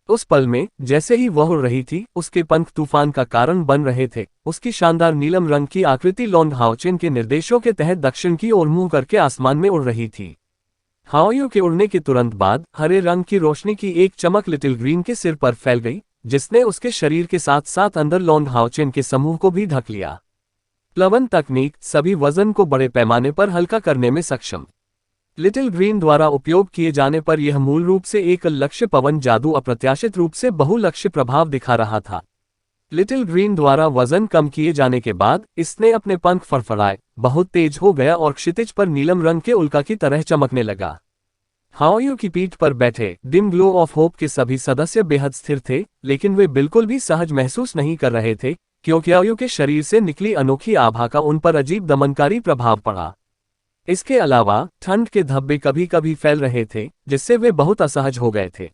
उस पल में, जैसे ही वह उड़ रही थी, उसके पंख तूफान का कारण बन रहे थे। उसकी शानदार नीलम रंग की आकृति लोंग हाओचेन के निर्देशों के तहत दक्षिण की ओर मुंह करके आसमान में उड़ रही थी। हाओयू के उड़ने के तुरंत बाद हरे रंग की रोशनी की एक चमक लिटिल ग्रीन के सिर पर फैल गई, जिसने उसके शरीर के साथ साथ अंदर लोंग हाओचेन के समूह को भी ढक लिया। प्लवन तकनीक सभी वजन को बड़े पैमाने पर हल्का करने में सक्षम। लिटिल ग्रीन द्वारा उपयोग किए जाने पर यह मूल रूप से एक लक्ष्य पवन जादू अप्रत्याशित रूप से बहुलक्ष्य प्रभाव दिखा रहा था। लिटिल ग्रीन द्वारा वजन कम किए जाने के बाद इसने अपने पंख फड़फड़ाए, बहुत तेज हो गया और क्षितिज पर नीलम रंग के उल्का की तरह चमकने लगा। हाओयू की पीठ पर बैठे डिम ग्लो ऑफ होप के सभी सदस्य बेहद स्थिर थे, लेकिन वे बिल्कुल भी सहज महसूस नहीं कर रहे थे, क्योंकि हाओयू के शरीर से निकली अनोखी आभा का उन पर अजीब दमनकारी प्रभाव पड़ा। इसके अलावा ठंड के धब्बे कभी कभी फैल रहे थे, जिससे वे बहुत असहज हो गए थे।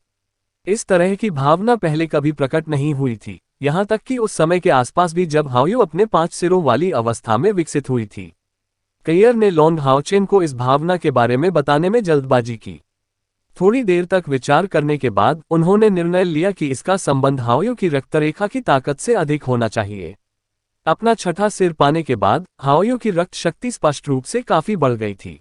इस तरह की भावना पहले कभी प्रकट नहीं हुई थी, यहाँ तक कि उस समय के आसपास भी जब हाओयू अपने 5 सिरों वाली अवस्था में विकसित हुई थी। कैयर ने लोंग हाओचेन को इस भावना के बारे में बताने में जल्दबाजी की। थोड़ी देर तक विचार करने के बाद उन्होंने निर्णय लिया कि इसका संबंध हाओयू की रक्तरेखा की ताकत से अधिक होना चाहिए। अपना 6ठा सिर पाने के बाद हाओयू की रक्त शक्ति स्पष्ट रूप से काफी बढ़ गई थी।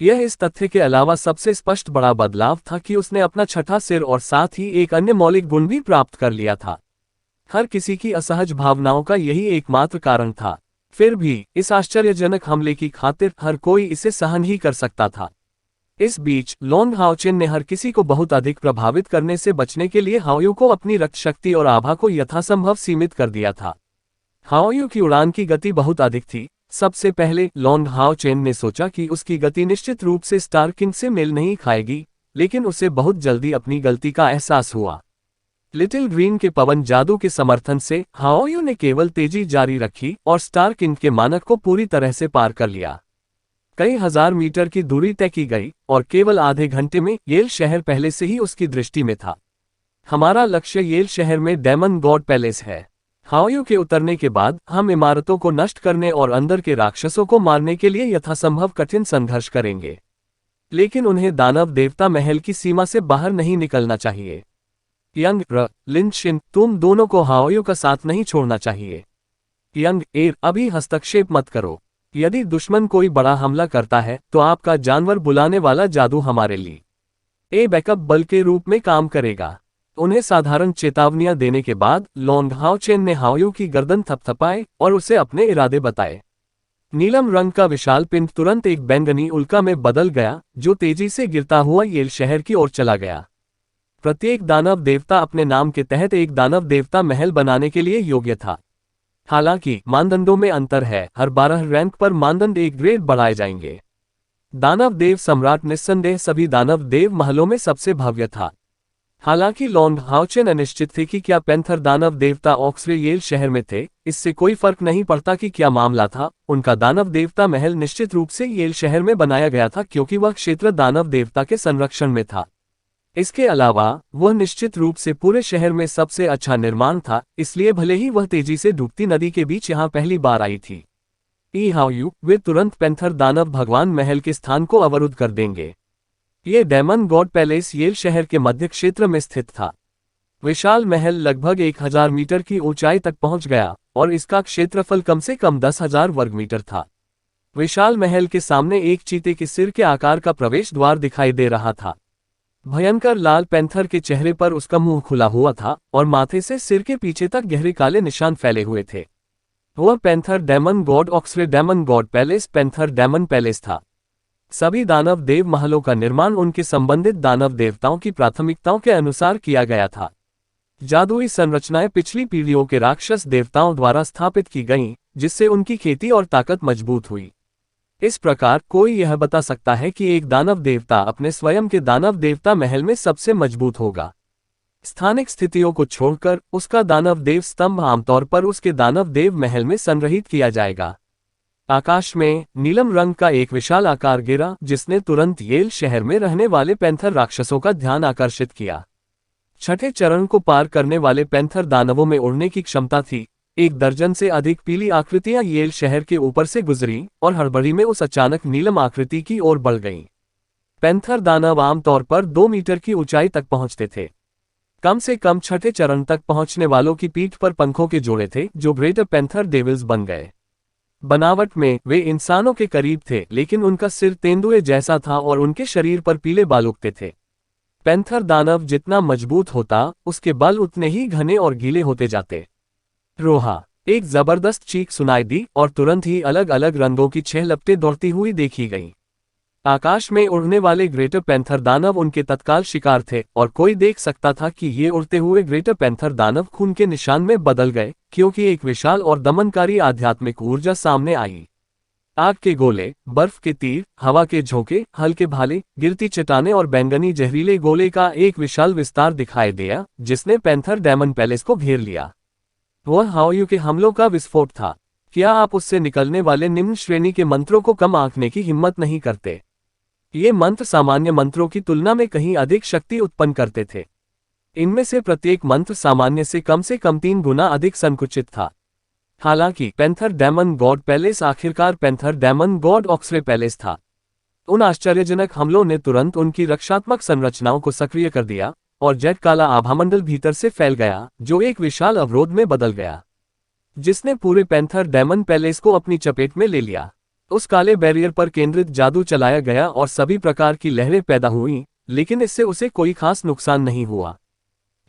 यह इस तथ्य के अलावा सबसे स्पष्ट बड़ा बदलाव था कि उसने अपना 6ठा सिर और साथ ही एक अन्य मौलिक गुण भी प्राप्त कर लिया था। हर किसी की असहज भावनाओं का यही एकमात्र कारण था। फिर भी इस आश्चर्यजनक हमले की खातिर हर कोई इसे सहन ही कर सकता था। इस बीच लोंग हाओचेन ने हर किसी को बहुत अधिक प्रभावित करने से बचने के लिए हाओयू को अपनी रक्त शक्ति और आभा को यथासंभव सीमित कर दिया था। हाओयू की उड़ान की गति बहुत अधिक थी। सबसे पहले लोंग हाओचेन ने सोचा कि उसकी गति निश्चित रूप से स्टार किंग से मेल नहीं खाएगी, लेकिन उसे बहुत जल्दी अपनी गलती का एहसास हुआ। लिटिल ग्रीन के पवन जादू के समर्थन से हाओयू ने केवल तेजी जारी रखी और स्टार किंग के मानक को पूरी तरह से पार कर लिया। कई हजार मीटर की दूरी तय की गई और केवल आधे घंटे में येल शहर पहले से ही उसकी दृष्टि में था। हमारा लक्ष्य येल शहर में डेमन गॉड पैलेस है। हाओयू के उतरने के बाद हम इमारतों को नष्ट करने और अंदर के राक्षसों को मारने के लिए यथासंभव कठिन संघर्ष करेंगे, लेकिन उन्हें दानव देवता महल की सीमा से बाहर नहीं निकलना चाहिए। यंग र लिन शिन, तुम दोनों को हाओयू का साथ नहीं छोड़ना चाहिए। यंग एर, अभी हस्तक्षेप मत करो। यदि दुश्मन कोई बड़ा हमला करता है तो आपका जानवर बुलाने वाला जादू हमारे लिए ए बैकअप बल के रूप में काम करेगा। उन्हें साधारण चेतावनियां देने के बाद लॉन्ग हाओ चेन ने हाओयू की गर्दन थपथपाए और उसे अपने इरादे बताए। नीलम रंग का विशाल पिंड तुरंत एक बैंगनी उल्का में बदल गया, जो तेजी से गिरता हुआ येल शहर की ओर चला गया। प्रत्येक दानव देवता अपने नाम के तहत एक दानव देवता महल बनाने के लिए योग्य था। हालांकि मानदंडों में अंतर है, हर 12 रैंक पर मानदंड एक ग्रेड बढ़ाए जाएंगे। दानव देव सम्राट निस्संदेह सभी दानव देव महलों में सबसे भव्य था। हालांकि लॉन्ग हाओचेन अनिश्चित थे कि क्या पैंथर दानव देवता ऑक्सरे येल शहर में थे, इससे कोई फर्क नहीं पड़ता कि क्या मामला था। उनका दानव देवता महल निश्चित रूप से येल शहर में बनाया गया था क्योंकि वह क्षेत्र दानव देवता के संरक्षण में था। इसके अलावा वह निश्चित रूप से पूरे शहर में सबसे अच्छा निर्माण था, इसलिए भले ही वह तेजी से डूबती नदी के बीच यहां पहली बार आई थी। ई हाओयू, वे तुरंत पैंथर दानव भगवान महल के स्थान को अवरुद्ध कर देंगे। ये डेमन गॉड पैलेस येल शहर के मध्य क्षेत्र में स्थित था। विशाल महल लगभग 1000 मीटर की ऊंचाई तक पहुंच गया और इसका क्षेत्रफल कम से कम 10,000 वर्ग मीटर था। विशाल महल के सामने एक चीते के सिर के आकार का प्रवेश द्वार दिखाई दे रहा था। भयंकर लाल पैंथर के चेहरे पर उसका मुंह खुला हुआ था और माथे से सिर के पीछे तक गहरे काले निशान फैले हुए थे। वह पैंथर डेमन गॉड ऑक्सरे demon god palace panther demon palace था। सभी दानव देव महलों का निर्माण उनके संबंधित दानव देवताओं की प्राथमिकताओं के अनुसार किया गया था। जादुई संरचनाएं पिछली पीढ़ियों के राक्षस देवताओं द्वारा स्थापित की गईं, जिससे उनकी खेती और ताकत मजबूत हुई। इस प्रकार कोई यह बता सकता है कि एक दानव देवता अपने स्वयं के दानव देवता महल में सबसे मजबूत होगा। स्थानिक स्थितियों को छोड़कर उसका दानव देव स्तंभ आमतौर पर उसके दानव देव महल में संग्रहित किया जाएगा। आकाश में नीलम रंग का एक विशाल आकार गिरा, जिसने तुरंत येल शहर में रहने वाले पैंथर राक्षसों का ध्यान आकर्षित किया। छठे चरण को पार करने वाले पैंथर दानवों में उड़ने की क्षमता थी। 1 दर्जन से अधिक पीली आकृतियां येल शहर के ऊपर से गुजरी और हड़बड़ी में उस अचानक नीलम आकृति की ओर बढ़ गईं। पैंथर दानव आमतौर पर 2 मीटर की ऊंचाई तक पहुंचते थे। कम से कम छठे चरण तक पहुंचने वालों की पीठ पर पंखों के जोड़े थे, जो ग्रेटर पैंथर डेविल्स बन गए। बनावट में वे इंसानों के करीब थे, लेकिन उनका सिर तेंदुए जैसा था और उनके शरीर पर पीले बाल उगते थे। पैंथर दानव जितना मजबूत होता, उसके बाल उतने ही घने और गीले होते जाते। रोहा, एक जबरदस्त चीख सुनाई दी और तुरंत ही अलग अलग रंगों की 6 लपटें दौड़ती हुई देखी गईं। आकाश में उड़ने वाले ग्रेटर पैंथर दानव उनके तत्काल शिकार थे और कोई देख सकता था कि ये उड़ते हुए ग्रेटर पैंथर दानव खून के निशान में बदल गए, क्योंकि एक विशाल और दमनकारी आध्यात्मिक ऊर्जा सामने आई। आग के गोले, बर्फ के तीर, हवा के झोंके, हल्के भाले, गिरती चट्टानें और बैंगनी जहरीले गोले का एक विशाल विस्तार दिखाई दिया, जिसने पैंथर डेमन पैलेस को घेर लिया। वह हाओयू के हमलों का विस्फोट था। क्या आप उससे निकलने वाले निम्न श्रेणी के मंत्रों को कम आंकने की हिम्मत नहीं करते? ये मंत्र सामान्य मंत्रों की तुलना में कहीं अधिक शक्ति उत्पन्न करते थे। इनमें से प्रत्येक मंत्र सामान्य से कम 3 गुना अधिक संकुचित था। हालांकि पैंथर डेमन गॉड पैलेस आखिरकार पैंथर डेमन गॉड ऑक्सरे पैलेस था। उन आश्चर्यजनक हमलों ने तुरंत उनकी रक्षात्मक संरचनाओं को सक्रिय कर दिया और जेट काला आभामंडल भीतर से फैल गया, जो एक विशाल अवरोध में बदल गया, जिसने पूरे पैंथर डेमन पैलेस को अपनी चपेट में ले लिया। उस काले बैरियर पर केंद्रित जादू चलाया गया और सभी प्रकार की लहरें पैदा हुईं, लेकिन इससे उसे कोई खास नुकसान नहीं हुआ।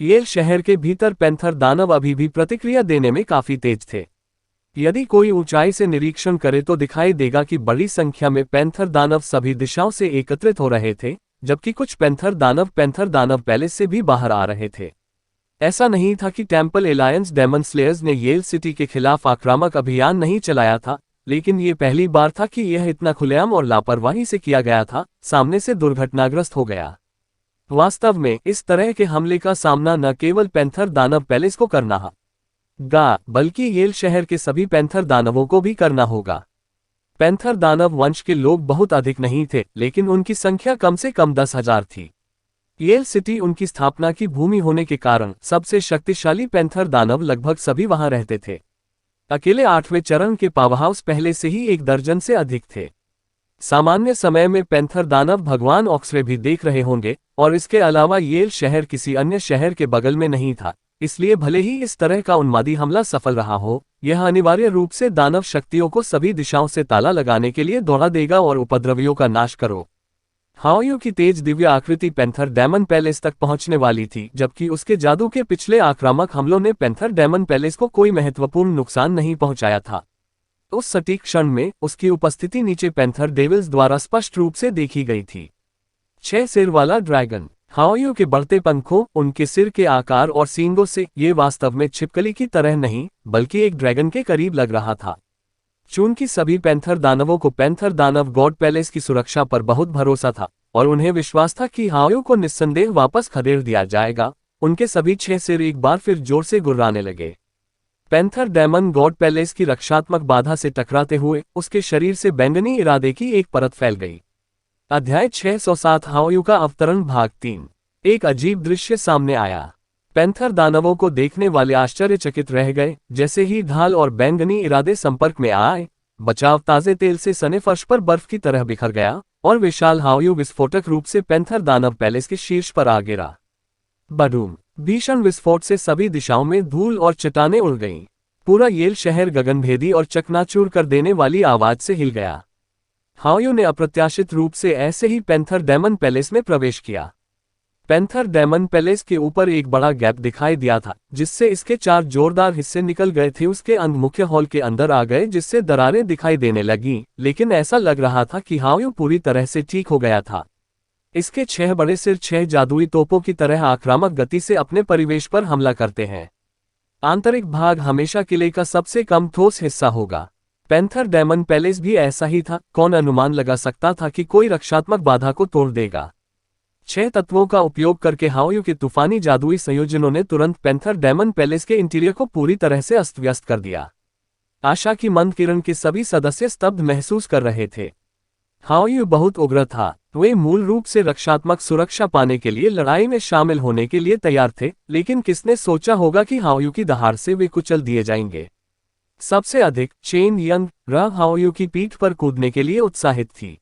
येल शहर के भीतर पैंथर दानव अभी भी प्रतिक्रिया देने में काफी तेज थे। यदि कोई ऊंचाई से निरीक्षण करे तो दिखाई देगा कि बड़ी संख्या में पैंथर दानव सभी दिशाओं से एकत्रित हो रहे थे, जबकि कुछ पैंथर दानव पैलेस से भी बाहर आ रहे थे। ऐसा नहीं था कि टेम्पल एलायंस डेमन स्लेयर्स ने येल सिटी के खिलाफ आक्रामक अभियान नहीं चलाया था, लेकिन ये पहली बार था कि यह इतना खुलेआम और लापरवाही से किया गया था, सामने से दुर्घटनाग्रस्त हो गया। वास्तव में इस तरह के हमले का सामना न केवल पैंथर दानव पैलेस को करना गा, बल्कि येल शहर के सभी पैंथर दानवों को भी करना होगा। पैंथर दानव वंश के लोग बहुत अधिक नहीं थे, लेकिन उनकी संख्या कम से कम 10,000 थी। येल सिटी उनकी स्थापना की भूमि होने के कारण सबसे शक्तिशाली पैंथर दानव लगभग सभी वहां रहते थे। अकेले 8वें चरण के पावरहाउस पहले से ही 1 दर्जन से अधिक थे। सामान्य समय में पैंथर दानव भगवान ऑक्सरे भी देख रहे होंगे, और इसके अलावा येल शहर किसी अन्य शहर के बगल में नहीं था, इसलिए भले ही इस तरह का उन्मादी हमला सफल रहा हो, यह अनिवार्य रूप से दानव शक्तियों को सभी दिशाओं से ताला लगाने के लिए दौड़ा देगा और उपद्रवियों का नाश करो। हाओयू की तेज दिव्य आकृति पैंथर डेमन पैलेस तक पहुंचने वाली थी, जबकि उसके जादू के पिछले आक्रामक हमलों ने पैंथर डेमन पैलेस को कोई महत्वपूर्ण नुकसान नहीं पहुंचाया था। उस सटीक क्षण में उसकी उपस्थिति नीचे पैंथर डेविल्स द्वारा स्पष्ट रूप से देखी गई थी। 6 सिर वाला ड्रैगन। हाओयू के बढ़ते पंखों, उनके सिर के आकार और सींगों से ये वास्तव में छिपकली की तरह नहीं बल्कि एक ड्रैगन के करीब लग रहा था। चूंकि सभी पैंथर दानवों को पैंथर दानव गॉड पैलेस की सुरक्षा पर बहुत भरोसा था और उन्हें विश्वास था कि हाओयू को निस्संदेह वापस खदेड़ दिया जाएगा, उनके सभी 6 सिर एक बार फिर जोर से गुर्राने लगे। पैंथर डेमन गॉड पैलेस की रक्षात्मक बाधा से टकराते हुए उसके शरीर से बैंगनी इरादे की एक परत फैल गई। अध्याय 607 हाओयू का अवतरण भाग 3। एक अजीब दृश्य सामने आया। पैंथर दानवों को देखने वाले आश्चर्यचकित रह गए। जैसे ही ढाल और बैंगनी इरादे संपर्क में आए, बचाव ताजे तेल से सने फर्श पर बर्फ की तरह बिखर गया और विशाल हाओयू विस्फोटक रूप से पैंथर दानव पैलेस के शीर्ष पर आ गिरा। बडूम! भीषण विस्फोट से सभी दिशाओं में धूल और चट्टानें उड़ गईं। पूरा येल शहर गगनभेदी और चकनाचूर कर देने वाली आवाज से हिल गया। हाओयू ने अप्रत्याशित रूप से ऐसे ही पैंथर डेमन पैलेस में प्रवेश किया। पैंथर डेमन पैलेस के ऊपर एक बड़ा गैप दिखाई दिया था, जिससे इसके 4 जोरदार हिस्से निकल गए थे। उसके अंग मुख्य हॉल के अंदर आ गए, जिससे दरारें दिखाई देने लगीं, लेकिन ऐसा लग रहा था कि हाओयू पूरी तरह से ठीक हो गया था। इसके 6 बड़े सिर 6 जादुई तोपों की तरह आक्रामक गति से अपने परिवेश पर हमला करते हैं। आंतरिक भाग हमेशा किले का सबसे कम ठोस हिस्सा होगा। पैंथर डेमन पैलेस भी ऐसा ही था। कौन अनुमान लगा सकता था कि कोई रक्षात्मक बाधा को तोड़ देगा। 6 तत्वों का उपयोग करके हाओयू के तूफानी जादुई संयोजनों ने तुरंत पैंथर डेमन पैलेस के इंटीरियर को पूरी तरह से अस्त व्यस्त कर दिया। आशा की मंद किरण के सभी सदस्य स्तब्ध महसूस कर रहे थे। हाओयू बहुत उग्र था। वे मूल रूप से रक्षात्मक सुरक्षा पाने के लिए लड़ाई में शामिल होने के लिए तैयार थे, लेकिन किसने सोचा होगा कि हाओयू की दहाड़ से वे कुचल दिए जाएंगे। सबसे अधिक चेन यंग हाओयू की पीठ पर कूदने के लिए उत्साहित थी।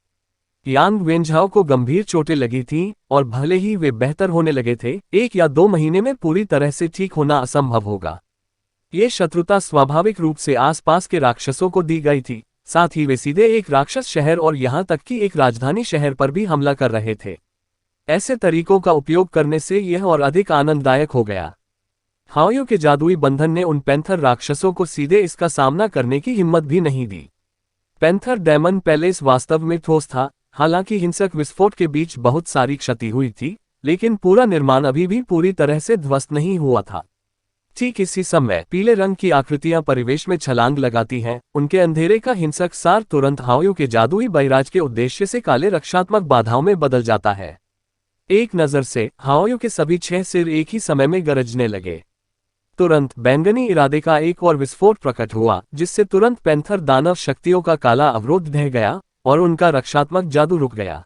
यांग वेंझाओ को गंभीर चोटें लगी थीं और भले ही वे बेहतर होने लगे थे, 1 या 2 महीने में पूरी तरह से ठीक होना असंभव होगा। ये शत्रुता स्वाभाविक रूप से आसपास के राक्षसों को दी गई थी, साथ ही वे सीधे एक राक्षस शहर और यहां तक कि एक राजधानी शहर पर भी हमला कर रहे थे। ऐसे तरीकों का उपयोग करने से यह और अधिक आनंददायक हो गया। हाओयू के जादुई बंधन ने उन पैंथर राक्षसों को सीधे इसका सामना करने की हिम्मत भी नहीं दी। पैंथर डेमन पैलेस वास्तव में ठोस था। हालांकि हिंसक विस्फोट के बीच बहुत सारी क्षति हुई थी, लेकिन पूरा निर्माण अभी भी पूरी तरह से ध्वस्त नहीं हुआ था। ठीक इसी समय पीले रंग की आकृतियां परिवेश में छलांग लगाती हैं। उनके अंधेरे का हिंसक सार तुरंत हाओयू के जादुई बैराज के उद्देश्य से काले रक्षात्मक बाधाओं में बदल जाता है। एक नजर से हाओयू के सभी 6 सिर एक ही समय में गरजने लगे। तुरंत बैंगनी इरादे का एक और विस्फोट प्रकट हुआ, जिससे तुरंत पैंथर दानव शक्तियों का काला अवरोध ढह गया और उनका रक्षात्मक जादू रुक गया।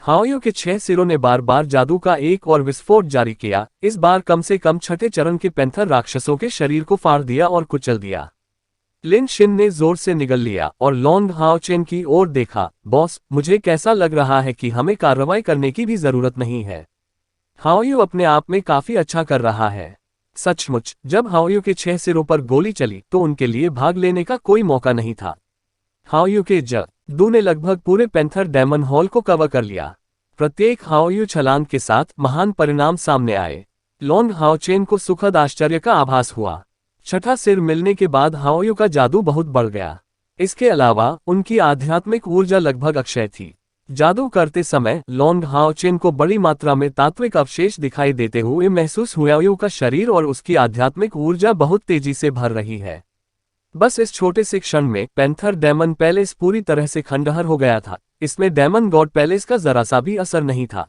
हाओयू के 6 सिरों ने बार बार जादू का एक और विस्फोट जारी किया। इस बार कम से कम 6ठे चरण के पैंथर राक्षसों के शरीर को फाड़ दिया और कुचल दिया। लिन शिन ने जोर से निगल लिया और लॉन्ग हाओचेन की ओर देखा। बॉस, मुझे कैसा लग रहा है कि हमें कार्रवाई करने की भी जरूरत नहीं है। हाओयू अपने आप में काफी अच्छा कर रहा है। सचमुच, जब हाओयू के 6 सिरों पर गोली चली तो उनके लिए भाग लेने का कोई मौका नहीं था। हाओयू के जादू ने लगभग पूरे पैंथर डेमन हॉल को कवर कर लिया। प्रत्येक हाओयू छलांग के साथ महान परिणाम सामने आए। लॉन्ग हाओचेन को सुखद आश्चर्य का आभास हुआ। 6ठा सिर मिलने के बाद हाओयू का जादू बहुत बढ़ गया। इसके अलावा उनकी आध्यात्मिक ऊर्जा लगभग अक्षय थी। जादू करते समय लॉन्ग हाओचेन को बड़ी मात्रा में तात्विक अवशेष दिखाई देते हुए महसूस हुआ हाओयू का शरीर और उसकी आध्यात्मिक ऊर्जा बहुत तेजी से भर रही है। बस इस छोटे से क्षण में पैंथर डेमन पैलेस पूरी तरह से खंडहर हो गया था। इसमें डेमन गॉड पैलेस का जरा सा भी असर नहीं था।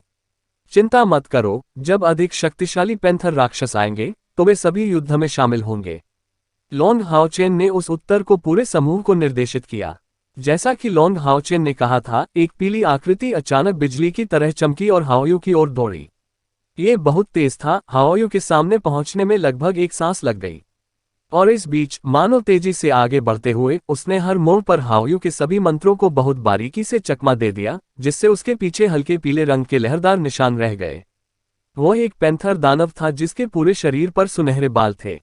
चिंता मत करो, जब अधिक शक्तिशाली पैंथर राक्षस आएंगे तो वे सभी युद्ध में शामिल होंगे। लॉन्ग हाओचेन ने उस उत्तर को पूरे समूह को निर्देशित किया। जैसा कि लॉन्ग हाओचेन ने कहा था, एक पीली आकृति अचानक बिजली की तरह चमकी और हाओयू की ओर दौड़ी। ये बहुत तेज था। हाओयू के सामने पहुंचने में लगभग एक सांस लग गई। और इस बीच मानो तेजी से आगे बढ़ते हुए उसने हर मोड़ पर हाओयू के सभी मंत्रों को बहुत बारीकी से चकमा दे दिया, जिससे उसके पीछे हल्के पीले रंग के लहरदार निशान रह गए। वह एक पैंथर दानव था जिसके पूरे शरीर पर सुनहरे बाल थे।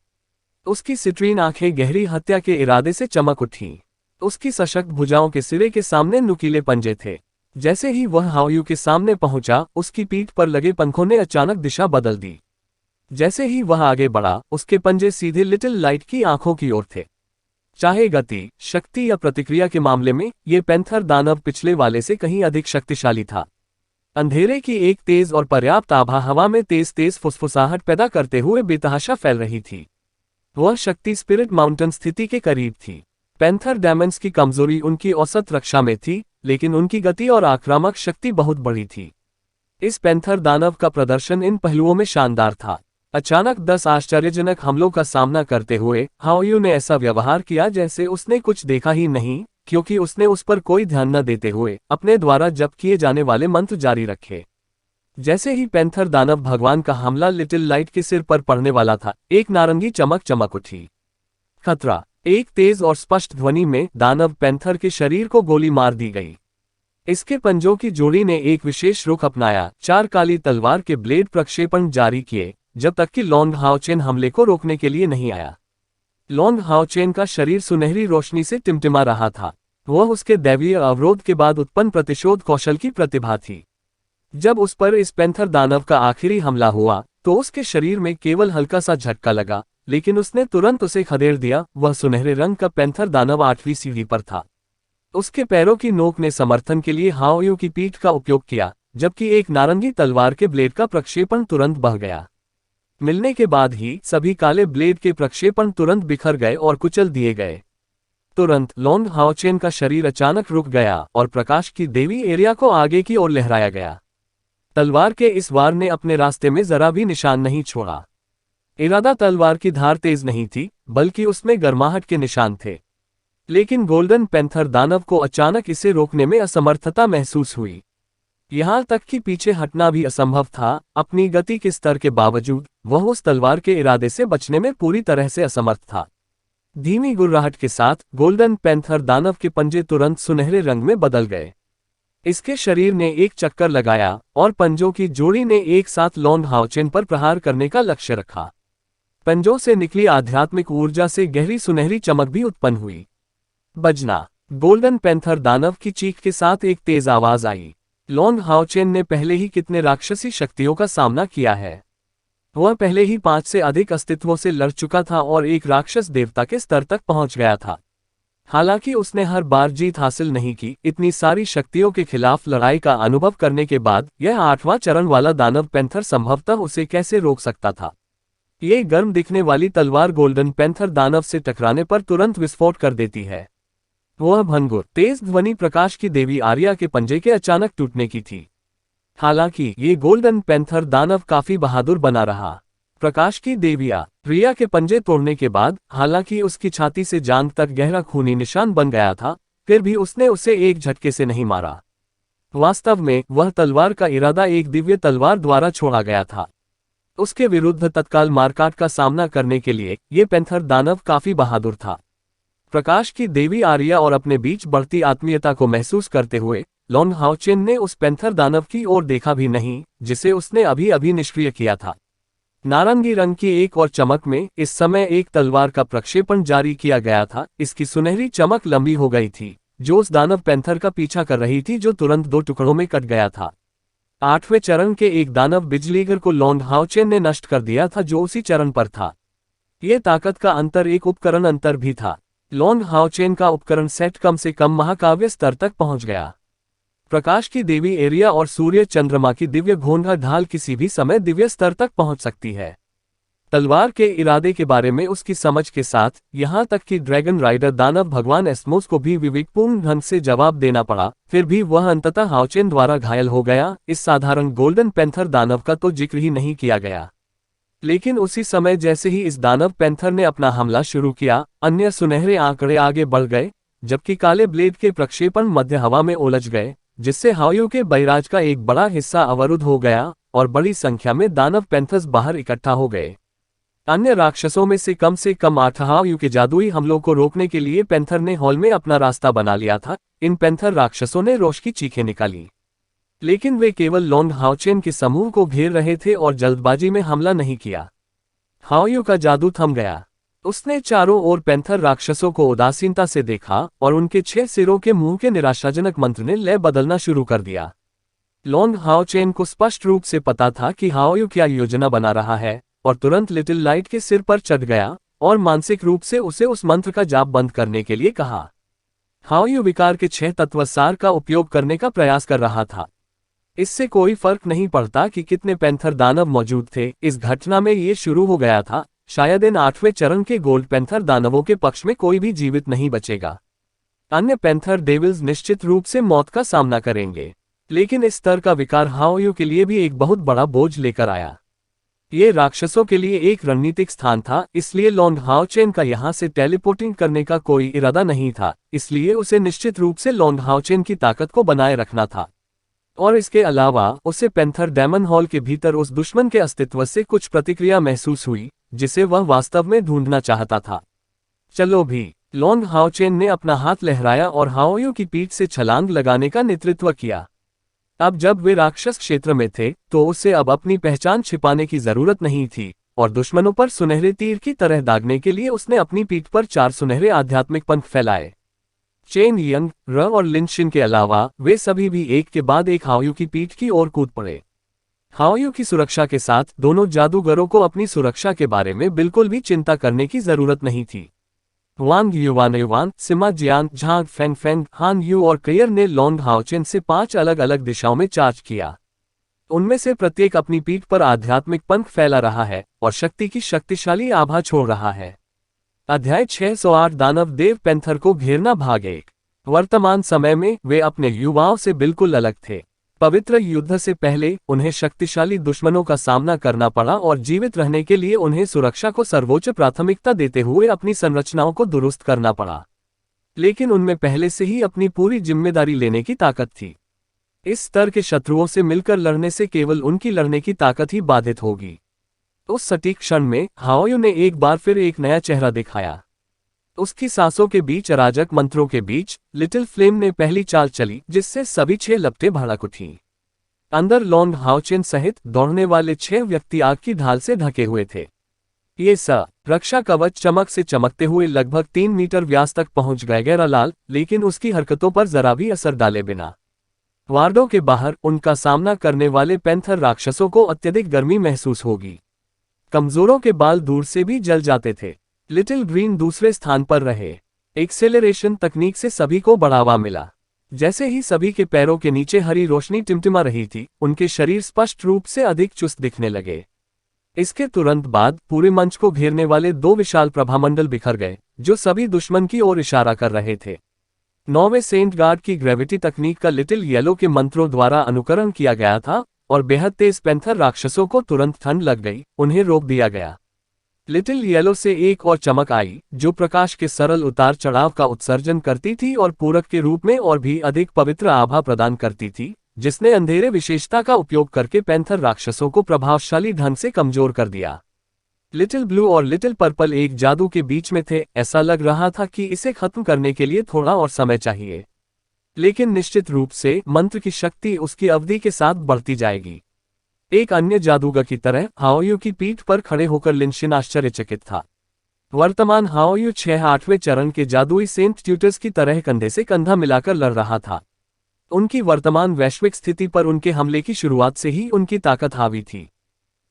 उसकी सिट्रीन आंखें गहरी हत्या के इरादे से चमक उठीं। उसकी सशक्त भुजाओं के सिरे के सामने नुकीले पंजे थे। जैसे ही वह हाओयू के सामने पहुंचा, उसकी पीठ पर लगे पंखों ने अचानक दिशा बदल दी। जैसे ही वह आगे बढ़ा, उसके पंजे सीधे लिटिल लाइट की आंखों की ओर थे। चाहे गति, शक्ति या प्रतिक्रिया के मामले में ये पैंथर दानव पिछले वाले से कहीं अधिक शक्तिशाली था। अंधेरे की एक तेज और पर्याप्त आभा हवा में तेज तेज फुसफुसाहट पैदा करते हुए बेतहाशा फैल रही थी। वह शक्ति स्पिरिट माउंटेन स्थिति के करीब थी। पैंथर डायमंड्स की कमजोरी उनकी औसत रक्षा में थी, लेकिन उनकी गति और आक्रामक शक्ति बहुत बड़ी थी। इस पैंथर दानव का प्रदर्शन इन पहलुओं में शानदार था। अचानक 10 आश्चर्यजनक हमलों का सामना करते हुए हाओयू ने ऐसा व्यवहार किया जैसे उसने कुछ देखा ही नहीं, क्योंकि उसने उस पर कोई ध्यान न देते हुए अपने द्वारा जप किए जाने वाले मंत्र जारी रखे। जैसे ही पैंथर दानव भगवान का हमला लिटिल लाइट के सिर पर पड़ने वाला था, एक नारंगी चमक चमक उठी। खतरा। एक तेज और स्पष्ट ध्वनि में दानव पैंथर के शरीर को गोली मार दी गई। इसके पंजों की जोड़ी ने एक विशेष रुख अपनाया। 4 काली तलवार के ब्लेड प्रक्षेपण जारी किए, जब तक कि लॉन्ग हाओचेन हमले को रोकने के लिए नहीं आया। लॉन्ग हाओचेन का शरीर सुनहरी रोशनी से टिमटिमा रहा था। वह उसके दैवीय अवरोध के बाद उत्पन्न प्रतिशोध कौशल की प्रतिभा थी। जब उस पर इस पैंथर दानव का आखिरी हमला हुआ, तो उसके शरीर में केवल हल्का सा झटका लगा, लेकिन उसने तुरंत उसे खदेड़ दिया। वह सुनहरे रंग का पैंथर दानव 8वीं सीढ़ी पर था। उसके पैरों की नोक ने समर्थन के लिए हाओयू की पीठ का उपयोग किया, जबकि एक नारंगी तलवार के ब्लेड का प्रक्षेपण तुरंत बह गया। मिलने के बाद ही सभी काले ब्लेड के प्रक्षेपण तुरंत बिखर गए और कुचल दिए गए। तुरंत लॉन्ग हाओचेन का शरीर अचानक रुक गया और प्रकाश की देवी एरिया को आगे की ओर लहराया गया। तलवार के इस वार ने अपने रास्ते में जरा भी निशान नहीं छोड़ा। इरादा तलवार की धार तेज नहीं थी, बल्कि उसमें गर्माहट के निशान थे। लेकिन गोल्डन पैंथर दानव को अचानक इसे रोकने में असमर्थता महसूस हुई। यहां तक कि पीछे हटना भी असंभव था। अपनी गति के स्तर के बावजूद वह उस तलवार के इरादे से बचने में पूरी तरह से असमर्थ था। धीमी गुर्राहट के साथ गोल्डन पैंथर दानव के पंजे तुरंत सुनहरे रंग में बदल गए। इसके शरीर ने एक चक्कर लगाया और पंजों की जोड़ी ने एक साथ लॉन्ग हाओचेन पर प्रहार करने का लक्ष्य रखा। पंजों से निकली आध्यात्मिक ऊर्जा से गहरी सुनहरी चमक भी उत्पन्न हुई। बजना। गोल्डन पैंथर दानव की चीख के साथ एक तेज आवाज आई। लॉन्ग हाओचेन ने पहले ही कितने राक्षसी शक्तियों का सामना किया है। वह पहले ही 5 से अधिक अस्तित्वों से लड़ चुका था और एक राक्षस देवता के स्तर तक पहुंच गया था। हालांकि उसने हर बार जीत हासिल नहीं की, इतनी सारी शक्तियों के खिलाफ लड़ाई का अनुभव करने के बाद यह 8वां चरण वाला दानव पैंथर संभवतः उसे कैसे रोक सकता था। ये गर्म दिखने वाली तलवार गोल्डन पैंथर दानव से टकराने पर तुरंत विस्फोट कर देती है। वह भंगुर तेज ध्वनि प्रकाश की देवी आर्या के पंजे के अचानक टूटने की थी। हालांकि ये गोल्डन पैंथर दानव काफी बहादुर बना रहा। प्रकाश की देविया रिया के पंजे तोड़ने के बाद हालांकि उसकी छाती से जांघ तक गहरा खूनी निशान बन गया था, फिर भी उसने उसे एक झटके से नहीं मारा। वास्तव में वह तलवार का इरादा एक दिव्य तलवार द्वारा छोड़ा गया था। उसके विरुद्ध तत्काल मारकाट का सामना करने के लिए ये पैंथर दानव काफी बहादुर था। प्रकाश की देवी आर्या और अपने बीच बढ़ती आत्मीयता को महसूस करते हुए लॉन्ग हाओचेन ने उस पैंथर दानव की ओर देखा भी नहीं, जिसे उसने अभी अभी निष्क्रिय किया था। नारंगी रंग की एक और चमक में इस समय एक तलवार का प्रक्षेपण जारी किया गया था। इसकी सुनहरी चमक लंबी हो गई थी, जो उस दानव पैंथर का पीछा कर रही थी, जो तुरंत 2 टुकड़ों में कट गया था। 8वें चरण के एक दानव बिजलीगर को लॉन्ग हाओचेन ने नष्ट कर दिया था, जो उसी चरण पर था। यह ताकत का अंतर एक उपकरण अंतर भी था। लॉन्ग हाओचेन का उपकरण सेट कम से कम महाकाव्य स्तर तक पहुंच गया। प्रकाश की देवी एरिया और सूर्य चंद्रमा की दिव्य घोंघा ढाल किसी भी समय दिव्य स्तर तक पहुंच सकती है। तलवार के इरादे के बारे में उसकी समझ के साथ यहां तक कि ड्रैगन राइडर दानव भगवान एस्मोस को भी विवेकपूर्ण ढंग से जवाब देना पड़ा, फिर भी वह अंततः हाओचेन द्वारा घायल हो गया। इस साधारण गोल्डन पैंथर दानव का तो जिक्र ही नहीं किया गया। लेकिन उसी समय जैसे ही इस दानव पैंथर ने अपना हमला शुरू किया, अन्य सुनहरे आंकड़े आगे बढ़ गए, जबकि काले ब्लेड के प्रक्षेपण मध्य हवा में उलझ गए, जिससे हाओयू के बैराज का एक बड़ा हिस्सा अवरुद्ध हो गया और बड़ी संख्या में दानव पैंथर्स बाहर इकट्ठा हो गए। अन्य राक्षसों में से कम 8 हाओयू के जादुई हमलों को रोकने के लिए पैंथर ने हॉल में अपना रास्ता बना लिया था। इन पैंथर राक्षसों ने रोष की चीखें निकाली, लेकिन वे केवल लॉन्ग हाओचेन के समूह को घेर रहे थे और जल्दबाजी में हमला नहीं किया। हाओयू का जादू थम गया। उसने चारों ओर पैंथर राक्षसों को उदासीनता से देखा और उनके 6 सिरों के मुंह के निराशाजनक मंत्र ने लय बदलना शुरू कर दिया। लॉन्ग हाओचेन को स्पष्ट रूप से पता था कि हाओयू क्या योजना बना रहा है और तुरंत लिटिल लाइट के सिर पर चढ़ गया और मानसिक रूप से उसे उस मंत्र का जाप बंद करने के लिए कहा। हाओयू विकार के 6 तत्वसार का उपयोग करने का प्रयास कर रहा था। इससे कोई फर्क नहीं पड़ता कि कितने पैंथर दानव मौजूद थे। इस घटना में ये शुरू हो गया था, शायद इन 8वें चरण के गोल्ड पैंथर दानवों के पक्ष में कोई भी जीवित नहीं बचेगा। अन्य पैंथर डेविल्स निश्चित रूप से मौत का सामना करेंगे, लेकिन इस स्तर का विकार हाओयू के लिए भी एक बहुत बड़ा बोझ लेकर आया। ये राक्षसों के लिए एक रणनीतिक स्थान था, इसलिए लॉन्ग हाओचेन का यहां से टेलीपोर्टिंग करने का कोई इरादा नहीं था। इसलिए उसे निश्चित रूप से लॉन्ग हाओचेन की ताकत को बनाए रखना था, और इसके अलावा उसे पैंथर डेमन हॉल के भीतर उस दुश्मन के अस्तित्व से कुछ प्रतिक्रिया महसूस हुई जिसे वह वास्तव में ढूंढना चाहता था। चलो भी। लॉन्ग हाओचेन ने अपना हाथ लहराया और हाओयू की पीठ से छलांग लगाने का नेतृत्व किया। अब जब वे राक्षस क्षेत्र में थे तो उसे अब अपनी पहचान छिपाने की जरूरत नहीं थी, और दुश्मनों पर सुनहरे तीर की तरह दागने के लिए उसने अपनी पीठ पर 4 सुनहरे आध्यात्मिक पंख फैलाए। चेन यंग, र और लिनशिन के अलावा वे सभी भी एक के बाद एक हाओयू की पीठ की ओर कूद पड़े। हाओयू की सुरक्षा के साथ दोनों जादूगरों को अपनी सुरक्षा के बारे में बिल्कुल भी चिंता करने की जरूरत नहीं थी। वांग युवान, सिमा जियान, झांग फेंग, हान यू और कयर ने लॉन्ग हाओचेन से 5 अलग अलग दिशाओं में चार्ज किया। उनमें से प्रत्येक अपनी पीठ पर आध्यात्मिक पंख फैला रहा है और शक्ति की शक्तिशाली आभा छोड़ रहा है। अध्याय 608 दानव देव पैंथर को घेरना भाग 1। वर्तमान समय में वे अपने युवाओं से बिल्कुल अलग थे। पवित्र युद्ध से पहले उन्हें शक्तिशाली दुश्मनों का सामना करना पड़ा और जीवित रहने के लिए उन्हें सुरक्षा को सर्वोच्च प्राथमिकता देते हुए अपनी संरचनाओं को दुरुस्त करना पड़ा। लेकिन उनमें पहले से ही अपनी पूरी जिम्मेदारी लेने की ताकत थी। इस स्तर के शत्रुओं से मिलकर लड़ने से केवल उनकी लड़ने की ताकत ही बाधित होगी। उस सटीक क्षण में हाओयू ने एक बार फिर एक नया चेहरा दिखाया। उसकी सांसों के बीच, अराजक मंत्रों के बीच, लिटिल फ्लेम ने पहली चाल चली जिससे सभी 6 लपटें भड़क उठीं। अंदर लॉन्ग हाओचेन सहित दौड़ने वाले 6 व्यक्ति आग की ढाल से ढके हुए थे। ये रक्षा कवच चमक से चमकते हुए लगभग 3 मीटर व्यास तक पहुंच गए। गहरा लाल, लेकिन उसकी हरकतों पर जरा भी असर डाले बिना। वार्डों के बाहर उनका सामना करने वाले पैंथर राक्षसों को अत्यधिक गर्मी महसूस होगी। कमजोरों के बाल दूर से भी जल जाते थे। लिटिल ग्रीन दूसरे स्थान पर रहे। एक्सेलरेशन तकनीक से सभी को बढ़ावा मिला। जैसे ही सभी के पैरों के नीचे हरी रोशनी टिमटिमा रही थी, उनके शरीर स्पष्ट रूप से अधिक चुस्त दिखने लगे। इसके तुरंत बाद पूरे मंच को घेरने वाले 2 विशाल प्रभामंडल बिखर गए, जो सभी दुश्मन की ओर इशारा कर रहे थे। 9वें सेंट गार्ड की ग्रेविटी तकनीक का लिटिल येलो के मंत्रों द्वारा अनुकरण किया गया था, और बेहद तेज पैंथर राक्षसों को तुरंत ठंड लग गई, उन्हें रोक दिया गया। लिटिल येलो से एक और चमक आई, जो प्रकाश के सरल उतार चढ़ाव का उत्सर्जन करती थी और पूरक के रूप में और भी अधिक पवित्र आभा प्रदान करती थी, जिसने अंधेरे विशेषता का उपयोग करके पैंथर राक्षसों को प्रभावशाली ढंग से कमजोर कर दिया। लिटिल ब्लू और लिटिल पर्पल एक जादू के बीच में थे। ऐसा लग रहा था कि इसे खत्म करने के लिए थोड़ा और समय चाहिए, लेकिन निश्चित रूप से मंत्र की शक्ति उसकी अवधि के साथ बढ़ती जाएगी। एक अन्य जादूगर की तरह हाओयू की पीठ पर खड़े होकर लिनशिन आश्चर्यचकित था। वर्तमान हाओयू 6-8वें चरण के जादुई सेंट ट्यूटर्स की तरह कंधे से कंधा मिलाकर लड़ रहा था। उनकी वर्तमान वैश्विक स्थिति पर उनके हमले की शुरुआत से ही उनकी ताकत हावी थी,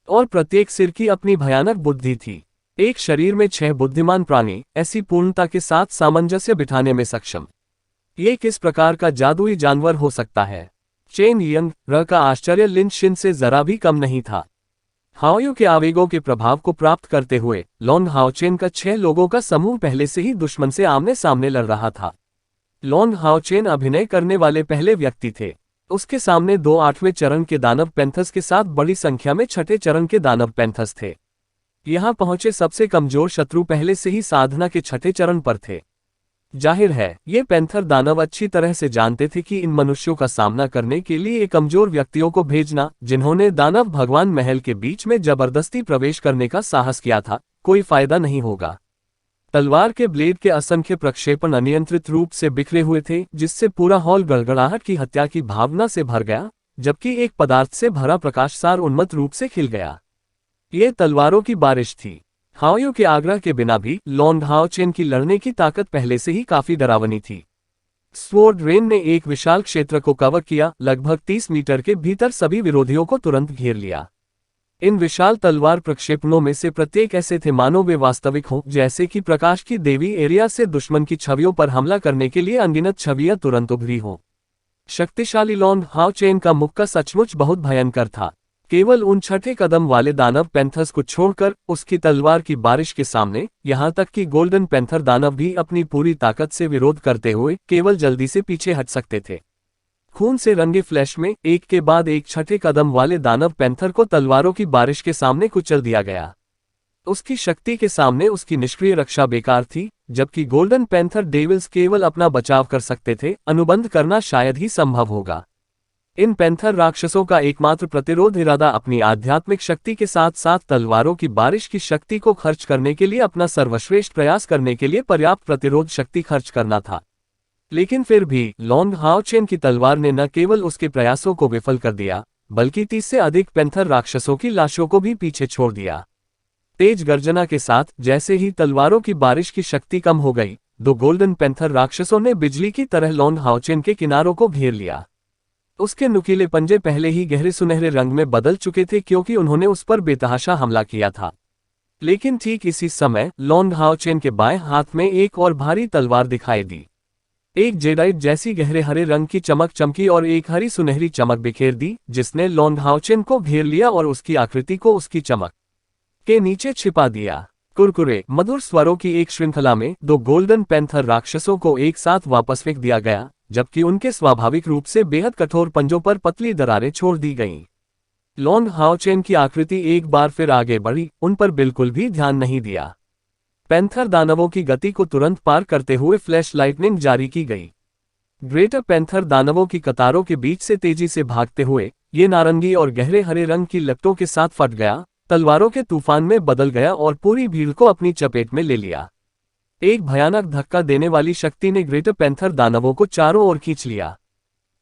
और प्रत्येक सिर की अपनी भयानक बुद्धि थी। एक शरीर में 6 बुद्धिमान प्राणी ऐसी पूर्णता के साथ सामंजस्य बिठाने में सक्षम, ये किस प्रकार का जादुई जानवर हो सकता है? चेन यंग, र का आश्चर्य लिनशिन से जरा भी कम नहीं था। हाओयू के आवेगों के प्रभाव को प्राप्त करते हुए लॉन्ग हाओचेन का 6 लोगों का समूह पहले से ही दुश्मन से आमने सामने लड़ रहा था। लॉन्ग हाओचेन अभिनय करने वाले पहले व्यक्ति थे। उसके सामने 2 8वें चरण के दानव पैंथर्स के साथ बड़ी संख्या में 6ठे चरण के दानव पैंथर्स थे। यहां पहुंचे सबसे कमजोर शत्रु पहले से ही साधना के 6ठे चरण पर थे। जाहिर है ये पैंथर दानव अच्छी तरह से जानते थे कि इन मनुष्यों का सामना करने के लिए कमजोर व्यक्तियों को भेजना, जिन्होंने दानव भगवान महल के बीच में जबरदस्ती प्रवेश करने का साहस किया था, कोई फायदा नहीं होगा। तलवार के ब्लेड के असंख्य प्रक्षेपण अनियंत्रित रूप से बिखरे हुए थे, जिससे पूरा हॉल गड़गड़ाहट की हत्या की भावना से भर गया, जबकि एक पदार्थ से भरा प्रकाशसार उन्मत्त रूप से खिल गया। ये तलवारों की बारिश थी। हाओयू के आग्रह के बिना भी लॉन्ग हाओ चेन की लड़ने की ताकत पहले से ही काफी डरावनी थी। स्वॉर्ड रेन ने एक विशाल क्षेत्र को कवर किया, लगभग 30 मीटर के भीतर सभी विरोधियों को तुरंत घेर लिया। इन विशाल तलवार प्रक्षेपणों में से प्रत्येक ऐसे थे मानो वे वास्तविक हों, जैसे कि प्रकाश की देवी एरिया से दुश्मन की छवियों पर हमला करने के लिए अनगिनत छवियां तुरंत उभरी हों। शक्तिशाली लॉन्ग हाओ चेन का मुक्का सचमुच बहुत भयंकर था। केवल उन छठे कदम वाले दानव पैंथर्स को छोड़कर उसकी तलवार की बारिश के सामने, यहां तक कि गोल्डन पैंथर दानव भी अपनी पूरी ताकत से विरोध करते हुए केवल जल्दी से पीछे हट सकते थे। खून से रंगे फ्लैश में एक के बाद एक छठे कदम वाले दानव पैंथर को तलवारों की बारिश के सामने कुचल दिया गया। उसकी शक्ति के सामने उसकी निष्क्रिय रक्षा बेकार थी, जबकि गोल्डन पैंथर डेविल्स केवल अपना बचाव कर सकते थे, अनुबंध करना शायद ही संभव होगा। इन पैंथर राक्षसों का एकमात्र प्रतिरोध इरादा अपनी आध्यात्मिक शक्ति के साथ साथ तलवारों की बारिश की शक्ति को खर्च करने के लिए अपना सर्वश्रेष्ठ प्रयास करने के लिए पर्याप्त प्रतिरोध शक्ति खर्च करना था। लेकिन फिर भी लॉन्ग हाओ चेन की तलवार ने न केवल उसके प्रयासों को विफल कर दिया, बल्कि 30 से अधिक पैंथर राक्षसों की लाशों को भी पीछे छोड़ दिया। तेज गर्जना के साथ जैसे ही तलवारों की बारिश की शक्ति कम हो गई, 2 गोल्डन पैंथर राक्षसों ने बिजली की तरह लॉन्ग हाओ चेन के किनारों को घेर लिया। उसके नुकीले पंजे पहले ही गहरे सुनहरे रंग में बदल चुके थे, क्योंकि उन्होंने उस पर बेतहाशा हमला किया था। लेकिन ठीक इसी समय लॉन्ग हाओ चेन के बाएं हाथ में एक और भारी तलवार दिखाई दी। एक जेडाइट जैसी गहरे हरे रंग की चमक चमकी और एक हरी सुनहरी चमक बिखेर दी, जिसने लॉन्ग हाओ चेन को घेर लिया और उसकी आकृति को उसकी चमक के नीचे छिपा दिया। कुरकुरे मधुर स्वरों की एक श्रृंखला में 2 गोल्डन पैंथर राक्षसों को एक साथ वापस फेंक दिया गया, जबकि उनके स्वाभाविक रूप से बेहद कठोर पंजों पर पतली दरारें छोड़ दी गईं। लॉन्ग हाओ चेन की आकृति एक बार फिर आगे बढ़ी, उन पर बिल्कुल भी ध्यान नहीं दिया। पैंथर दानवों की गति को तुरंत पार करते हुए फ्लैश लाइटनिंग जारी की गई। ग्रेटर पैंथर दानवों की कतारों के बीच से तेजी से भागते हुए ये नारंगी और गहरे हरे रंग की लपटों के साथ फट गया, तलवारों के तूफान में बदल गया और पूरी भीड़ को अपनी चपेट में ले लिया। एक भयानक धक्का देने वाली शक्ति ने ग्रेटर पैंथर दानवों को चारों ओर खींच लिया।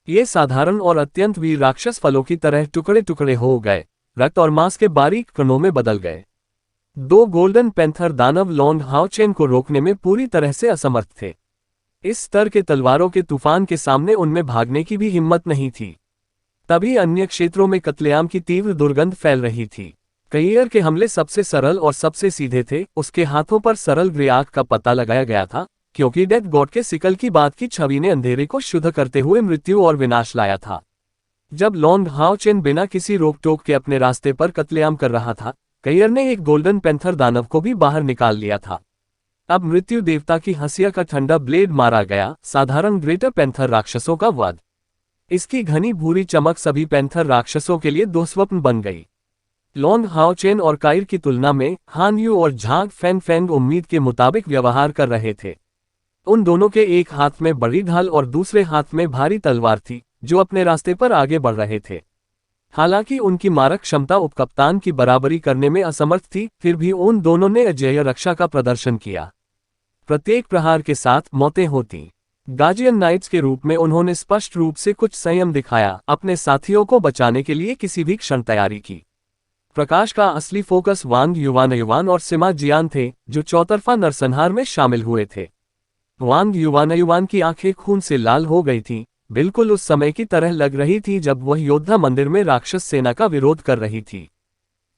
ये साधारण और अत्यंत वीर राक्षस फलों की तरह टुकड़े टुकड़े हो गए, रक्त और मांस के बारीक कणों में बदल गए। 2 गोल्डन पैंथर दानव लॉन्ग हाओ चेन को रोकने में पूरी तरह से असमर्थ थे। इस स्तर के तलवारों के तूफान के सामने उनमें भागने की भी हिम्मत नहीं थी। तभी अन्य क्षेत्रों में कत्लेआम की तीव्र दुर्गंध फैल रही थी। कईयर के हमले सबसे सरल और सबसे सीधे थे। उसके हाथों पर सरल ग्रे आग का पता लगाया गया था, क्योंकि डेथ गॉड के सिकल की बात की छवि ने अंधेरे को शुद्ध करते हुए मृत्यु और विनाश लाया था। जब लॉन्ग हाओ चेन बिना किसी रोक टोक के अपने रास्ते पर कत्लेआम कर रहा था, कईयर ने एक गोल्डन पैंथर दानव को भी बाहर निकाल लिया था। अब मृत्यु देवता की हंसिया का ठंडा ब्लेड मारा गया, साधारण ग्रेटर पैंथर राक्षसों का वध। इसकी घनी भूरी चमक सभी पैंथर राक्षसों के लिए दुःस्वप्न बन गई। लॉन्ग हाओ चेन और कायर की तुलना में हान यू और झांग फैंग फैंग उम्मीद के मुताबिक व्यवहार कर रहे थे। उन दोनों के एक हाथ में बड़ी ढाल और दूसरे हाथ में भारी तलवार थी, जो अपने रास्ते पर आगे बढ़ रहे थे। हालांकि उनकी मारक क्षमता उपकप्तान की बराबरी करने में असमर्थ थी, फिर भी उन दोनों ने अजेय रक्षा का प्रदर्शन किया। प्रत्येक प्रहार के साथ मौतें होती। गार्जियन नाइट्स के रूप में उन्होंने स्पष्ट रूप से कुछ संयम दिखाया, अपने साथियों को बचाने के लिए किसी भी क्षण तैयारी की। प्रकाश का असली फोकस वांग युवान और सिमा जियान थे, जो चौतरफा नरसंहार में शामिल हुए थे। वांग युवान की आंखें खून से लाल हो गई थीं, बिल्कुल उस समय की तरह लग रही थी जब वह योद्धा मंदिर में राक्षस सेना का विरोध कर रही थी।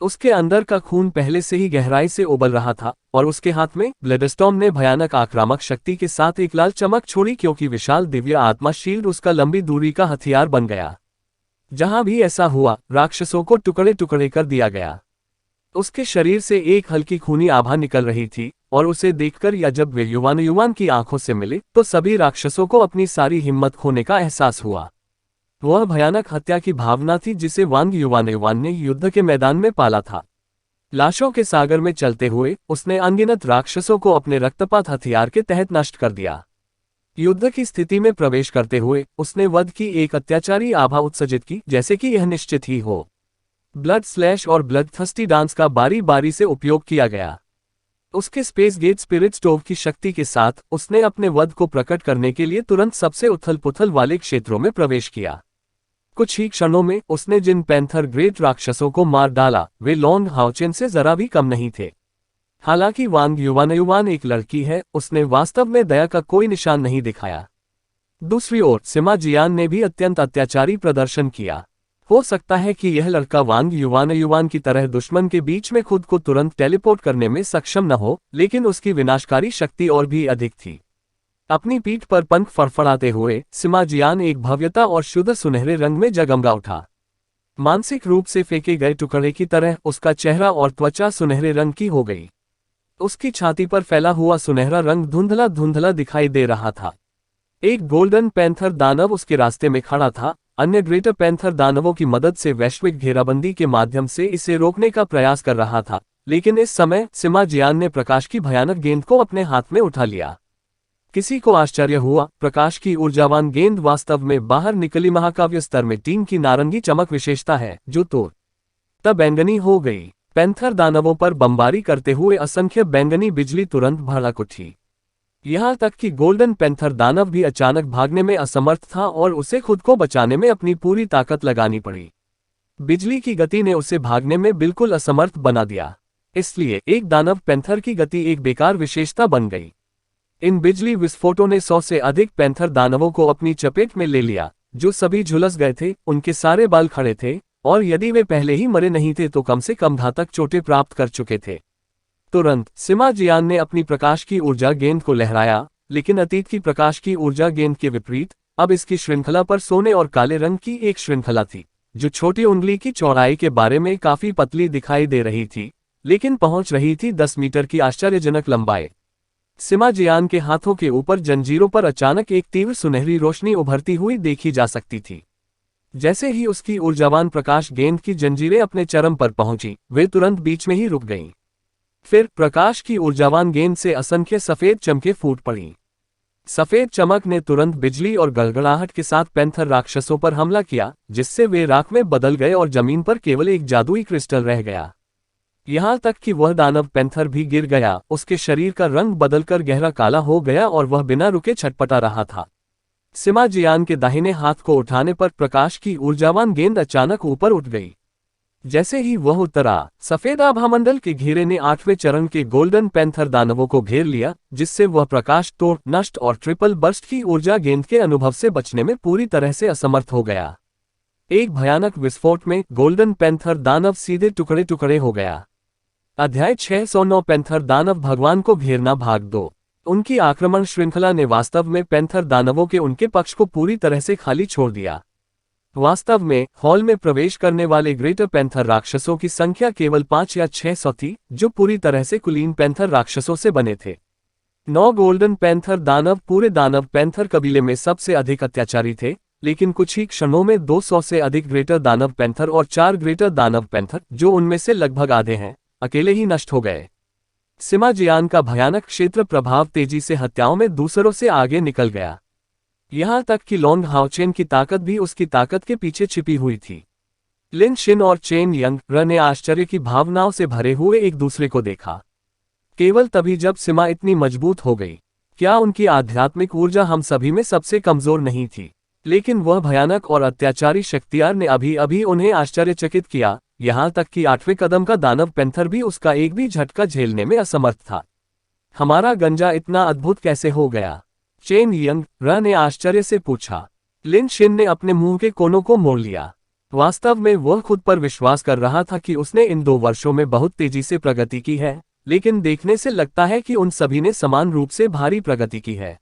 उसके अंदर का खून पहले से ही गहराई से उबल रहा था, और उसके हाथ में ब्लडस्टॉर्म ने भयानक आक्रामक शक्ति के साथ एक लाल चमक छोड़ी, क्योंकि विशाल दिव्य आत्मा शील्ड उसका लंबी दूरी का हथियार बन गया। जहां भी ऐसा हुआ, राक्षसों को टुकड़े टुकड़े कर दिया गया। उसके शरीर से एक हल्की खूनी आभा निकल रही थी, और उसे देखकर या जब वे युवान की आंखों से मिले, तो सभी राक्षसों को अपनी सारी हिम्मत खोने का एहसास हुआ। वह भयानक हत्या की भावना थी जिसे वांग युवान ने युद्ध के मैदान में पाला था। लाशों के सागर में चलते हुए उसने अनगिनत राक्षसों को अपने रक्तपात हथियार के तहत नष्ट कर दिया। युद्ध की स्थिति में प्रवेश करते हुए उसने वध की एक अत्याचारी आभा उत्सर्जित की, जैसे कि यह निश्चित ही हो। ब्लड स्लैश और ब्लडथर्स्टी डांस का बारी बारी से उपयोग किया गया। उसके स्पेस गेट स्पिरिट स्टोव की शक्ति के साथ उसने अपने वध को प्रकट करने के लिए तुरंत सबसे उथल पुथल वाले क्षेत्रों में प्रवेश किया। कुछ ही क्षणों में उसने जिन पैंथर ग्रेट राक्षसों को मार डाला वे लॉन्ग हाउचेन से जरा भी कम नहीं थे। हालांकि वांग युवान एक लड़की है, उसने वास्तव में दया का कोई निशान नहीं दिखाया। दूसरी ओर सिमा जियान ने भी अत्यंत अत्याचारी प्रदर्शन किया। हो सकता है कि यह लड़का वांग युवान की तरह दुश्मन के बीच में खुद को तुरंत टेलीपोर्ट करने में सक्षम न हो, लेकिन उसकी विनाशकारी शक्ति और भी अधिक थी। अपनी पीठ पर पंख फड़फड़ाते हुए सिमा जियान एक भव्यता और शुद्ध सुनहरे रंग में जगमगा उठा। मानसिक रूप से फेंके गए टुकड़े की तरह उसका चेहरा और त्वचा सुनहरे रंग की हो गई। उसकी छाती पर फैला हुआ सुनहरा रंग धुंधला धुंधला दिखाई दे रहा था। एक गोल्डन पैंथर दानव उसके रास्ते में खड़ा था। अन्य ग्रेटर पैंथर दानवों की मदद से वैश्विक घेराबंदी के माध्यम से इसे रोकने का प्रयास कर रहा था, लेकिन इस समय सिमा जियान ने प्रकाश की भयानक गेंद को अपने हाथ में उठा लिया। किसी को आश्चर्य हुआ, प्रकाश की ऊर्जावान गेंद वास्तव में बाहर निकली महाकाव्य स्तर में टीम की नारंगी चमक विशेषता है, जो तो तब बैंगनी हो गई। पैंथर दानवों पर बमबारी करते हुए असंख्य बैंगनी बिजली तुरंत भड़क उठी। यहां तक कि गोल्डन पैंथर दानव भी अचानक भागने में असमर्थ था और उसे खुद को बचाने में अपनी पूरी ताकत लगानी पड़ी। बिजली की गति ने उसे भागने में बिल्कुल असमर्थ बना दिया, इसलिए एक दानव पैंथर की गति एक बेकार विशेषता बन गई। इन बिजली विस्फोटों ने 100 से अधिक पैंथर दानवों को अपनी चपेट में ले लिया, जो सभी झुलस गए थे। उनके सारे बाल खड़े थे और यदि वे पहले ही मरे नहीं थे तो कम से कम घातक चोटें प्राप्त कर चुके थे। तुरंत सिमा जियान ने अपनी प्रकाश की ऊर्जा गेंद को लहराया, लेकिन अतीत की प्रकाश की ऊर्जा गेंद के विपरीत अब इसकी श्रृंखला पर सोने और काले रंग की एक श्रृंखला थी, जो छोटी उंगली की चौड़ाई के बारे में काफी पतली दिखाई दे रही थी, लेकिन पहुंच रही थी 10 मीटर की आश्चर्यजनक लंबाई। सिमा जियान के हाथों के ऊपर जंजीरों पर अचानक एक तीव्र सुनहरी रोशनी उभरती हुई देखी जा सकती थी। जैसे ही उसकी ऊर्जावान प्रकाश गेंद की जंजीरें अपने चरम पर पहुंची, वे तुरंत बीच में ही रुक गईं। फिर प्रकाश की ऊर्जावान गेंद से असंख्य सफेद चमकें फूट पड़ीं। सफेद चमक ने तुरंत बिजली और गड़गड़ाहट के साथ पैंथर राक्षसों पर हमला किया, जिससे वे राख में बदल गए और जमीन पर केवल एक जादुई क्रिस्टल रह गया। यहां तक कि वह दानव पैंथर भी गिर गया, उसके शरीर का रंग बदलकर गहरा काला हो गया और वह बिना रुके छटपटा रहा था। सिमा जियान के दाहिने हाथ को उठाने पर प्रकाश की ऊर्जावान गेंद अचानक ऊपर उठ गई। जैसे ही वह उतरा, सफेद आभामंडल के घेरे ने 8वें चरण के गोल्डन पैंथर दानवों को घेर लिया, जिससे वह प्रकाश तोड़, नष्ट और ट्रिपल बर्स्ट की ऊर्जा गेंद के अनुभव से बचने में पूरी तरह से असमर्थ हो गया। एक भयानक विस्फोट में गोल्डन पैंथर दानव सीधे टुकड़े टुकड़े हो गया। अध्याय 609 पैंथर दानव भगवान को घेरना भाग 2। उनकी आक्रमण श्रृंखला ने वास्तव में पैंथर दानवों के उनके पक्ष को पूरी तरह से खाली छोड़ दिया। वास्तव में हॉल में प्रवेश करने वाले ग्रेटर पैंथर राक्षसों की संख्या केवल 5 या 600 थी, जो पूरी तरह से कुलीन पैंथर राक्षसों से बने थे। 9 गोल्डन पैंथर दानव पूरे दानव पैंथर कबीले में सबसे अधिक अत्याचारी थे, लेकिन कुछ ही क्षणों में 200 से अधिक ग्रेटर दानव पैंथर और 4 ग्रेटर दानव पैंथर, जो उनमें से लगभग आधे हैं, अकेले ही नष्ट हो गए। सिमा जियान का भयानक क्षेत्र प्रभाव तेजी से हत्याओं में दूसरों से आगे निकल गया। यहां तक कि लॉन्ग हाओचेन की ताकत भी उसकी ताकत के पीछे छिपी हुई थी। लिन शिन और चेन यंग र ने आश्चर्य की भावनाओं से भरे हुए एक दूसरे को देखा। केवल तभी जब सिमा इतनी मजबूत हो गई। क्या उनकी आध्यात्मिक ऊर्जा हम सभी में सबसे कमजोर नहीं थी? लेकिन वह भयानक और अत्याचारी शक्तियार ने अभी अभी उन्हें आश्चर्यचकित किया, यहां तक कि 8वें कदम का दानव पैंथर भी उसका एक भी झटका झेलने में असमर्थ था। हमारा गंजा इतना अद्भुत कैसे हो गया? चेन यंग र ने आश्चर्य से पूछा। लिन शिन ने अपने मुंह के कोनों को मोड़ लिया। वास्तव में वह खुद पर विश्वास कर रहा था कि उसने इन 2 वर्षों में बहुत तेजी से प्रगति की है, लेकिन देखने से लगता है कि उन सभी ने समान रूप से भारी प्रगति की है।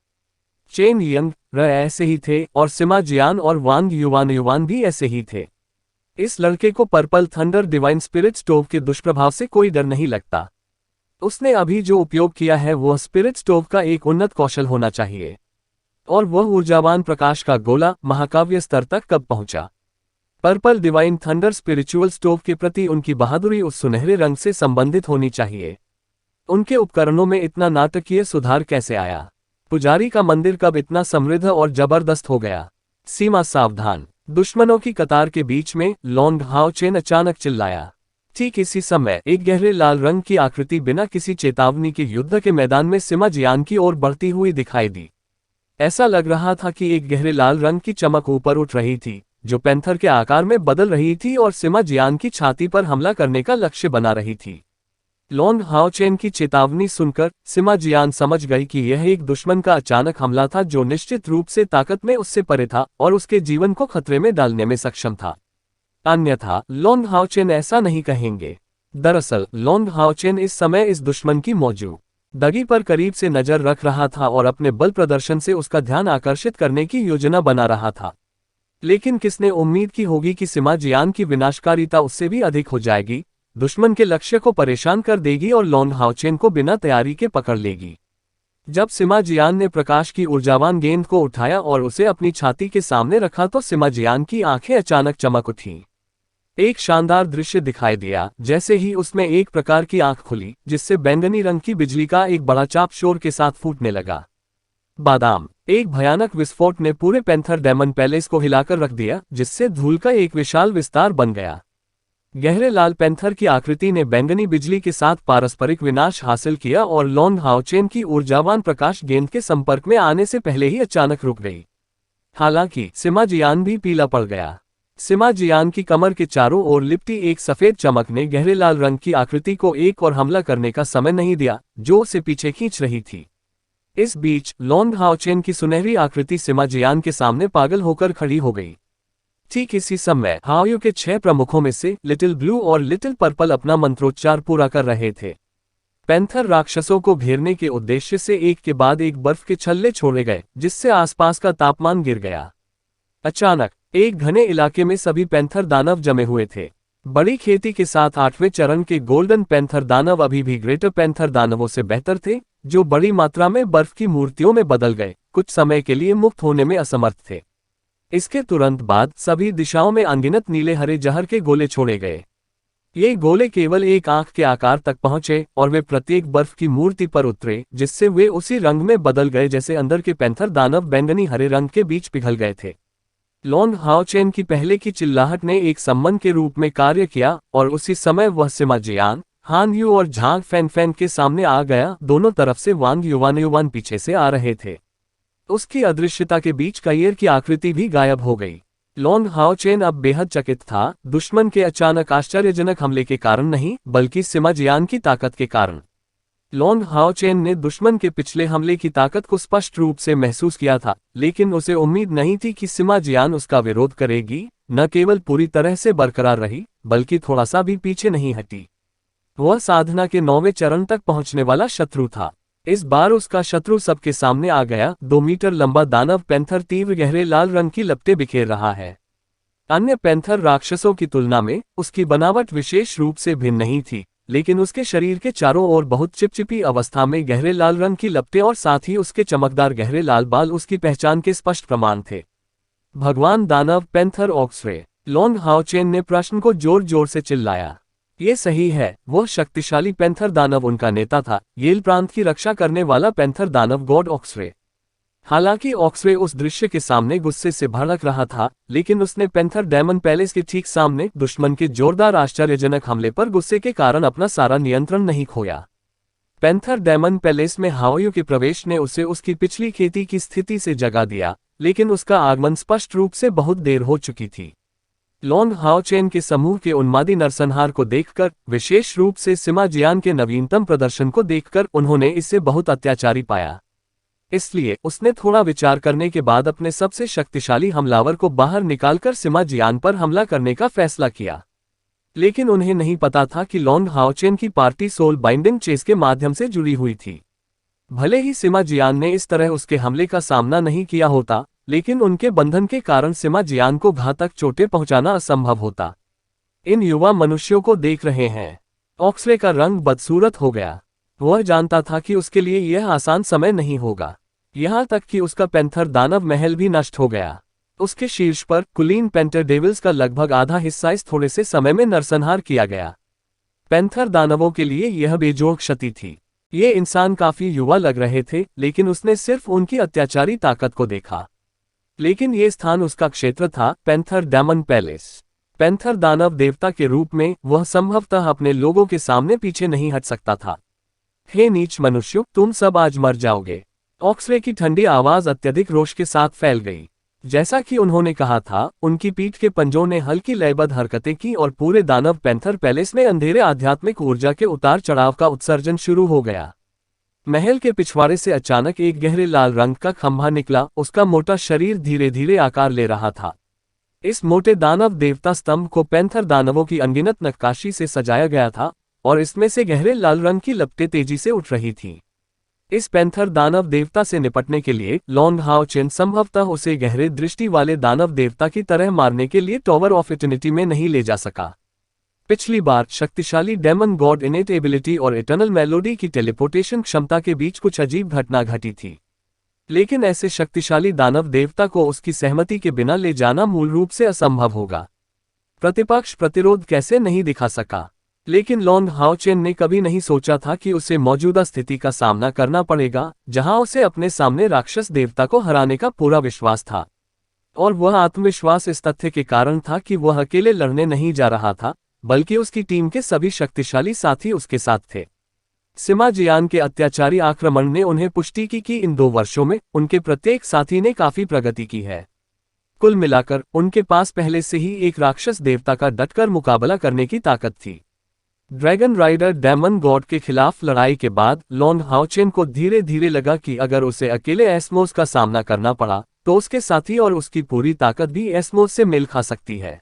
चेन यंग र ऐसे ही थे और सिमा जियान और वांग युवान भी ऐसे ही थे। इस लड़के को purple thunder divine spirit stove के दुष्प्रभाव से कोई डर नहीं लगता। उसने अभी जो उपयोग किया है वह स्पिरिट स्टोव का एक उन्नत कौशल होना चाहिए। और वह ऊर्जावान प्रकाश का गोला महाकाव्य स्तर तक कब पहुंचा? Purple divine thunder spiritual stove के प्रति उनकी बहादुरी उस सुनहरे रंग से संबंधित होनी चाहिए। उनके उपकरणों में इतना नाटकीय सुधार कैसे आया? पुजारी का मंदिर कब इतना समृद्ध और जबरदस्त हो गया? सीमा सावधान। दुश्मनों की कतार के बीच में लॉन्ग हाओ चेन अचानक चिल्लाया। ठीक इसी समय एक गहरे लाल रंग की आकृति बिना किसी चेतावनी के युद्ध के मैदान में सिमा जियान की ओर बढ़ती हुई दिखाई दी। ऐसा लग रहा था कि एक गहरे लाल रंग की चमक ऊपर उठ रही थी, जो पैंथर के आकार में बदल रही थी और सिमा जियान की छाती पर हमला करने का लक्ष्य बना रही थी। लॉन्ग हाओ चेन की चेतावनी सुनकर सिमा जियान समझ गई कि यह एक दुश्मन का अचानक हमला था जो निश्चित रूप से ताकत में उससे परे था और उसके जीवन को खतरे में डालने में सक्षम था। अन्यथा लॉन्ग हाओ चेन ऐसा नहीं कहेंगे। दरअसल लॉन्ग हाओ चेन इस समय इस दुश्मन की मौजूदगी पर करीब से नजर रख रहा था और अपने बल प्रदर्शन से उसका ध्यान आकर्षित करने की योजना बना रहा था। लेकिन किसने उम्मीद की होगी कि सिमा जियान की विनाशकारिता उससे भी अधिक हो जाएगी, दुश्मन के लक्ष्य को परेशान कर देगी और लॉन्ग हाओ चेन को बिना तैयारी के पकड़ लेगी। जब सिमा जियान ने प्रकाश की ऊर्जावान गेंद को उठाया और उसे अपनी छाती के सामने रखा तो सिमा जियान की आंखें अचानक चमक उठीं। एक शानदार दृश्य दिखाई दिया। जैसे ही उसमें एक प्रकार की आंख खुली जिससे बैंगनी रंग की बिजली का एक बड़ा चाप शोर के साथ फूटने लगा। बादाम। एक भयानक विस्फोट ने पूरे पैंथर डेमन पैलेस को हिलाकर रख दिया, जिससे धूल का एक विशाल विस्तार बन गया। गहरे लाल पैंथर की आकृति ने बैंगनी बिजली के साथ पारस्परिक विनाश हासिल किया और लॉन्ग हाओ चेन की ऊर्जावान प्रकाश गेंद के संपर्क में आने से पहले ही अचानक रुक गई। हालांकि सिमा जियान भी पीला पड़ गया। सिमा जियान की कमर के चारों ओर लिपटी एक सफेद चमक ने गहरे लाल रंग की आकृति को एक और हमला करने का समय नहीं दिया, जो उसे पीछे खींच रही थी। इस बीच लॉन्ग हाओ चेन की सुनहरी आकृति सिमा जियान के सामने पागल होकर खड़ी हो गई। ठीक इसी समय हाओयू के 6 प्रमुखों में से लिटिल ब्लू और लिटिल पर्पल अपना मंत्रोच्चार पूरा कर रहे थे। पैंथर राक्षसों को घेरने के उद्देश्य से एक के बाद एक बर्फ के छल्ले छोड़े गए, जिससे आसपास का तापमान गिर गया। अचानक एक घने इलाके में सभी पैंथर दानव जमे हुए थे। बड़ी खेती के साथ 8वें चरण के गोल्डन पैंथर दानव अभी भी ग्रेटर पैंथर दानवों से बेहतर थे, जो बड़ी मात्रा में बर्फ की मूर्तियों में बदल गए, कुछ समय के लिए मुक्त होने में असमर्थ थे। इसके तुरंत बाद सभी दिशाओं में अनगिनत नीले हरे जहर के गोले छोड़े गए। ये गोले केवल एक आंख के आकार तक पहुंचे और वे प्रत्येक बर्फ की मूर्ति पर उतरे, जिससे वे उसी रंग में बदल गए जैसे अंदर के पैंथर दानव बैंगनी हरे रंग के बीच पिघल गए थे। लॉन्ग हाओ चेन की पहले की चिल्लाहट ने एक सम्मन के रूप में कार्य किया और उसी समय वह सिमा जियान, हान यू और झांग फैन फैन के सामने आ गया। दोनों तरफ से वांग युवान पीछे से आ रहे थे। उसकी अदृश्यता के बीच कायर की आकृति भी गायब हो गई। लॉन्ग हाओ चेन अब बेहद चकित था, दुश्मन के अचानक आश्चर्यजनक हमले के कारण नहीं, बल्कि सिमा जियान की ताकत के कारण। लॉन्ग हाओ चेन ने दुश्मन के पिछले हमले की ताकत को स्पष्ट रूप से महसूस किया था, लेकिन उसे उम्मीद नहीं थी कि सिमा जियान उसका विरोध करेगी। न केवल पूरी तरह से बरकरार रही, बल्कि थोड़ा सा भी पीछे नहीं हटी। वह साधना के 9वें चरण तक पहुंचने वाला शत्रु था। इस बार उसका शत्रु सबके सामने आ गया। 2 मीटर लंबा दानव पैंथर तीव्र गहरे लाल रंग की लपटें बिखेर रहा है। अन्य पैंथर राक्षसों की तुलना में उसकी बनावट विशेष रूप से भिन्न नहीं थी, लेकिन उसके शरीर के चारों ओर बहुत चिपचिपी अवस्था में गहरे लाल रंग की लपटें और साथ ही उसके चमकदार गहरे लाल बाल उसकी पहचान के स्पष्ट प्रमाण थे। भगवान दानव पैंथर ऑक्सरे। लॉन्ग हाओ चेन ने प्रश्न को जोर जोर से चिल्लाया। ये सही है, वह शक्तिशाली पैंथर दानव उनका नेता था, येल प्रांत की रक्षा करने वाला पैंथर दानव गॉड ऑक्सरे। हालांकि ऑक्सरे उस दृश्य के सामने गुस्से से भड़क रहा था, लेकिन उसने पैंथर डेमन पैलेस के ठीक सामने दुश्मन के जोरदार आश्चर्यजनक हमले पर गुस्से के कारण अपना सारा नियंत्रण नहीं खोया। पैंथर डेमन पैलेस में हाओयू के प्रवेश ने उसे उसकी पिछली खेती की स्थिति से जगा दिया, लेकिन उसका आगमन स्पष्ट रूप से बहुत देर हो चुकी थी। लॉन्ग हाओ चेन के समूह के उन्मादी नरसंहार को देखकर, विशेष रूप से सिमा जियान के नवीनतम प्रदर्शन को देखकर, उन्होंने इसे बहुत अत्याचारी पाया। इसलिए उसने थोड़ा विचार करने के बाद अपने सबसे शक्तिशाली हमलावर को बाहर निकालकर सिमा जियान पर हमला करने का फैसला किया। लेकिन उन्हें नहीं पता था कि लॉन्ग हाओ चेन की पार्टी सोल बाइंडिंग चेस के माध्यम से जुड़ी हुई थी। भले ही सिमा जियान ने इस तरह उसके हमले का सामना नहीं किया होता, लेकिन उनके बंधन के कारण सिमा जियान को घातक चोटें पहुंचाना असंभव होता। इन युवा मनुष्यों को देख रहे हैं। ऑक्सरे का रंग बदसूरत हो गया। वह जानता था कि उसके लिए यह आसान समय नहीं होगा। यहां तक कि उसका पैंथर दानव महल भी नष्ट हो गया। उसके शीर्ष पर कुलीन पैंथर डेविल्स का लगभग आधा हिस्सा इस थोड़े से समय में नरसंहार किया गया। पैंथर दानवों के लिए यह बेजोड़ क्षति थी। ये इंसान काफी युवा लग रहे थे, लेकिन उसने सिर्फ उनकी अत्याचारी ताकत को देखा। लेकिन ये स्थान उसका क्षेत्र था, पैंथर डेमन पैलेस। पैंथर दानव देवता के रूप में वह संभवतः अपने लोगों के सामने पीछे नहीं हट सकता था। हे नीच मनुष्यों, तुम सब आज मर जाओगे। ऑक्सरे की ठंडी आवाज अत्यधिक रोष के साथ फैल गई। जैसा कि उन्होंने कहा था, उनकी पीठ के पंजों ने हल्की लयबद्ध हरकतें की और पूरे दानव पैंथर पैलेस में अंधेरे आध्यात्मिक ऊर्जा के उतार चढ़ाव का उत्सर्जन शुरू हो गया। महल के पिछवाड़े से अचानक एक गहरे लाल रंग का खंभा निकला, उसका मोटा शरीर धीरे धीरे आकार ले रहा था। इस मोटे दानव देवता स्तंभ को पैंथर दानवों की अनगिनत नक्काशी से सजाया गया था, और इसमें से गहरे लाल रंग की लपटें तेजी से उठ रही थीं। इस पैंथर दानव देवता से निपटने के लिए लॉन्ग हाओ चेन संभवतः उसे गहरे दृष्टि वाले दानव देवता की तरह मारने के लिए टॉवर ऑफ इटर्निटी में नहीं ले जा सका। पिछली बार शक्तिशाली डेमन गॉड इनेट एबिलिटी और इटर्नल मेलोडी की टेलीपोर्टेशन क्षमता के बीच कुछ अजीब घटना घटी थी। लेकिन ऐसे शक्तिशाली दानव देवता को उसकी सहमति के बिना ले जाना मूल रूप से असंभव होगा। प्रतिपक्ष प्रतिरोध कैसे नहीं दिखा सका, लेकिन लॉन्ग हाओ चेन ने कभी नहीं सोचा था कि उसे मौजूदा स्थिति का सामना करना पड़ेगा, जहां उसे अपने सामने राक्षस देवता को हराने का पूरा विश्वास था। और वह आत्मविश्वास इस तथ्य के कारण था कि वह अकेले लड़ने नहीं जा रहा था, बल्कि उसकी टीम के सभी शक्तिशाली साथी उसके साथ थे। सिमा जियान के अत्याचारी आक्रमण ने उन्हें पुष्टि की कि इन 2 वर्षों में उनके प्रत्येक साथी ने काफी प्रगति की है। कुल मिलाकर उनके पास पहले से ही एक राक्षस देवता का डटकर मुकाबला करने की ताकत थी। ड्रैगन राइडर डेमन गॉड के खिलाफ लड़ाई के बाद लॉन्ग हाओ चेन को धीरे धीरे लगा कि अगर उसे अकेले एस्मोस का सामना करना पड़ा, तो उसके साथी और उसकी पूरी ताकत भी एस्मोस से मेल खा सकती है।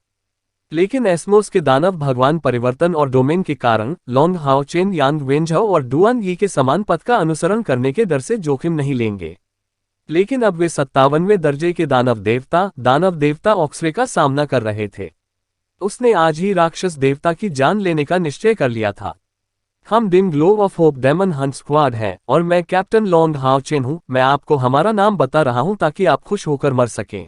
लेकिन एस्मोस के दानव भगवान परिवर्तन और डोमेन के कारण लॉन्ग हाओ चेन यांग वेंझाओ और डुआन यी के समान पथ का अनुसरण करने के डर से जोखिम नहीं लेंगे। लेकिन अब वे 57वें दर्जे के दानव देवता ऑक्सरे का सामना कर रहे थे। उसने आज ही राक्षस देवता की जान लेने का निश्चय कर लिया था। हम dim glow of hope demon hunt squad हैं, और मैं कैप्टन लॉन्ग हाओ चेन हूं। मैं आपको हमारा नाम बता रहा हूं ताकि आप खुश होकर मर सकें।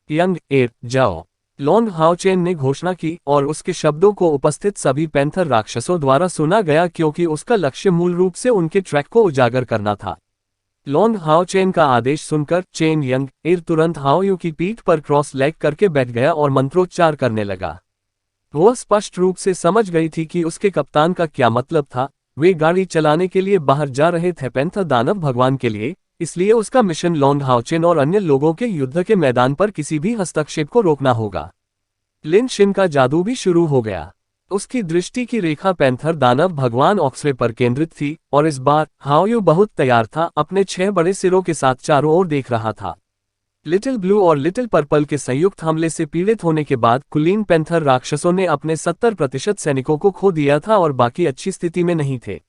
यंग एर जाओ, लॉन्ग हाओ चेन ने घोषणा की, और उसके शब्दों को उपस्थित सभी पैंथर राक्षसों द्वारा सुना गया, क्योंकि उसका लक्ष्य मूल रूप से उनके ट्रैक को उजागर करना था। लॉन्ग हाओ चेन का आदेश सुनकर चेन यंग एर तुरंत हाओ यू की पीठ पर क्रॉस लेग करके बैठ गया और मंत्रोच्चार करने लगा। वह स्पष्ट रूप से समझ गई थी कि उसके कप्तान का क्या मतलब था। वे गाड़ी चलाने के लिए बाहर जा रहे थे पैंथर दानव भगवान के लिए, इसलिए उसका मिशन लॉन्ग हाओ चेन और अन्य लोगों के युद्ध के मैदान पर किसी भी हस्तक्षेप को रोकना होगा। लिन शिन का जादू भी शुरू हो गया। उसकी दृष्टि की रेखा पैंथर दानव भगवान ऑक्सरे पर केंद्रित थी, और इस बार हाओ यू बहुत तैयार था, अपने 6 बड़े सिरों के साथ चारों ओर देख रहा था। लिटिल ब्लू और लिटिल पर्पल के संयुक्त हमले से पीड़ित होने के बाद कुलीन पैंथर राक्षसों ने अपने 70% सैनिकों को खो दिया था और बाकी अच्छी स्थिति में नहीं थे।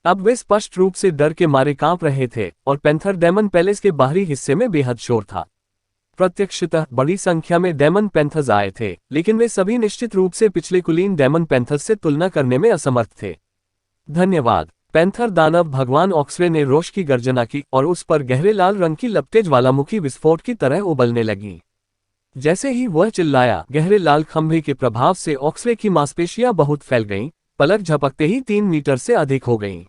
अब वे स्पष्ट रूप से डर के मारे कांप रहे थे, और पैंथर डेमन पैलेस के बाहरी हिस्से में बेहद शोर था। प्रत्यक्षतः बड़ी संख्या में डेमन पैंथर्स आए थे, लेकिन वे सभी निश्चित रूप से पिछले कुलीन डेमन पैंथर्स से तुलना करने में असमर्थ थे। धन्यवाद। पैंथर दानव भगवान ऑक्सरे ने रोष की गर्जना की, और उस पर गहरे लाल रंग की लपटें ज्वालामुखी विस्फोट की तरह उबलने लगी। जैसे ही वह चिल्लाया, गहरे लाल खंभे के प्रभाव से ऑक्सरे की मांसपेशियां बहुत फैल गईं, पलक झपकते ही 3 मीटर से अधिक हो गईं।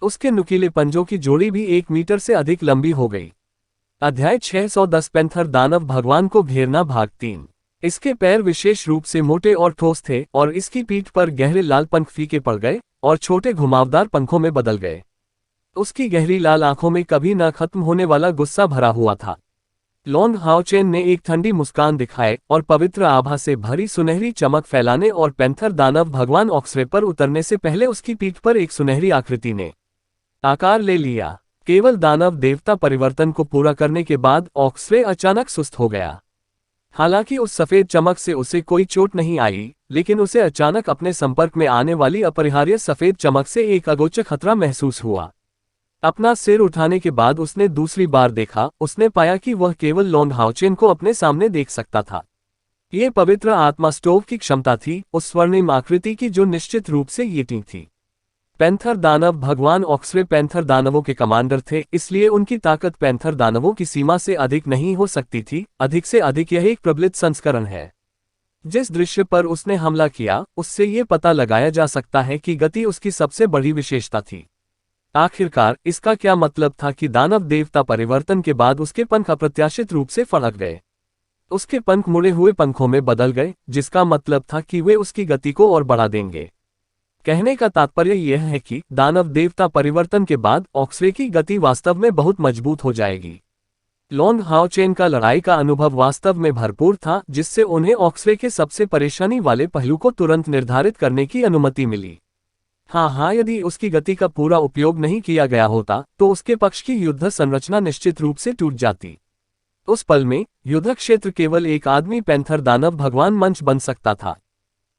उसके नुकीले पंजों की जोड़ी भी 1 मीटर से अधिक लंबी हो गई। अध्याय 610 पैंथर दानव भगवान को घेरना भाग 3। इसके पैर विशेष रूप से मोटे और ठोस थे, और इसकी पीठ पर गहरे लाल पंख फीके पड़ गए और छोटे घुमावदार पंखों में बदल गए। उसकी गहरी लाल आंखों में कभी न खत्म होने वाला गुस्सा भरा हुआ था। लॉन्ग हाओ चेन ने एक ठंडी मुस्कान दिखाए, और पवित्र आभा से भरी सुनहरी चमक फैलाने और पैंथर दानव भगवान ऑक्सरे पर उतरने से पहले उसकी पीठ पर एक सुनहरी आकृति ने आकार ले लिया। केवल दानव देवता परिवर्तन को पूरा करने के बाद ऑक्सरे अचानक सुस्त हो गया। हालांकि उस सफेद चमक से उसे कोई चोट नहीं आई, लेकिन उसे अचानक अपने संपर्क में आने वाली अपरिहार्य सफेद चमक से एक अगोचर खतरा महसूस हुआ। अपना सिर उठाने के बाद उसने दूसरी बार देखा। उसने पाया कि वह केवल लॉन्ग हाओ चेन को अपने सामने देख सकता था। ये पवित्र आत्मा स्टोव की क्षमता थी, उस स्वर्णिम आकृति की जो निश्चित रूप से येटिंग थी। पैंथर दानव भगवान ऑक्सरे पैंथर दानवों के कमांडर थे, इसलिए उनकी ताकत पैंथर दानवों की सीमा से अधिक नहीं हो सकती थी। अधिक से अधिक यह एक प्रबलित संस्करण है। जिस दृश्य पर उसने हमला किया, उससे ये पता लगाया जा सकता है कि गति उसकी सबसे बड़ी विशेषता थी। आखिरकार इसका क्या मतलब था कि दानव देवता परिवर्तन के बाद उसके पंख अप्रत्याशित रूप से फड़क गए। उसके पंख मुड़े हुए पंखों में बदल गए, जिसका मतलब था कि वे उसकी गति को और बढ़ा देंगे। कहने का तात्पर्य यह है कि दानव देवता परिवर्तन के बाद ऑक्सरे की गति वास्तव में बहुत मजबूत हो जाएगी। लॉन्ग हाओचेन का लड़ाई का अनुभव वास्तव में भरपूर था, जिससे उन्हें ऑक्सरे के सबसे परेशानी वाले पहलू को तुरंत निर्धारित करने की अनुमति मिली। हाँ, यदि उसकी गति का पूरा उपयोग नहीं किया गया होता तो उसके पक्ष की युद्ध संरचना निश्चित रूप से टूट जाती। उस पल में युद्ध क्षेत्र केवल एक आदमी पैंथर दानव भगवान मंच बन सकता था।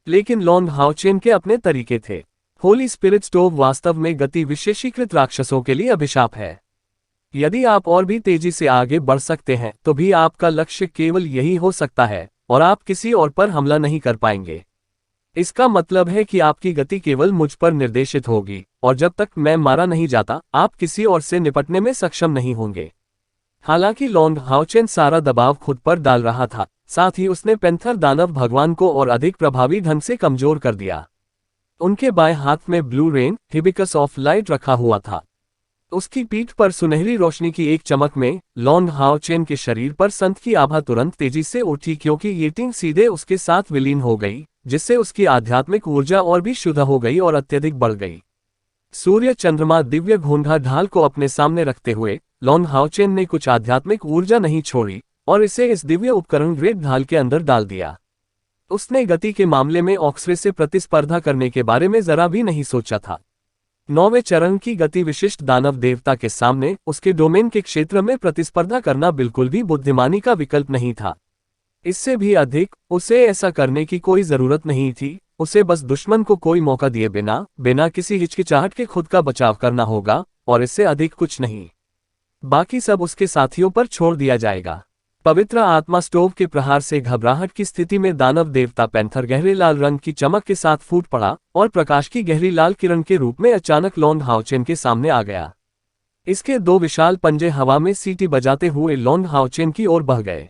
लेकिन लॉन्ग हाओचेन के अपने तरीके थे। होली स्पिरिट स्टोव वास्तव में गति विशेषीकृत राक्षसों के लिए अभिशाप है। यदि आप और भी तेजी से आगे बढ़ सकते हैं तो भी आपका लक्ष्य केवल यही हो सकता है और आप किसी और पर हमला नहीं कर पाएंगे। इसका मतलब है कि आपकी गति केवल मुझ पर निर्देशित होगी और जब तक मैं मारा नहीं जाता आप किसी और से निपटने में सक्षम नहीं होंगे। हालांकि लॉन्ग हाओचेन सारा दबाव खुद पर डाल रहा था, साथ ही उसने पैंथर दानव भगवान को और अधिक प्रभावी ढंग से कमजोर कर दिया। उनके बाएं हाथ में blue rain hibiscus of light रखा हुआ था। उसकी पीठ पर सुनहरी रोशनी की एक चमक में लॉन्ग हाओचेन के शरीर पर संत की आभा तुरंत तेजी से उठी, क्योंकि ये टिंग सीधे उसके साथ विलीन हो गई, जिससे उसकी आध्यात्मिक ऊर्जा और भी शुद्ध हो गई और अत्यधिक बढ़ गई। सूर्य चंद्रमा दिव्य घोंघा ढाल को अपने सामने रखते हुए लॉन्ग हाओचेन ने कुछ आध्यात्मिक ऊर्जा नहीं छोड़ी और इसे इस दिव्य उपकरण ग्रेट ढाल के अंदर डाल दिया। उसने गति के मामले में ऑक्सरे से प्रतिस्पर्धा करने के बारे में जरा भी नहीं सोचा था। 9वें चरण की गति विशिष्ट दानव देवता के सामने उसके डोमेन के क्षेत्र में प्रतिस्पर्धा करना बिल्कुल भी बुद्धिमानी का विकल्प नहीं था। इससे भी अधिक उसे ऐसा करने की कोई जरूरत नहीं थी। उसे बस दुश्मन को कोई मौका दिए बिना किसी हिचकिचाहट के खुद का बचाव करना होगा और इससे अधिक कुछ नहीं। बाकी सब उसके साथियों पर छोड़ दिया जाएगा। पवित्र आत्मा स्टोव के प्रहार से घबराहट की स्थिति में दानव देवता पैंथर गहरे लाल रंग की चमक के साथ फूट पड़ा और प्रकाश की गहरी लाल किरण के रूप में अचानक लॉन्ग हाओचेन के सामने आ गया। इसके 2 विशाल पंजे हवा में सीटी बजाते हुए लॉन्ग हाओचेन की ओर बह गए।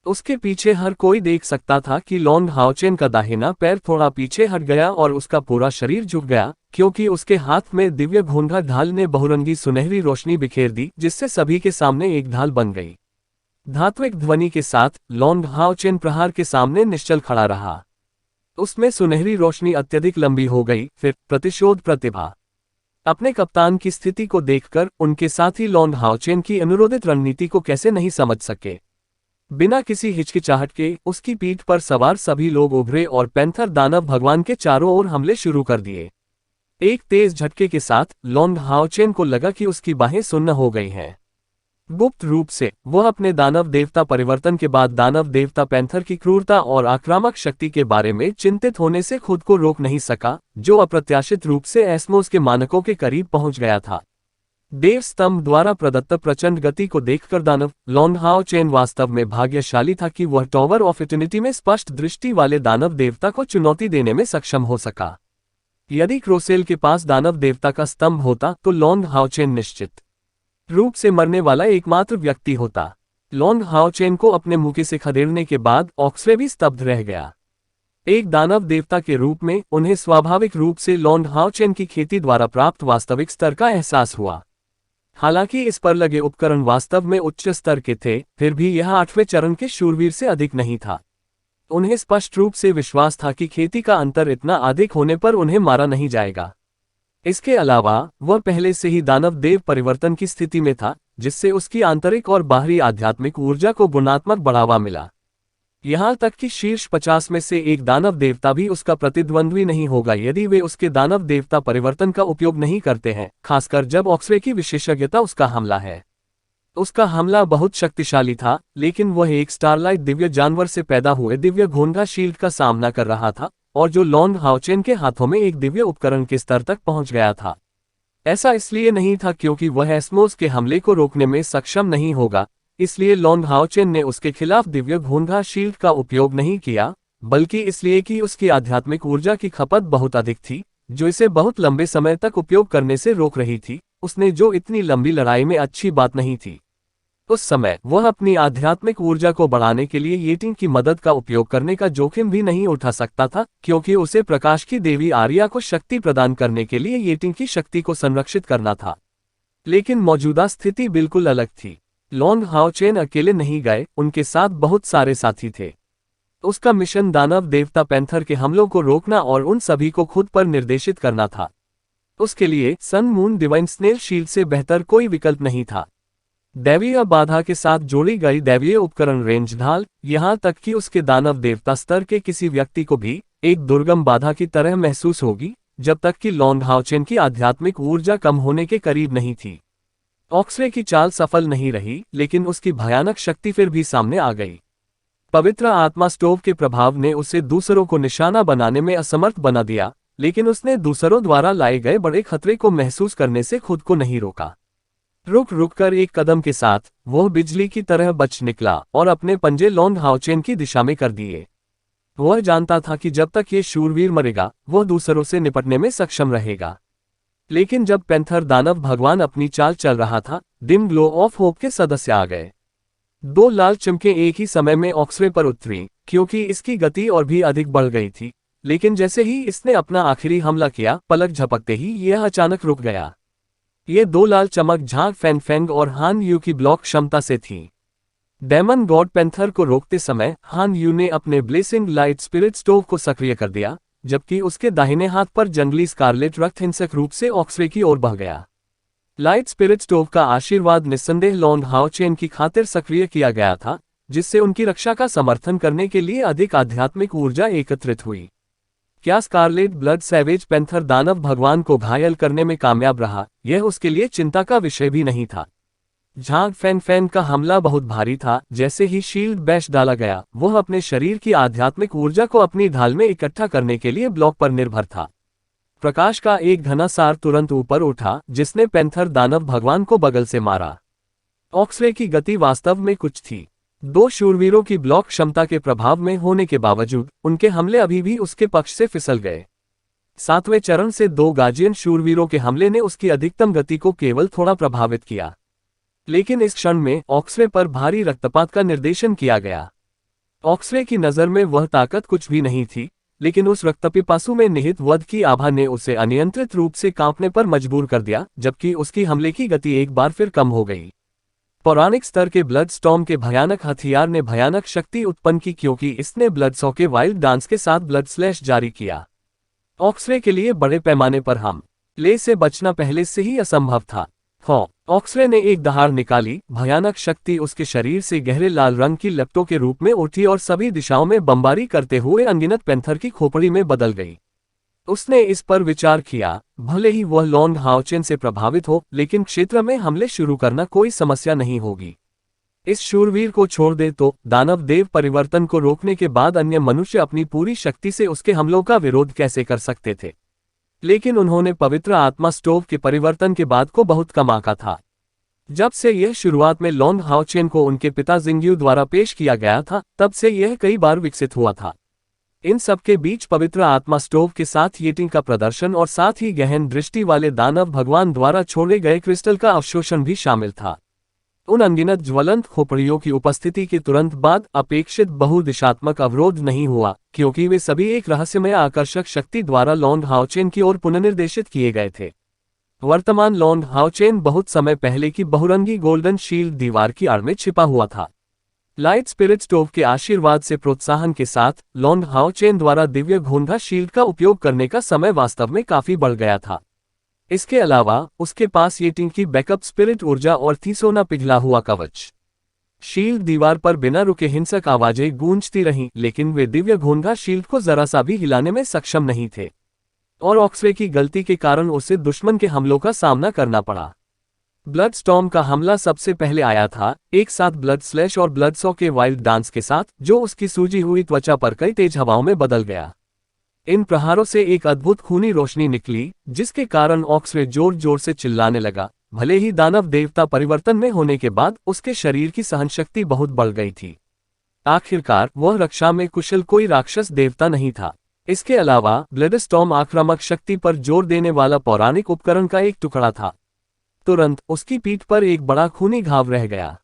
उसके पीछे हर कोई देख सकता था कि लॉन्ग हाओचेन का दाहिना पैर थोड़ा पीछे हट गया और उसका पूरा शरीर झुक गया, क्योंकि उसके हाथ में दिव्य घोंघा ढाल ने बहुरंगी सुनहरी रोशनी बिखेर दी, जिससे सभी के सामने एक ढाल बन गई। धात्विक ध्वनि के साथ लॉन्ग हाओचेन प्रहार के सामने निश्चल खड़ा रहा। उसमें सुनहरी रोशनी अत्यधिक लंबी हो गई। फिर प्रतिशोध प्रतिभा। अपने कप्तान की स्थिति को देखकर उनके साथी लॉन्ग हाओचेन की अनुरोधित रणनीति को कैसे नहीं समझ सके। बिना किसी हिचकिचाहट के उसकी पीठ पर सवार सभी लोग उभरे और पैंथर दानव भगवान के चारों ओर हमले शुरू कर दिए। एक तेज झटके के साथ लॉन्ग हाओचेन को लगा कि उसकी बाहें सुन्न हो गई हैं। गुप्त रूप से वह अपने दानव देवता परिवर्तन के बाद दानव देवता पैंथर की क्रूरता और आक्रामक शक्ति के बारे में चिंतित होने से खुद को रोक नहीं सका, जो अप्रत्याशित रूप से एस्मोस के मानकों के करीब पहुंच गया था। देव स्तंभ द्वारा प्रदत्त प्रचंड गति को देखकर दानव लॉन्ग हाओचेन वास्तव में भाग्यशाली था कि वह टॉवर ऑफ इटर्निटी में स्पष्ट दृष्टि वाले दानव देवता को चुनौती देने में सक्षम हो सका। यदि क्रोसेल के पास दानव देवता का स्तंभ होता तो लॉन्ग हाओचेन निश्चित रूप से मरने वाला एकमात्र व्यक्ति होता। लॉन्ग हाओचेन को अपने मुके से खदेड़ने के बाद ऑक्सरे भी स्तब्ध रह गया। एक दानव देवता के रूप में उन्हें स्वाभाविक रूप से लॉन्ग हाओचेन की खेती द्वारा प्राप्त वास्तविक स्तर का एहसास हुआ। हालांकि इस पर लगे उपकरण वास्तव में उच्च स्तर के थे, फिर भी यह 8वें चरण के शूरवीर से अधिक नहीं था। उन्हें स्पष्ट रूप से विश्वास था कि खेती का अंतर इतना अधिक होने पर उन्हें मारा नहीं जाएगा। इसके अलावा वह पहले से ही दानव देव परिवर्तन की स्थिति में था, जिससे उसकी आंतरिक और बाहरी आध्यात्मिक ऊर्जा को गुणात्मक बढ़ावा मिला। यहां तक कि शीर्ष 50 में से एक दानव देवता भी उसका प्रतिद्वंद्वी नहीं होगा यदि वे उसके दानव देवता परिवर्तन का उपयोग नहीं करते हैं, खासकर जब ऑक्सरे की विशेषज्ञता उसका हमला है। उसका हमला बहुत शक्तिशाली था, लेकिन वह एक स्टारलाइट दिव्य जानवर से पैदा हुए दिव्य घोंघा शील्ड का सामना कर रहा था, और जो लॉन्ग हाओचेन के हाथों में एक दिव्य उपकरण के स्तर तक पहुंच गया था। ऐसा इसलिए नहीं था क्योंकि वह एस्मोस के हमले को रोकने में सक्षम नहीं होगा, इसलिए लॉन्ग हाओचेन ने उसके खिलाफ दिव्य घोंघा शील्ड का उपयोग नहीं किया, बल्कि इसलिए कि उसकी आध्यात्मिक ऊर्जा की खपत बहुत अधिक थी, जो इसे बहुत लंबे समय तक उपयोग करने से रोक रही थी। उसने जो इतनी लंबी लड़ाई में अच्छी बात नहीं थी। उस समय वह अपनी आध्यात्मिक ऊर्जा को बढ़ाने के लिए येटिंग की मदद का उपयोग करने का जोखिम भी नहीं उठा सकता था, क्योंकि उसे प्रकाश की देवी आर्या को शक्ति प्रदान करने के लिए येटिंग की शक्ति को संरक्षित करना था। लेकिन मौजूदा स्थिति बिल्कुल अलग थी। लॉन्ग हाओचेन अकेले नहीं गए, उनके साथ बहुत सारे साथी थे। उसका मिशन दानव देवता पैंथर के हमलों को रोकना और उन सभी को खुद पर निर्देशित करना था। उसके लिए sun moon divine snail shield से बेहतर कोई विकल्प नहीं था। दैवीय बाधा के साथ जोड़ी गई दैवीय उपकरण रेंज ढाल, यहां तक कि उसके दानव देवता स्तर के किसी व्यक्ति को भी एक दुर्गम बाधा की तरह महसूस होगी, जब तक कि लॉन्ग हाओचेन की आध्यात्मिक ऊर्जा कम होने के करीब नहीं थी। ऑक्सरे की चाल सफल नहीं रही, लेकिन उसकी भयानक शक्ति फिर भी सामने आ गई। पवित्र आत्मा स्टोव के प्रभाव ने उसे दूसरों को निशाना बनाने में असमर्थ बना दिया, लेकिन उसने दूसरों द्वारा लाए गए बड़े खतरे को महसूस करने से खुद को नहीं रोका। रुक कर एक कदम के साथ वह बिजली की तरह बच निकला और अपने पंजे लॉन्ग हाओचेन की दिशा में कर दिए। वह जानता था कि जब तक ये शूरवीर मरेगा, वह दूसरों से निपटने में सक्षम रहेगा। लेकिन जब पैंथर दानव भगवान अपनी चाल चल रहा था, डिम ग्लो ऑफ होप के सदस्य आ गए। दो लाल चमके एक ही समय में ऑक्सरे पर उतरी, क्योंकि इसकी गति और भी अधिक बढ़ गई थी। लेकिन जैसे ही इसने अपना आखिरी हमला किया, पलक झपकते ही यह अचानक रुक गया। ये दो लाल चमक झांग फैंग और हान यू की ब्लॉक क्षमता से थी। डेमन गॉड पैंथर को रोकते समय हान यू ने अपने ब्लेसिंग लाइट स्पिरिट स्टोव को सक्रिय कर दिया, जबकि उसके दाहिने हाथ पर जंगली स्कारलेट रक्त हिंसक रूप से ऑक्सरे की ओर बह गया। लाइट स्पिरिट स्टोव का आशीर्वाद निस्संदेह लॉन्ग हाओचेन की खातिर सक्रिय किया गया था, जिससे उनकी रक्षा का समर्थन करने के लिए अधिक आध्यात्मिक ऊर्जा एकत्रित हुई। क्या स्कारलेट ब्लड सैवेज पैंथर दानव भगवान को घायल करने में कामयाब रहा, यह उसके लिए चिंता का विषय भी नहीं था। झांग फैन का हमला बहुत भारी था। जैसे ही शील्ड बैश डाला गया, वह अपने शरीर की आध्यात्मिक ऊर्जा को अपनी ढाल में इकट्ठा करने के लिए ब्लॉक पर निर्भर था। प्रकाश का एक घना सार तुरंत ऊपर उठा, जिसने पैंथर दानव भगवान को बगल से मारा। ऑक्सरे की गति वास्तव में कुछ थी। दो शूरवीरों की ब्लॉक क्षमता के प्रभाव में होने के बावजूद उनके हमले अभी भी उसके पक्ष से फिसल गए। सातवें चरण से दो गार्जियन शूरवीरों के हमले ने उसकी अधिकतम गति को केवल थोड़ा प्रभावित किया। लेकिन इस क्षण में ऑक्सरे पर भारी रक्तपात का निर्देशन किया गया। ऑक्सरे की नज़र में वह ताकत कुछ भी नहीं थी, लेकिन उस रक्तपिपासु में निहित वध की आभा ने उसे अनियंत्रित रूप से कांपने पर मजबूर कर दिया, जबकि उसकी हमले की गति एक बार फिर कम हो गई। पौराणिक स्तर के ब्लड स्टॉर्म के भयानक हथियार ने भयानक शक्ति उत्पन्न की, क्योंकि इसने ब्लड सॉ के वाइल्ड डांस के साथ ब्लड स्लैश जारी किया। ऑक्सरे के लिए बड़े पैमाने पर हमले से बचना पहले से ही असंभव था। ऑक्सरे ने एक दहाड़ निकाली। भयानक शक्ति उसके शरीर से गहरे लाल रंग की लपटों के रूप में उठी और सभी दिशाओं में बमबारी करते हुए अनगिनत पैंथर की खोपड़ी में बदल गई। उसने इस पर विचार किया, भले ही वह लॉन्ग हाओचेन से प्रभावित हो, लेकिन क्षेत्र में हमले शुरू करना कोई समस्या नहीं होगी। इस शूरवीर को छोड़ दे तो दानव देव परिवर्तन को रोकने के बाद अन्य मनुष्य अपनी पूरी शक्ति से उसके हमलों का विरोध कैसे कर सकते थे। लेकिन उन्होंने पवित्र आत्मा स्टोव के परिवर्तन के बाद को बहुत कम आंका था। जब से यह शुरुआत में लॉन्ग हाओचेन को उनके पिता जिंग्यू द्वारा पेश किया गया था, तब से यह कई बार विकसित हुआ था। इन सबके बीच पवित्र आत्मा स्टोव के साथ येटिंग का प्रदर्शन और साथ ही गहन दृष्टि वाले दानव भगवान द्वारा छोड़े गए क्रिस्टल का अवशोषण भी शामिल था। उन अनगिनत ज्वलंत खोपड़ियों की उपस्थिति के तुरंत बाद अपेक्षित बहुदिशात्मक अवरोध नहीं हुआ, क्योंकि वे सभी एक रहस्यमय आकर्षक शक्ति द्वारा लॉन्ग हाओचेन की ओर पुनर्निर्देशित किए गए थे। वर्तमान लॉन्ग हाओचेन बहुत समय पहले की बहुरंगी गोल्डन शील्ड दीवार की आड़ में छिपा हुआ था। लाइट स्पिरिट स्टोव के आशीर्वाद से प्रोत्साहन के साथ लॉन्ग हाओचेन द्वारा दिव्य घोंघा शील्ड का उपयोग करने का समय वास्तव में काफी बढ़ गया था। इसके अलावा उसके पास येटिंग की बैकअप स्पिरिट ऊर्जा और थी सोना पिघला हुआ कवच। शील्ड दीवार पर बिना रुके हिंसक आवाजें गूंजती रहीं, लेकिन वे दिव्य घोंघा शील्ड को जरा सा भी हिलाने में सक्षम नहीं थे, और ऑक्सरे की गलती के कारण उसे दुश्मन के हमलों का सामना करना पड़ा। ब्लड स्टॉर्म का हमला सबसे पहले आया था, एक साथ ब्लड स्लैश और ब्लड सॉ के वाइल्ड डांस के साथ, जो उसकी सूजी हुई त्वचा पर कई तेज हवाओं में बदल गया। इन प्रहारों से एक अद्भुत खूनी रोशनी निकली, जिसके कारण ऑक्सरे जोर जोर से चिल्लाने लगा। भले ही दानव देवता परिवर्तन में होने के बाद उसके शरीर की सहनशक्ति बहुत बढ़ गई थी। आखिरकार वह रक्षा में कुशल कोई राक्षस देवता नहीं था। इसके अलावा ब्लड स्टॉर्म आक्रामक शक्ति पर जोर देने वाला पौराणिक उपकरण का एक टुकड़ा था। तुरंत उसकी पीठ पर एक बड़ा खूनी घाव रह गया।